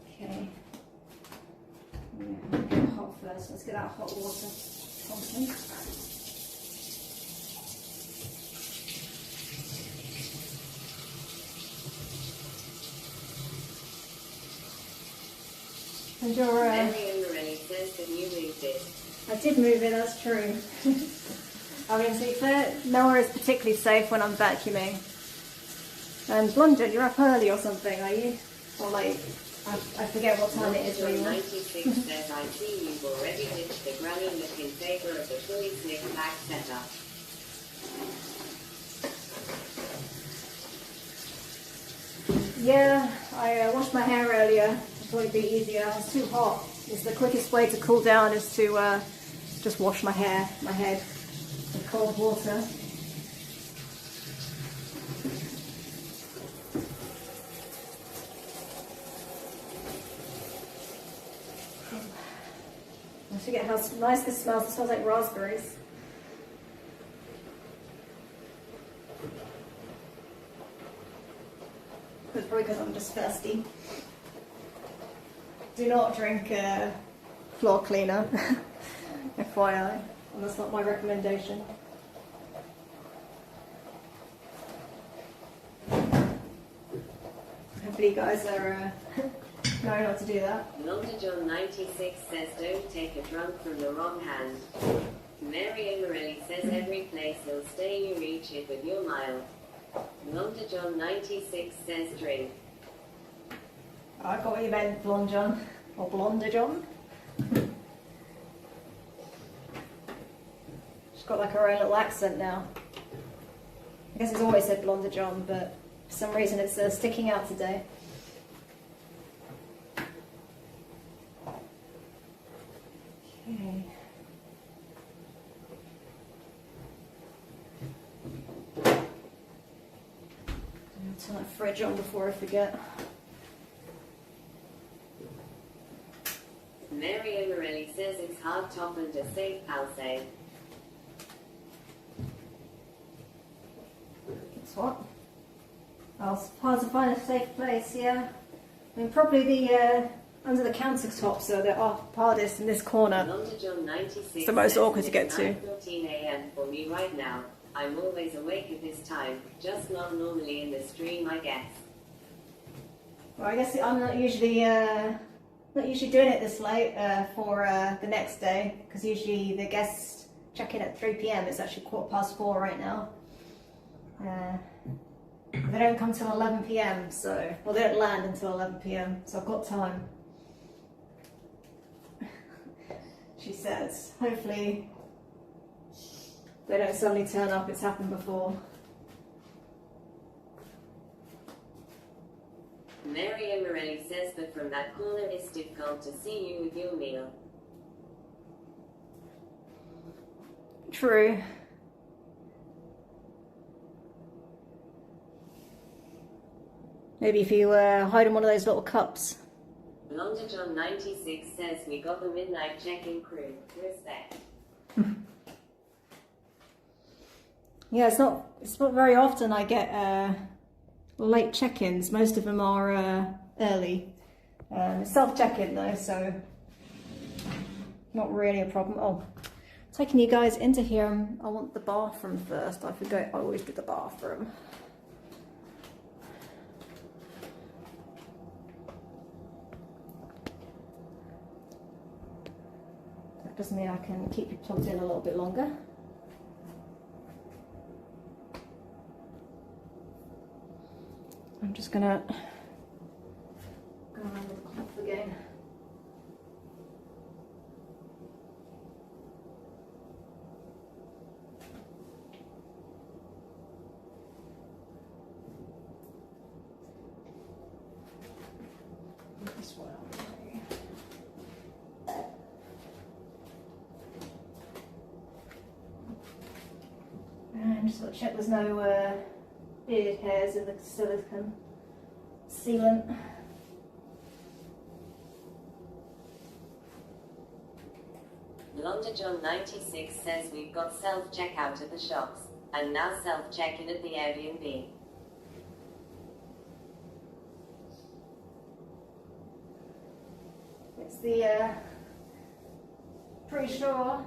Okay. Yeah, get hot first. Let's get out hot water. Thompson. And your Mary O'Morelli says that you moved it. I did move it, that's true. I mean, to be fair, nowhere is particularly safe when I'm vacuuming. And Blondie, you're up early or something, are you? Or like, I forget what time it is where you are. 96 says I see you've already ditched the granny look in favour of the fully slick back setup. Yeah, I washed my hair earlier. It'd probably be easier. It's too hot. It's the quickest way to cool down is to just wash my hair, my head with cold water. I forget how nice this smells. It smells like raspberries. It's probably because I'm just thirsty. Do not drink floor cleaner, FYI, and that's not my recommendation. Hopefully you guys are knowing not to do that. Blonde John 96 says don't take a drunk from the wrong hand. Mary O'Morelli says every place will stay you reach it with your mile. Blonde John 96 says drink. I got what you meant, Blonde John. Or Blonde John. got like her own little accent now. I guess it's always said Blonde John, but for some reason it's sticking out today. Okay. I'll turn that fridge on before I forget. Mary Amarelli says it's hard top and a safe, I'll say. It's what? It's hard to find a safe place, yeah. I mean, probably the under the countertop, so the hardest in this corner. It's the most awkward to get to. 9:14 a.m. for me right now. I'm always awake at this time, just not normally in the stream, I guess. Well, I guess I'm not usually doing it this late for the next day, because usually the guests check in at 3 p.m. It's actually 4:15 right now. They don't come till 11 p.m. so, well, they don't land until 11 p.m. so I've got time. She says, hopefully they don't suddenly turn up. It's happened before. Mary Amarelli says, but from that corner it's difficult to see you with your meal. True. Maybe if you hide in one of those little cups. Blonde John 96 says we got the midnight check-in crew. Respect. Yeah, it's not very often I get late check-ins. Most of them are early. Self check-in though, so not really a problem. Oh, taking you guys into here. I want the bathroom first. I forget I always do the bathroom. That doesn't mean I can keep you plugged in a little bit longer. I'm just gonna go around with the cloth again. This one. And just want to check there's no beard hairs in the silicone sealant. Blonde John 96 says we've got self-checkout at the shops, and now self-check-in at the Airbnb. It's the pretty sure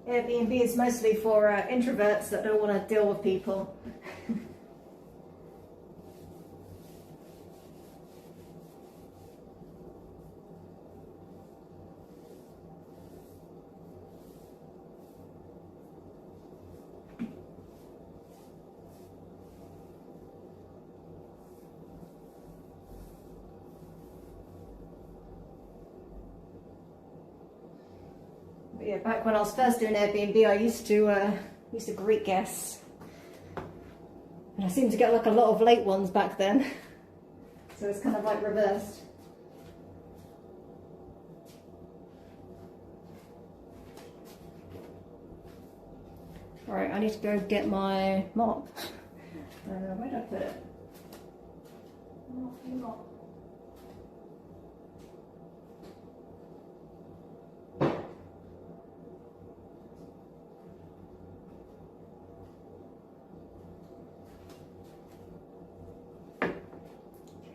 Airbnb is mostly for introverts that don't want to deal with people. But yeah, back when I was first doing Airbnb, I used to greet guests, and I seemed to get like a lot of late ones back then. So it's kind of like reversed. All right, I need to go get my mop. Where did I put it? Mop.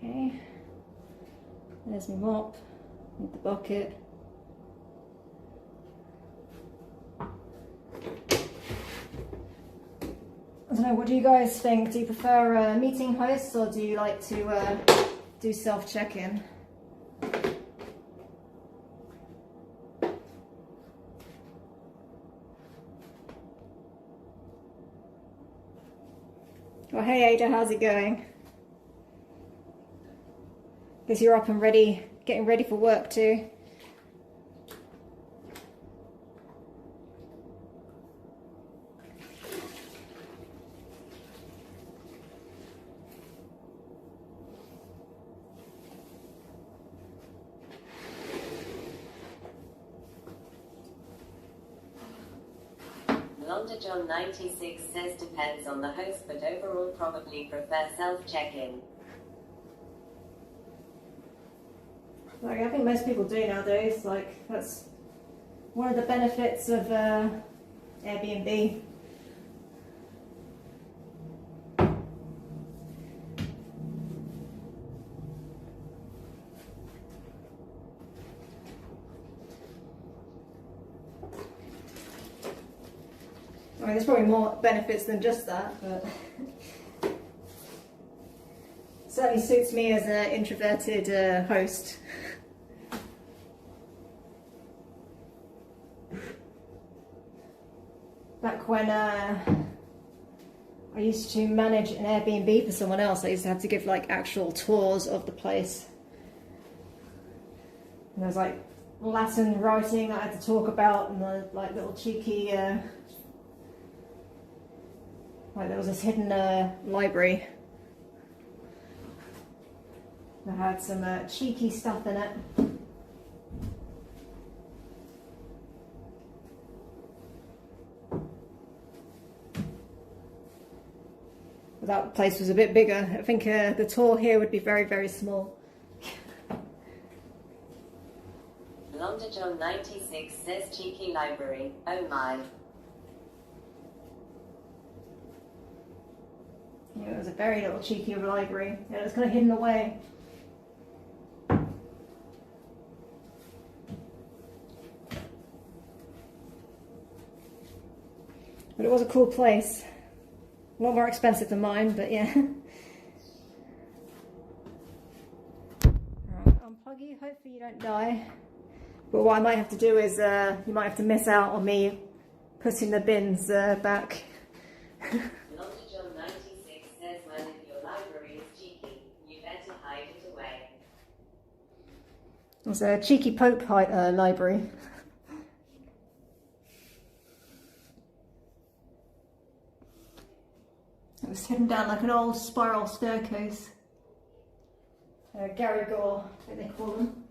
Okay, there's my mop with the bucket. I don't know, what do you guys think? Do you prefer meeting hosts, or do you like to do self-check-in? Well, hey Ada, how's it going? Guess you're up and ready, getting ready for work too. Londa John 96 says depends on the host, but overall probably prefer self-check-in. Like, I think most people do nowadays. Like, that's one of the benefits of Airbnb. I mean, there's probably more benefits than just that, but certainly suits me as an introverted host. Back when I used to manage an Airbnb for someone else, I used to have to give like actual tours of the place. And there was like Latin writing that I had to talk about, and the like little cheeky like there was this hidden library that had some cheeky stuff in it. But that place was a bit bigger. I think the tour here would be very, very small. Londa John 96 says cheeky library. Oh my. Yeah, it was a very little cheeky library. Yeah, it was kind of hidden away. But it was a cool place. A lot more expensive than mine, but yeah. Alright, unplug you, hopefully you don't die. But what I might have to do is, you might have to miss out on me putting the bins back. Londa John 96 says, well, if your library is cheeky, you better hide it away. It's a cheeky Pope library. It was hidden down like an old spiral staircase. Gary Gore, I think they call them.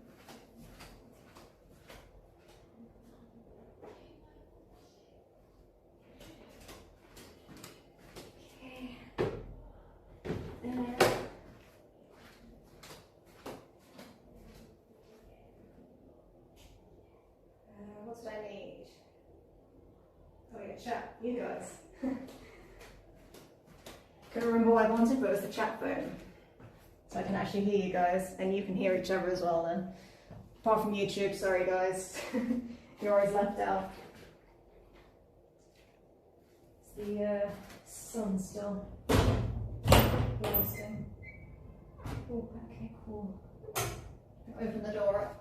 What did I need? Oh yeah, chat, you guys. Couldn't remember what I wanted, but it was the chat phone. So I can actually hear you guys, and you can hear each other as well then. Apart from YouTube, sorry guys. You're always left out. It's the sun still blasting. Oh, okay, cool. Open the door up.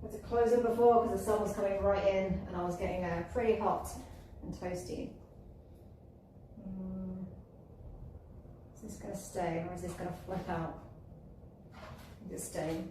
I had to close it before because the sun was coming right in and I was getting pretty hot and toasty. Is this going to stay or is this going to flip out? Is it staying?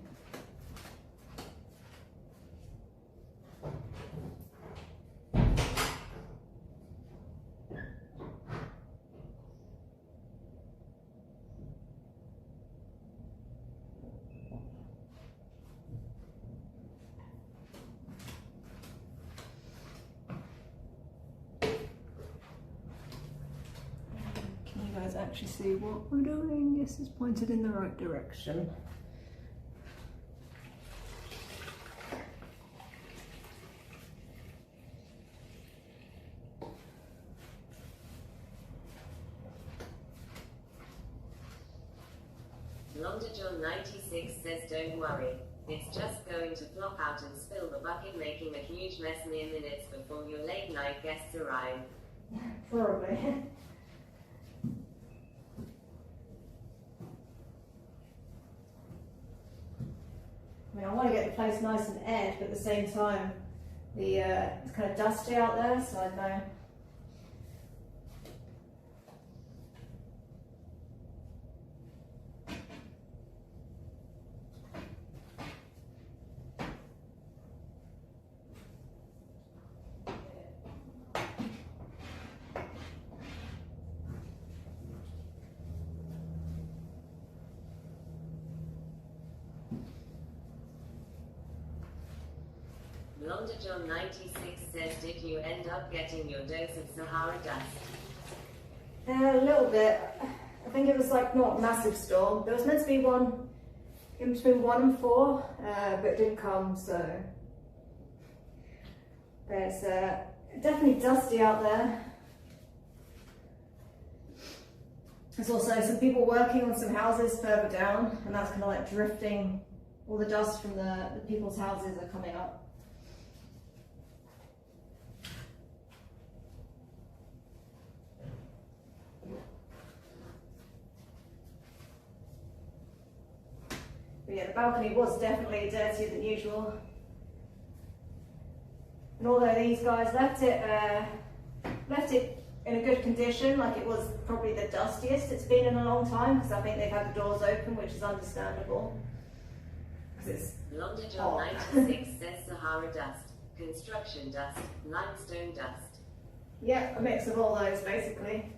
Actually see what we're doing. This is pointed in the right direction. Londa John 96 says don't worry, it's just going to flop out and spill the bucket, making a huge mess mere minutes before your late night guests arrive. Probably. I mean, I want to get the place nice and aired, but at the same time, it's kind of dusty out there, so I don't know. LondaJohn96 says, did you end up getting your dose of Sahara dust? A little bit. I think it was like not a massive storm. There was meant to be one in between 1 and 4, but it didn't come, so. There's definitely dusty out there. There's also some people working on some houses further down, and that's kind of like drifting. All the dust from the people's houses are coming up. But yeah, the balcony was definitely dirtier than usual. And although these guys left it in a good condition, like it was probably the dustiest it's been in a long time, because I think they've had the doors open, which is understandable. LondaJohn96 says Sahara dust, construction dust, limestone dust. Yeah, a mix of all those basically.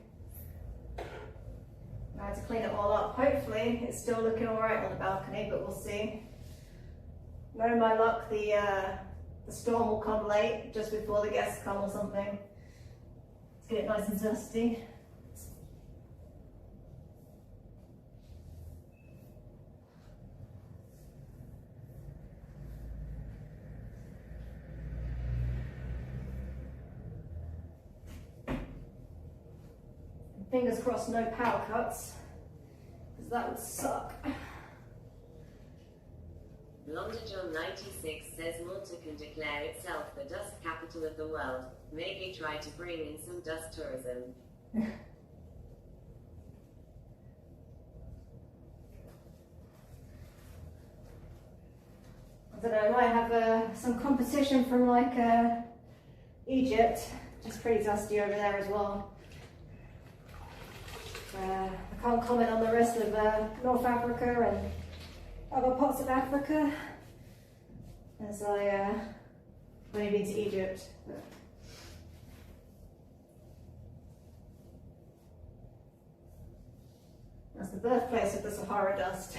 I had to clean it all up. Hopefully it's still looking alright on the balcony, but we'll see. Knowing my luck, the storm will come late, just before the guests come or something. Let's get it nice and dusty. Fingers crossed no power cuts, because that would suck. LondaJohn96 says Malta can declare itself the dust capital of the world. Maybe try to bring in some dust tourism. I don't know, I might have some competition from like Egypt, which is pretty dusty over there as well. I can't comment on the rest of North Africa and other parts of Africa, as I've only been to Egypt. But that's the birthplace of the Sahara dust.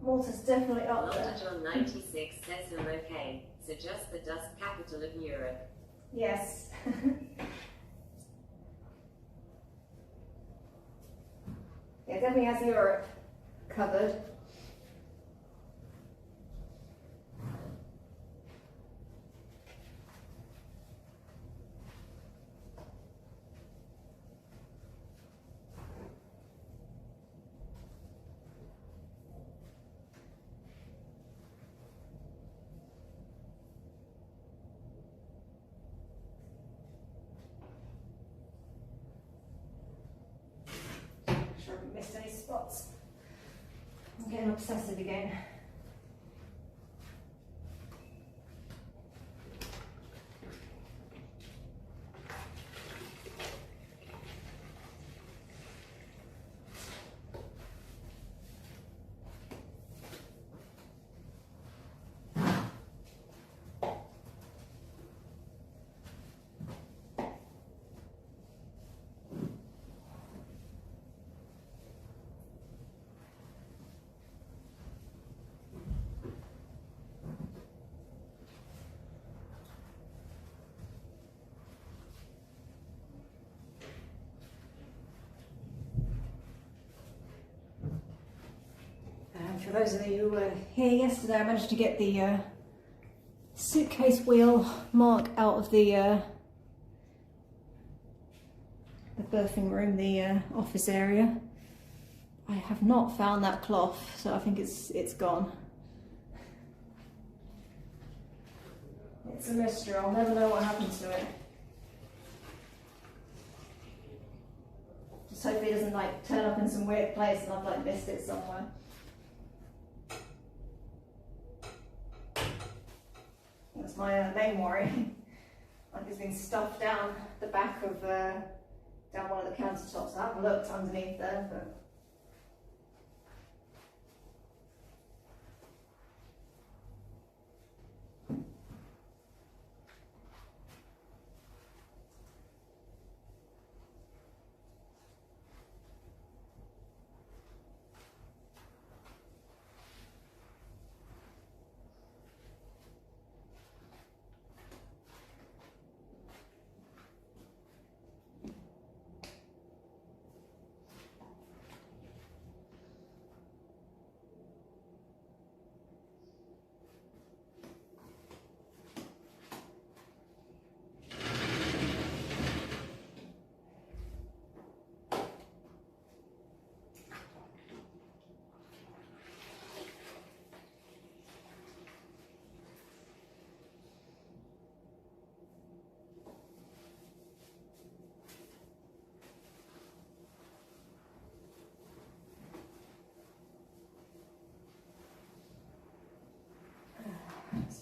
Malta's definitely up there. LondaJohn96 says I'm okay. So just the dust capital of Europe. Yes. Yeah, definitely has Europe covered. Sure I haven't missed any spots. I'm getting obsessive again. For those of you who were here yesterday, I managed to get the suitcase wheel mark out of the birthing room, the office area. I have not found that cloth, so I think it's gone. It's a mystery. I'll never know what happened to it. Just hope it doesn't like turn up in some weird place and I've like missed it somewhere. That's my main worry. Like it's been stuffed down the back of down one of the countertops. I haven't looked underneath there, but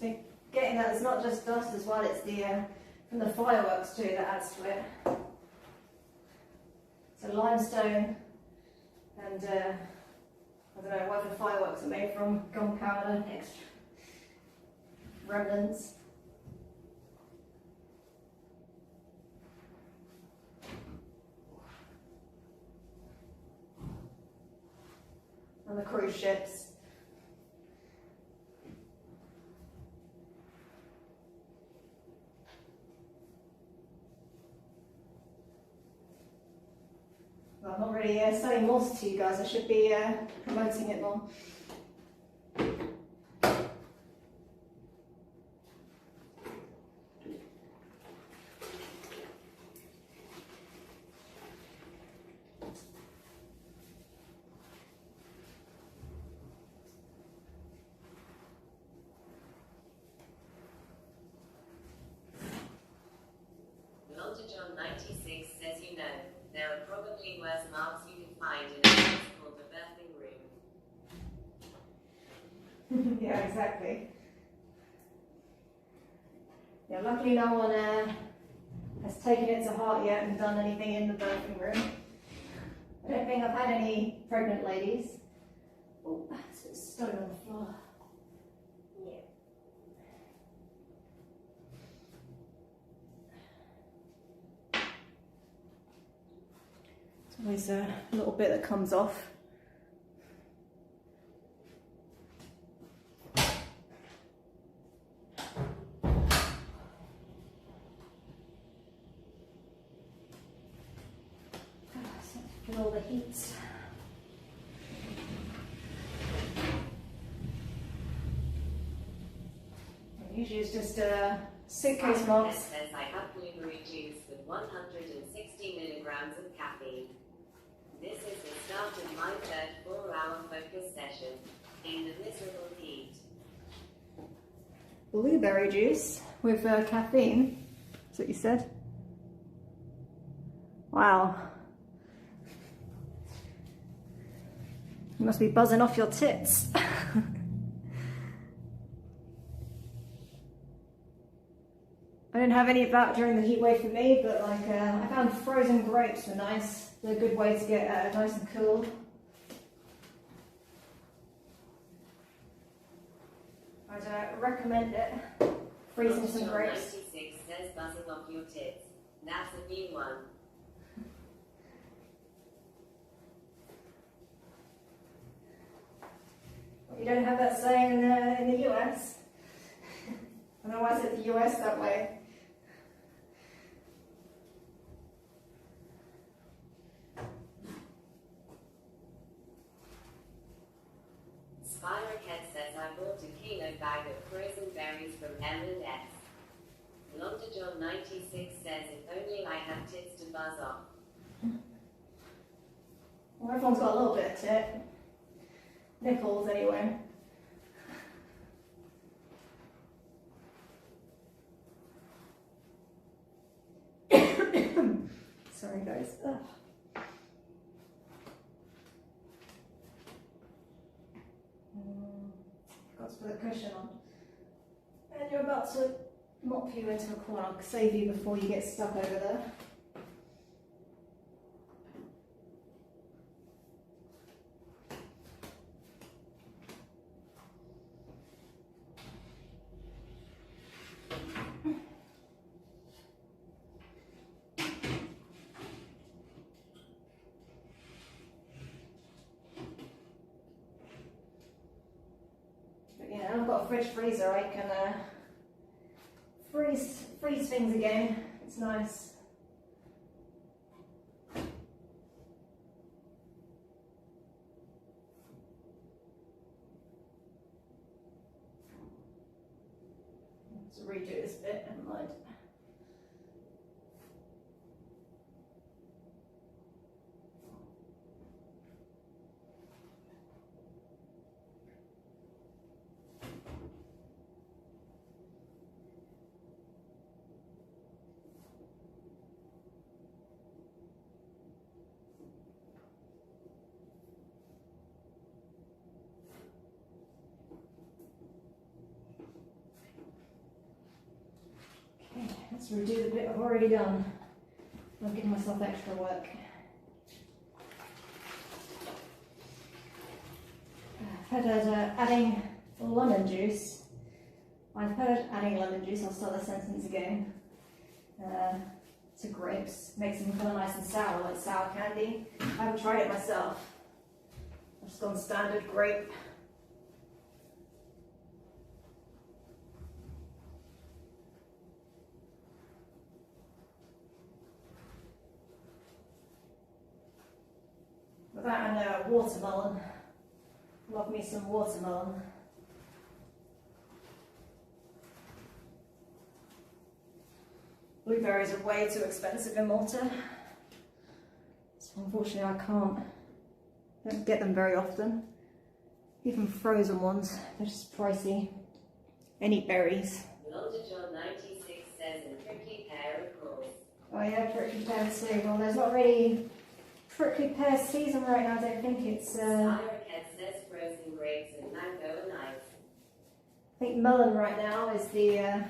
think getting that it's not just dust as well, it's the from the fireworks too that adds to it. So limestone and I don't know whether the fireworks are made from, gunpowder, extra remnants. And the cruise ships. Well, I'm not really selling moss to you guys, I should be promoting it more. John 96 says, you know, there are probably worse marks you can find in a place called the birthing room. Yeah, exactly. Yeah, luckily no one has taken it to heart yet and done anything in the birthing room. I don't think I've had any pregnant ladies. Oh, it's stone on the floor. Yeah. There's always a little bit that comes off. Feel all the heat. Usually it's just suitcase marks. Says I have blueberry juice with 160 milligrams of caffeine. This is the start of my third 4-hour focus session in the miserable heat. Blueberry juice with caffeine. That's what you said? Wow. You must be buzzing off your tits. I didn't have any of that during the heat wave for me, but like I found frozen grapes were nice. They're a good way to get nice and cool. I'd recommend it. Freezing some grapes. 96 says buzzing off your tits. That's a new one. You don't have that saying in the US? I don't know why is it the US that way. Spyrocket says I bought a kilo bag of frozen berries from M&S. Londa John 96 says if only I had tits to buzz off. Well, everyone's got a little bit of tit. Nipples anyway. Sorry guys. Ugh. Forgot to put the cushion on. And you're about to mop you into a corner. I'll save you before you get stuck over there. I've got a fridge freezer, I can freeze things again. It's nice. Let's redo this bit, never mind. Let's redo the bit I've already done. I'll give myself extra work. I've heard adding lemon juice. I've heard adding lemon juice, I'll start the sentence again, to grapes makes them kind of nice and sour, like sour candy. I haven't tried it myself. I've just gone standard grape. With that and watermelon. Love me some watermelon. Blueberries are way too expensive in Malta. So unfortunately I don't get them very often. Even frozen ones, they're just pricey. Any berries. London John 96 says in prickly pear, of course. Oh yeah, prickly pear too. Well, there's not really prickly pear season right now, I don't think. It's Ira Cat says frozen grapes and mango and ice. I think melon right now is the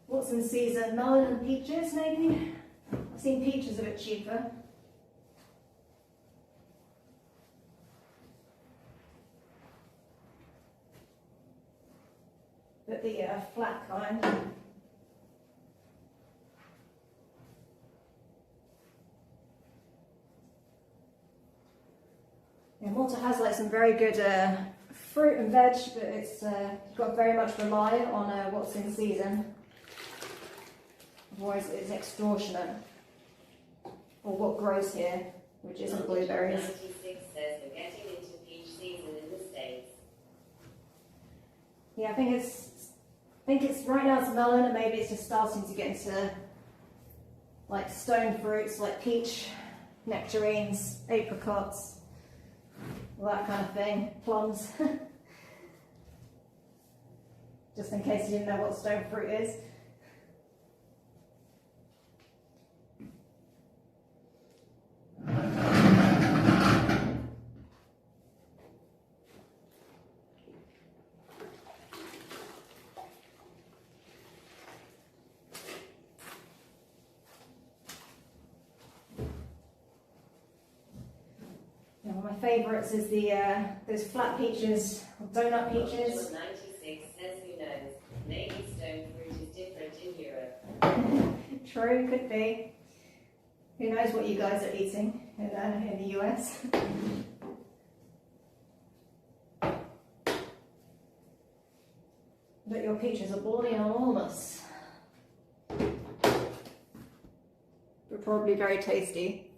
what's in season? Melon and peaches maybe? I've seen peaches a bit cheaper. But the flat kind. Yeah, Malta has like some very good fruit and veg, but it's you've got to very much rely on what's in season. Otherwise it's extortionate. Or what grows here, which isn't blueberries. 96 says we're getting into peach season in the States. Yeah, I think it's right now it's melon, and maybe it's just starting to get into like stone fruits like peach, nectarines, apricots, all that kind of thing, plums. Just in case you didn't know what stone fruit is. One of my favourites is the those flat peaches, or donut peaches. 96 says who knows. Maybe stone fruit is different in Europe. True, could be. Who knows what you guys are eating in the US? But your peaches are bloody enormous. But probably very tasty.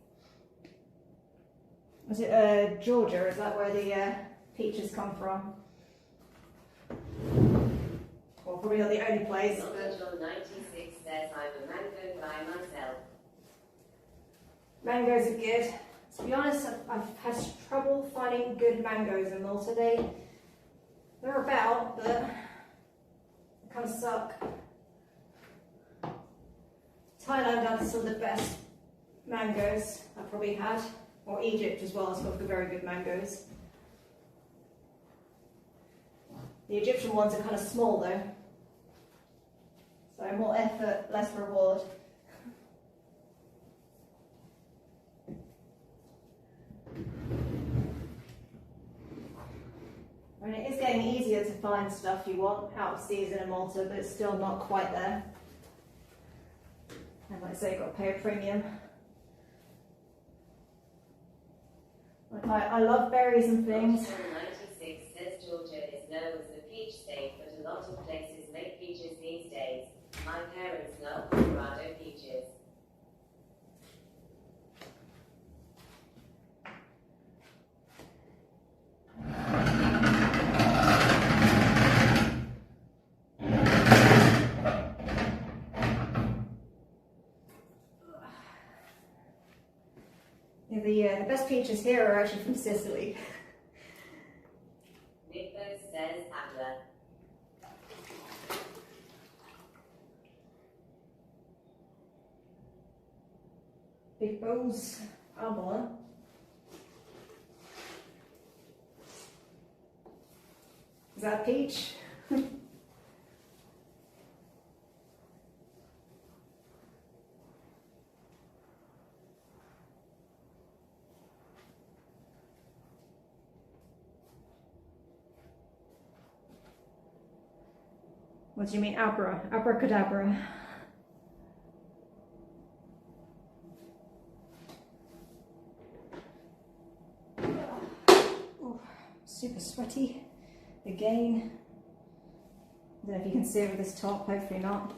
Is it Georgia? Is that where the peaches come from? Well, probably not the only place. London John 96 says I'm a mango guy myself. Mangoes are good. To be honest, I've had trouble finding good mangoes in Malta. They're about, but they kind of suck. Thailand has some of the best mangoes I've probably had. Or Egypt as well, it's got very good mangoes. The Egyptian ones are kind of small though. So more effort, less reward. I mean, it is getting easier to find stuff you want out of season in Malta, but it's still not quite there. And like I say, you've got to pay a premium. I love berries and things. 96 says Georgia is known as the peach state, but a lot of places make peaches these days. My parents love Colorado peaches. Yeah, the best peaches here are actually from Sicily. Nico says Adler. Big Bo's Alba. Is that a peach? What do you mean abracadabra? Oh, super sweaty again. I don't know if you can see over this top, hopefully not.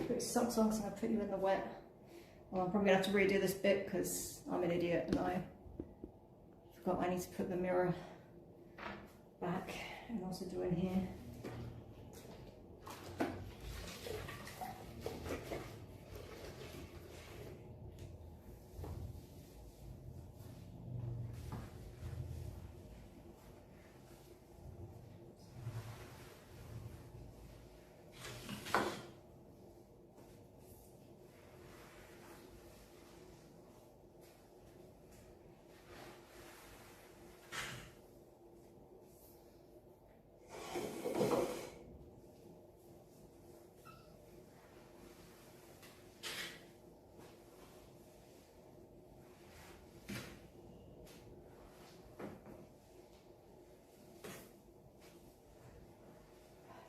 Put socks on because I'm going to put you in the wet. Well, I'm probably going to have to redo this bit because I'm an idiot and I forgot I need to put the mirror back and also do in here.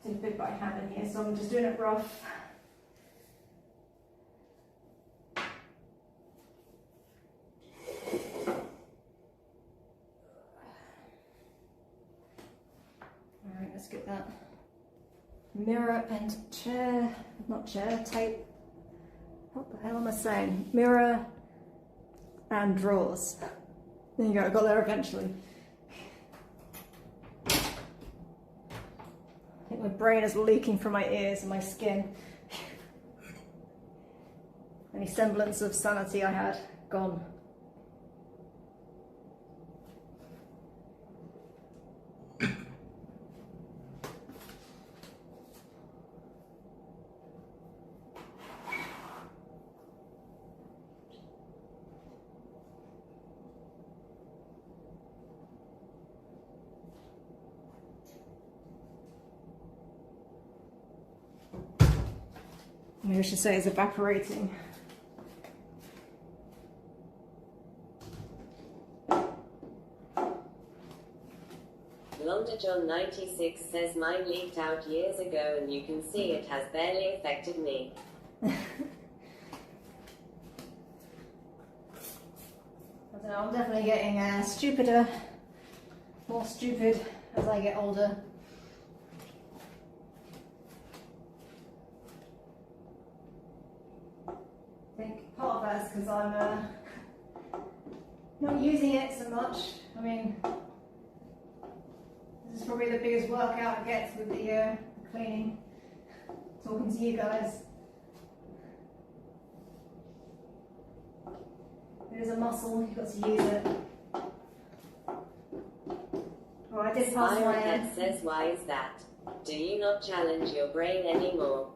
Did a bit by hand in here, so I'm just doing it rough. Alright, let's get that mirror and chair, not chair, tape. What the hell am I saying? Mirror and drawers. There you go, I got there eventually. I think my brain is leaking from my ears and my skin. Any semblance of sanity I had, gone. Maybe I should say it's evaporating. Blonder John 96 says mine leaked out years ago and you can see it has barely affected me. I don't know, I'm definitely getting stupider, more stupid as I get older. I think part of that is because I'm not using it so much. I mean, this is probably the biggest workout I get with the cleaning, talking to you guys. It is a muscle, you've got to use it. Oh, I did pass my Ironhead says why is that? Do you not challenge your brain anymore?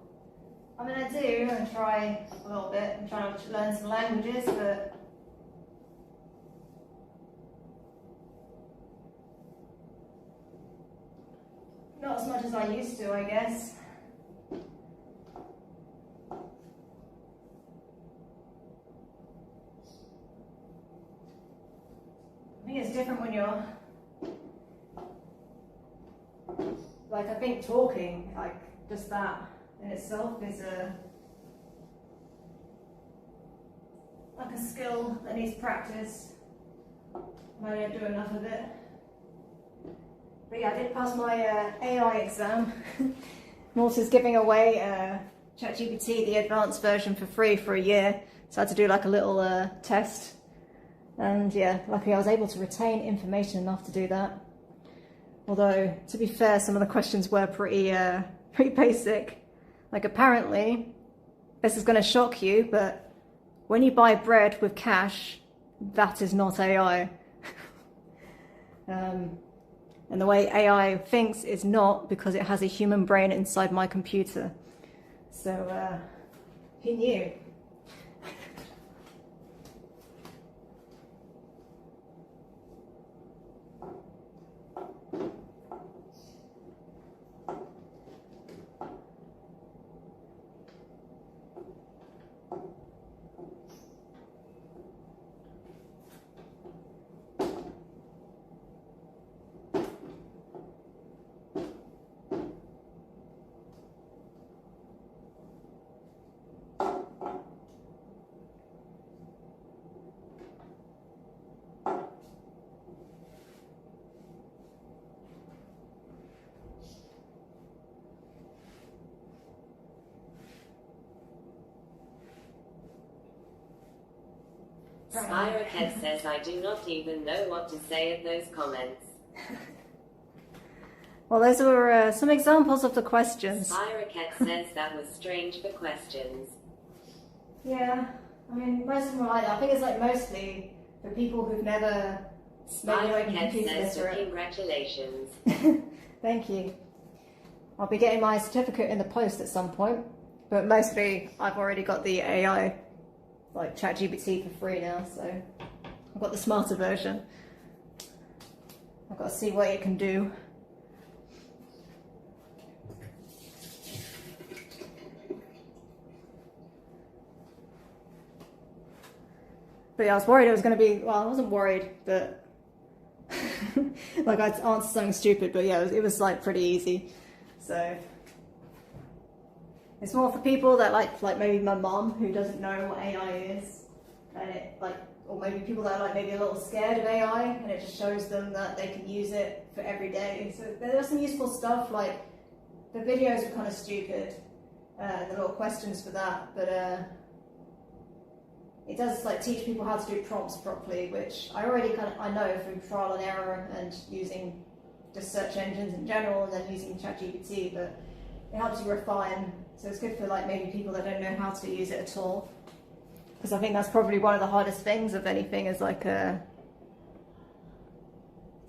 I mean, I do. I try a little bit. I'm trying to learn some languages, but not as much as I used to, I guess. I think it's different when you're, like, I think talking, like, just that in itself is like a skill that needs practice. I don't do enough of it. But yeah, I did pass my AI exam. Malta's giving away ChatGPT, the advanced version, for free for a year. So I had to do like a little test. And yeah, luckily I was able to retain information enough to do that. Although, to be fair, some of the questions were pretty pretty basic. Like apparently, this is going to shock you, but when you buy bread with cash, that is not AI. And the way AI thinks is not, because it has a human brain inside my computer. So, who knew? Spyroket says, I do not even know what to say at those comments. Well, those were some examples of the questions. Spyroket says that was strange for questions. Yeah, I mean, most of them are like that. I think it's like mostly for people who've never Spyroket says, congratulations. Thank you. I'll be getting my certificate in the post at some point, but mostly I've already got the AI, like ChatGPT for free now, so I've got the smarter version. I've got to see what it can do. But yeah, I was worried it was going to be, well, I wasn't worried, but like I'd answer something stupid, but yeah, it was like pretty easy. So it's more for people that like maybe my mom who doesn't know what AI is, and it like, or maybe people that are like maybe a little scared of AI, and it just shows them that they can use it for every day. So there's some useful stuff, like the videos were kind of stupid, the little questions for that, but it does like teach people how to do prompts properly, which I already I know through trial and error and using just search engines in general, and then using ChatGPT, but it helps you refine. So it's good for like maybe people that don't know how to use it at all, because I think that's probably one of the hardest things of anything, is like it's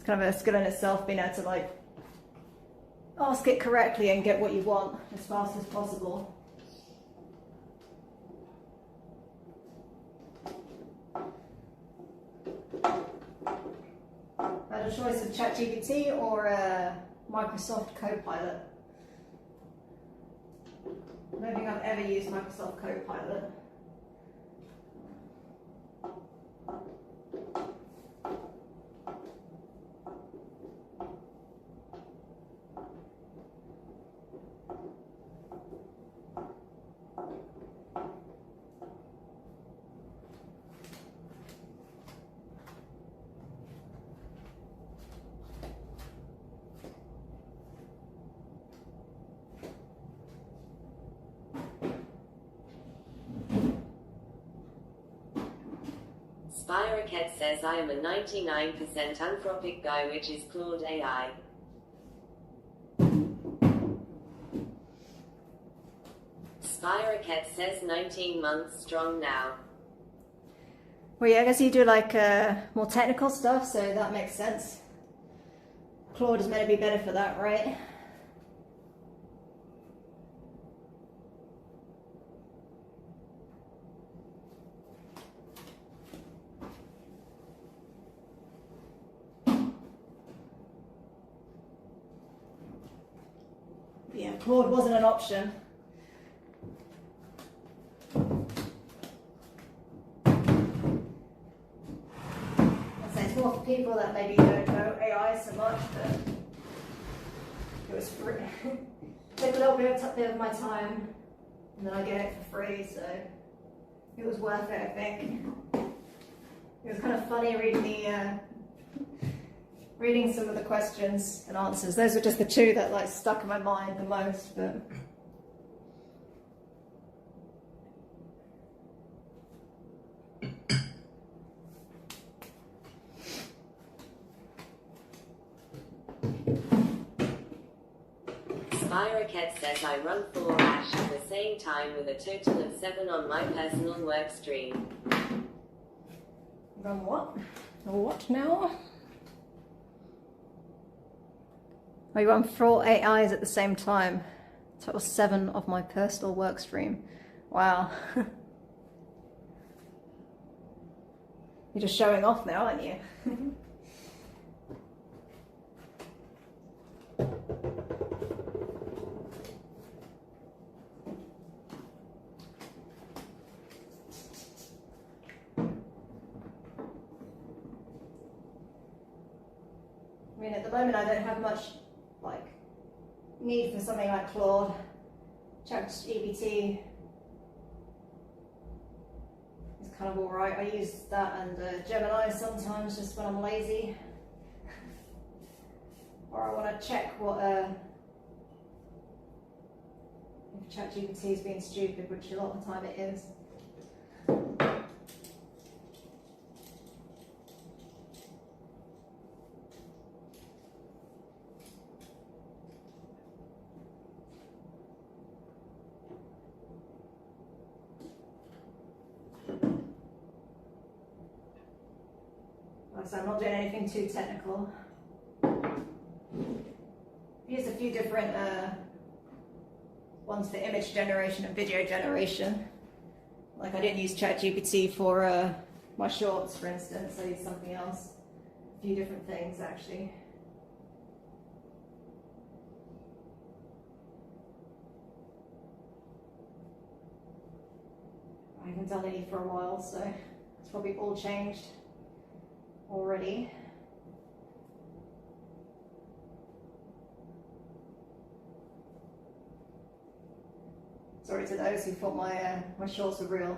kind of a skill in itself, being able to like ask it correctly and get what you want as fast as possible. I had a choice of ChatGPT or Microsoft Copilot. I don't think I've ever used Microsoft Copilot. Spyroket says, I am a 99% Anthropic guy, which is Claude AI. Spyroket says 19 months strong now. Well, yeah, I guess you do like more technical stuff, so that makes sense. Claude is meant to be better for that, right? Yeah, Claude wasn't an option. I'd say it's more for people that maybe don't know AI so much, but it was free. Took a little bit of my time, and then I get it for free, so it was worth it, I think. It was kind of funny reading some of the questions and answers. Those were just the two that like stuck in my mind the most, but Spyrocket says I run 4 Ash at the same time with a total of 7 on my personal work stream. Run what? What now? I run 4 AIs at the same time. Total 7 of my personal work stream. Wow. You're just showing off now, aren't you? I mean, at the moment I don't have much like need for something like Claude. ChatGPT is kind of alright. I use that and Gemini sometimes just when I'm lazy. Or I want to check what if ChatGPT is being stupid, which a lot of the time it is. So I'm not doing anything too technical. I've used a few different ones for image generation and video generation. Like I didn't use ChatGPT for my shorts, for instance. I used something else. A few different things, actually. I haven't done any for a while, so it's probably all changed already. Sorry to those who thought my shorts were real.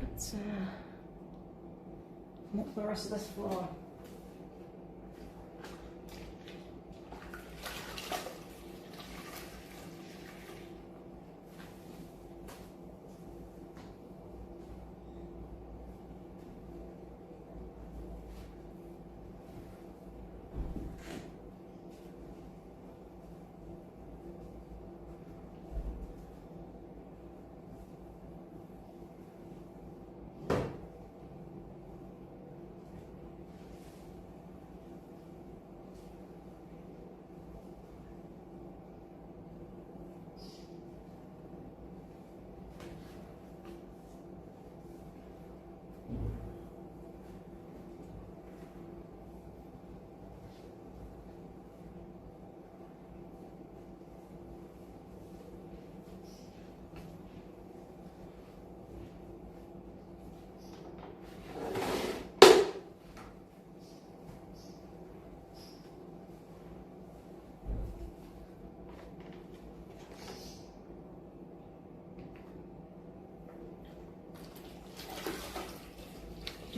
Let's mop the rest of this floor.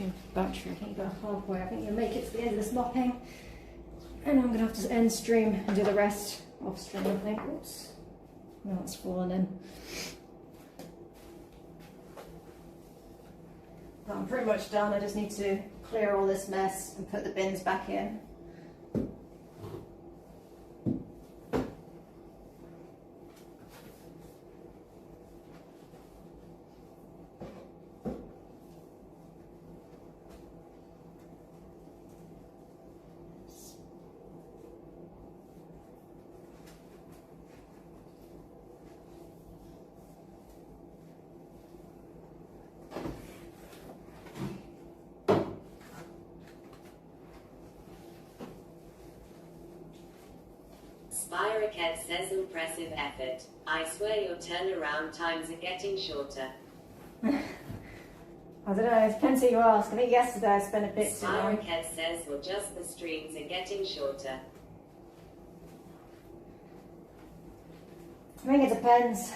your battery. I think you're halfway. I think you'll make it to the end of this mopping. And I'm going to have to end stream and do the rest off stream, I think. Oops. No, it's fallen in. I'm pretty much done. I just need to clear all this mess and put the bins back in. Spiraket says impressive effort. I swear your turnaround times are getting shorter. I don't know, it depends who you ask. I think yesterday I spent a bit too long. Spiraket says, well, just the streams are getting shorter. I think it depends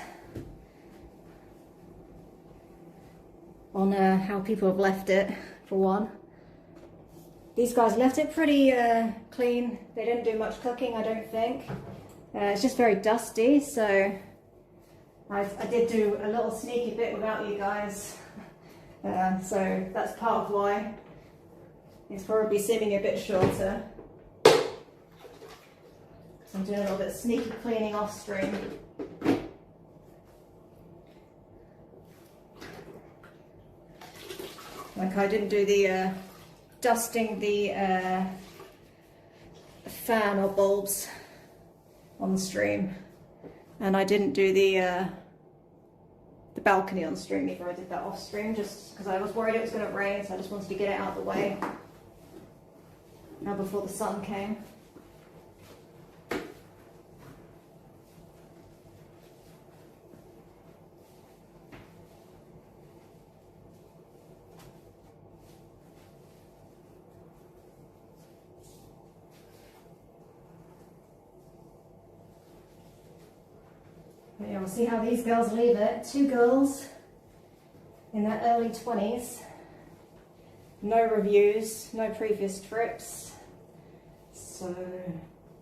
on how people have left it, for one. These guys left it pretty clean. They didn't do much cooking, I don't think. It's just very dusty, so I did do a little sneaky bit without you guys. So that's part of why it's probably seeming a bit shorter. I'm doing a little bit of sneaky cleaning off stream. Like I didn't do the dusting the fan or bulbs on the stream, and I didn't do the balcony on stream either. I did that off stream just because I was worried it was going to rain, so I just wanted to get it out of the way now before the sun came. Yeah, we'll see how these girls leave it. Two girls in their early 20s. No reviews, no previous trips. So,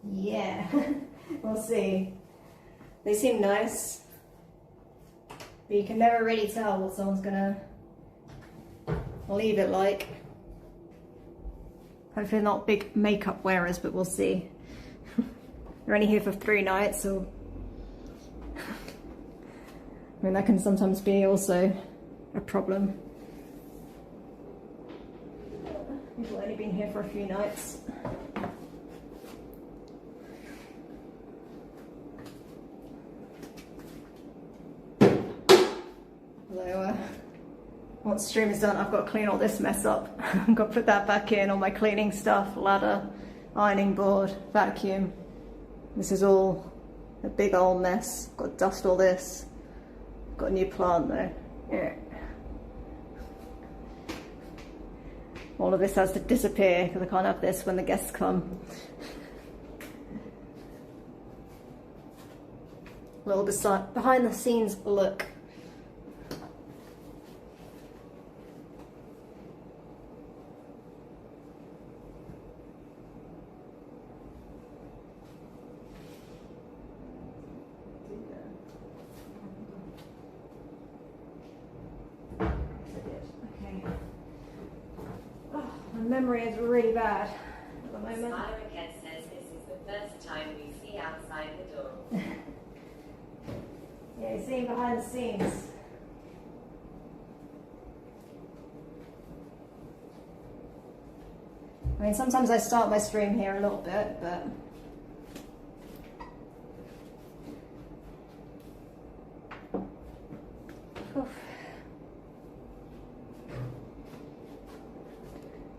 yeah, we'll see. They seem nice, but you can never really tell what someone's gonna leave it like. Hopefully not big makeup wearers, but we'll see. They're only here for 3 nights, so I mean, that can sometimes be also a problem. We've only been here for a few nights. Although, once stream is done, I've got to clean all this mess up. I've got to put that back in, all my cleaning stuff, ladder, ironing board, vacuum. This is all a big old mess. I've got to dust all this. Got a new plant though. Yeah. All of this has to disappear because I can't have this when the guests come. A little behind the scenes look. Memory is really bad at the moment. Spiraket says this is the first time we see outside the door. Yeah, you're seeing behind the scenes. I mean, sometimes I start my stream here a little bit, but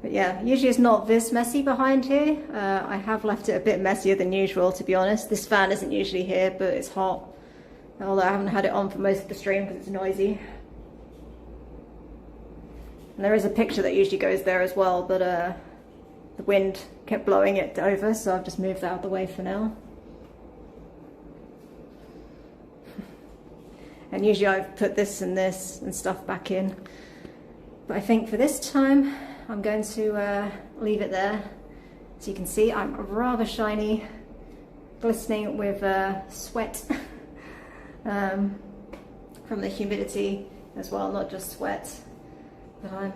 But yeah, usually it's not this messy behind here. I have left it a bit messier than usual, to be honest. This fan isn't usually here, but it's hot. Although I haven't had it on for most of the stream because it's noisy. And there is a picture that usually goes there as well, but the wind kept blowing it over, so I've just moved that out of the way for now. And usually I've put this and stuff back in. But I think for this time, I'm going to leave it there. So you can see I'm rather shiny, glistening with sweat from the humidity as well, not just sweat. But I'm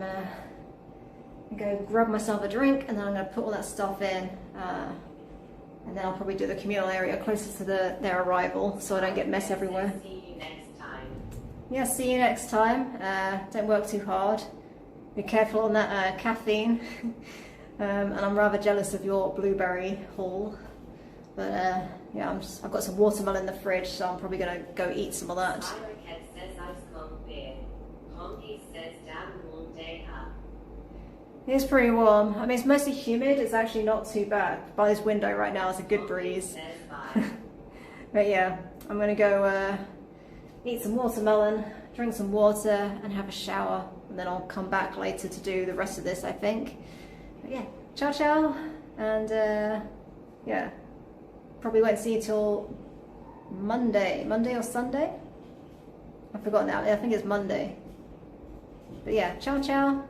going to grab myself a drink, and then I'm going to put all that stuff in, and then I'll probably do the communal area closer to their arrival so I don't get mess everywhere. See you next time. Yeah, see you next time. Don't work too hard. Be careful on that caffeine. And I'm rather jealous of your blueberry haul. But yeah, I've got some watermelon in the fridge, so I'm probably going to go eat some of that. Cat says ice cold beer. Honky says damn warm day up. It's pretty warm. I mean, it's mostly humid. It's actually not too bad. By this window right now, it's a good breeze. Says bye. But yeah, I'm going to go eat some watermelon, drink some water, and have a shower. And then I'll come back later to do the rest of this, I think. But yeah, ciao ciao. And yeah, probably won't see you till Monday or Sunday? I forgot now. I think it's Monday. But yeah, ciao ciao.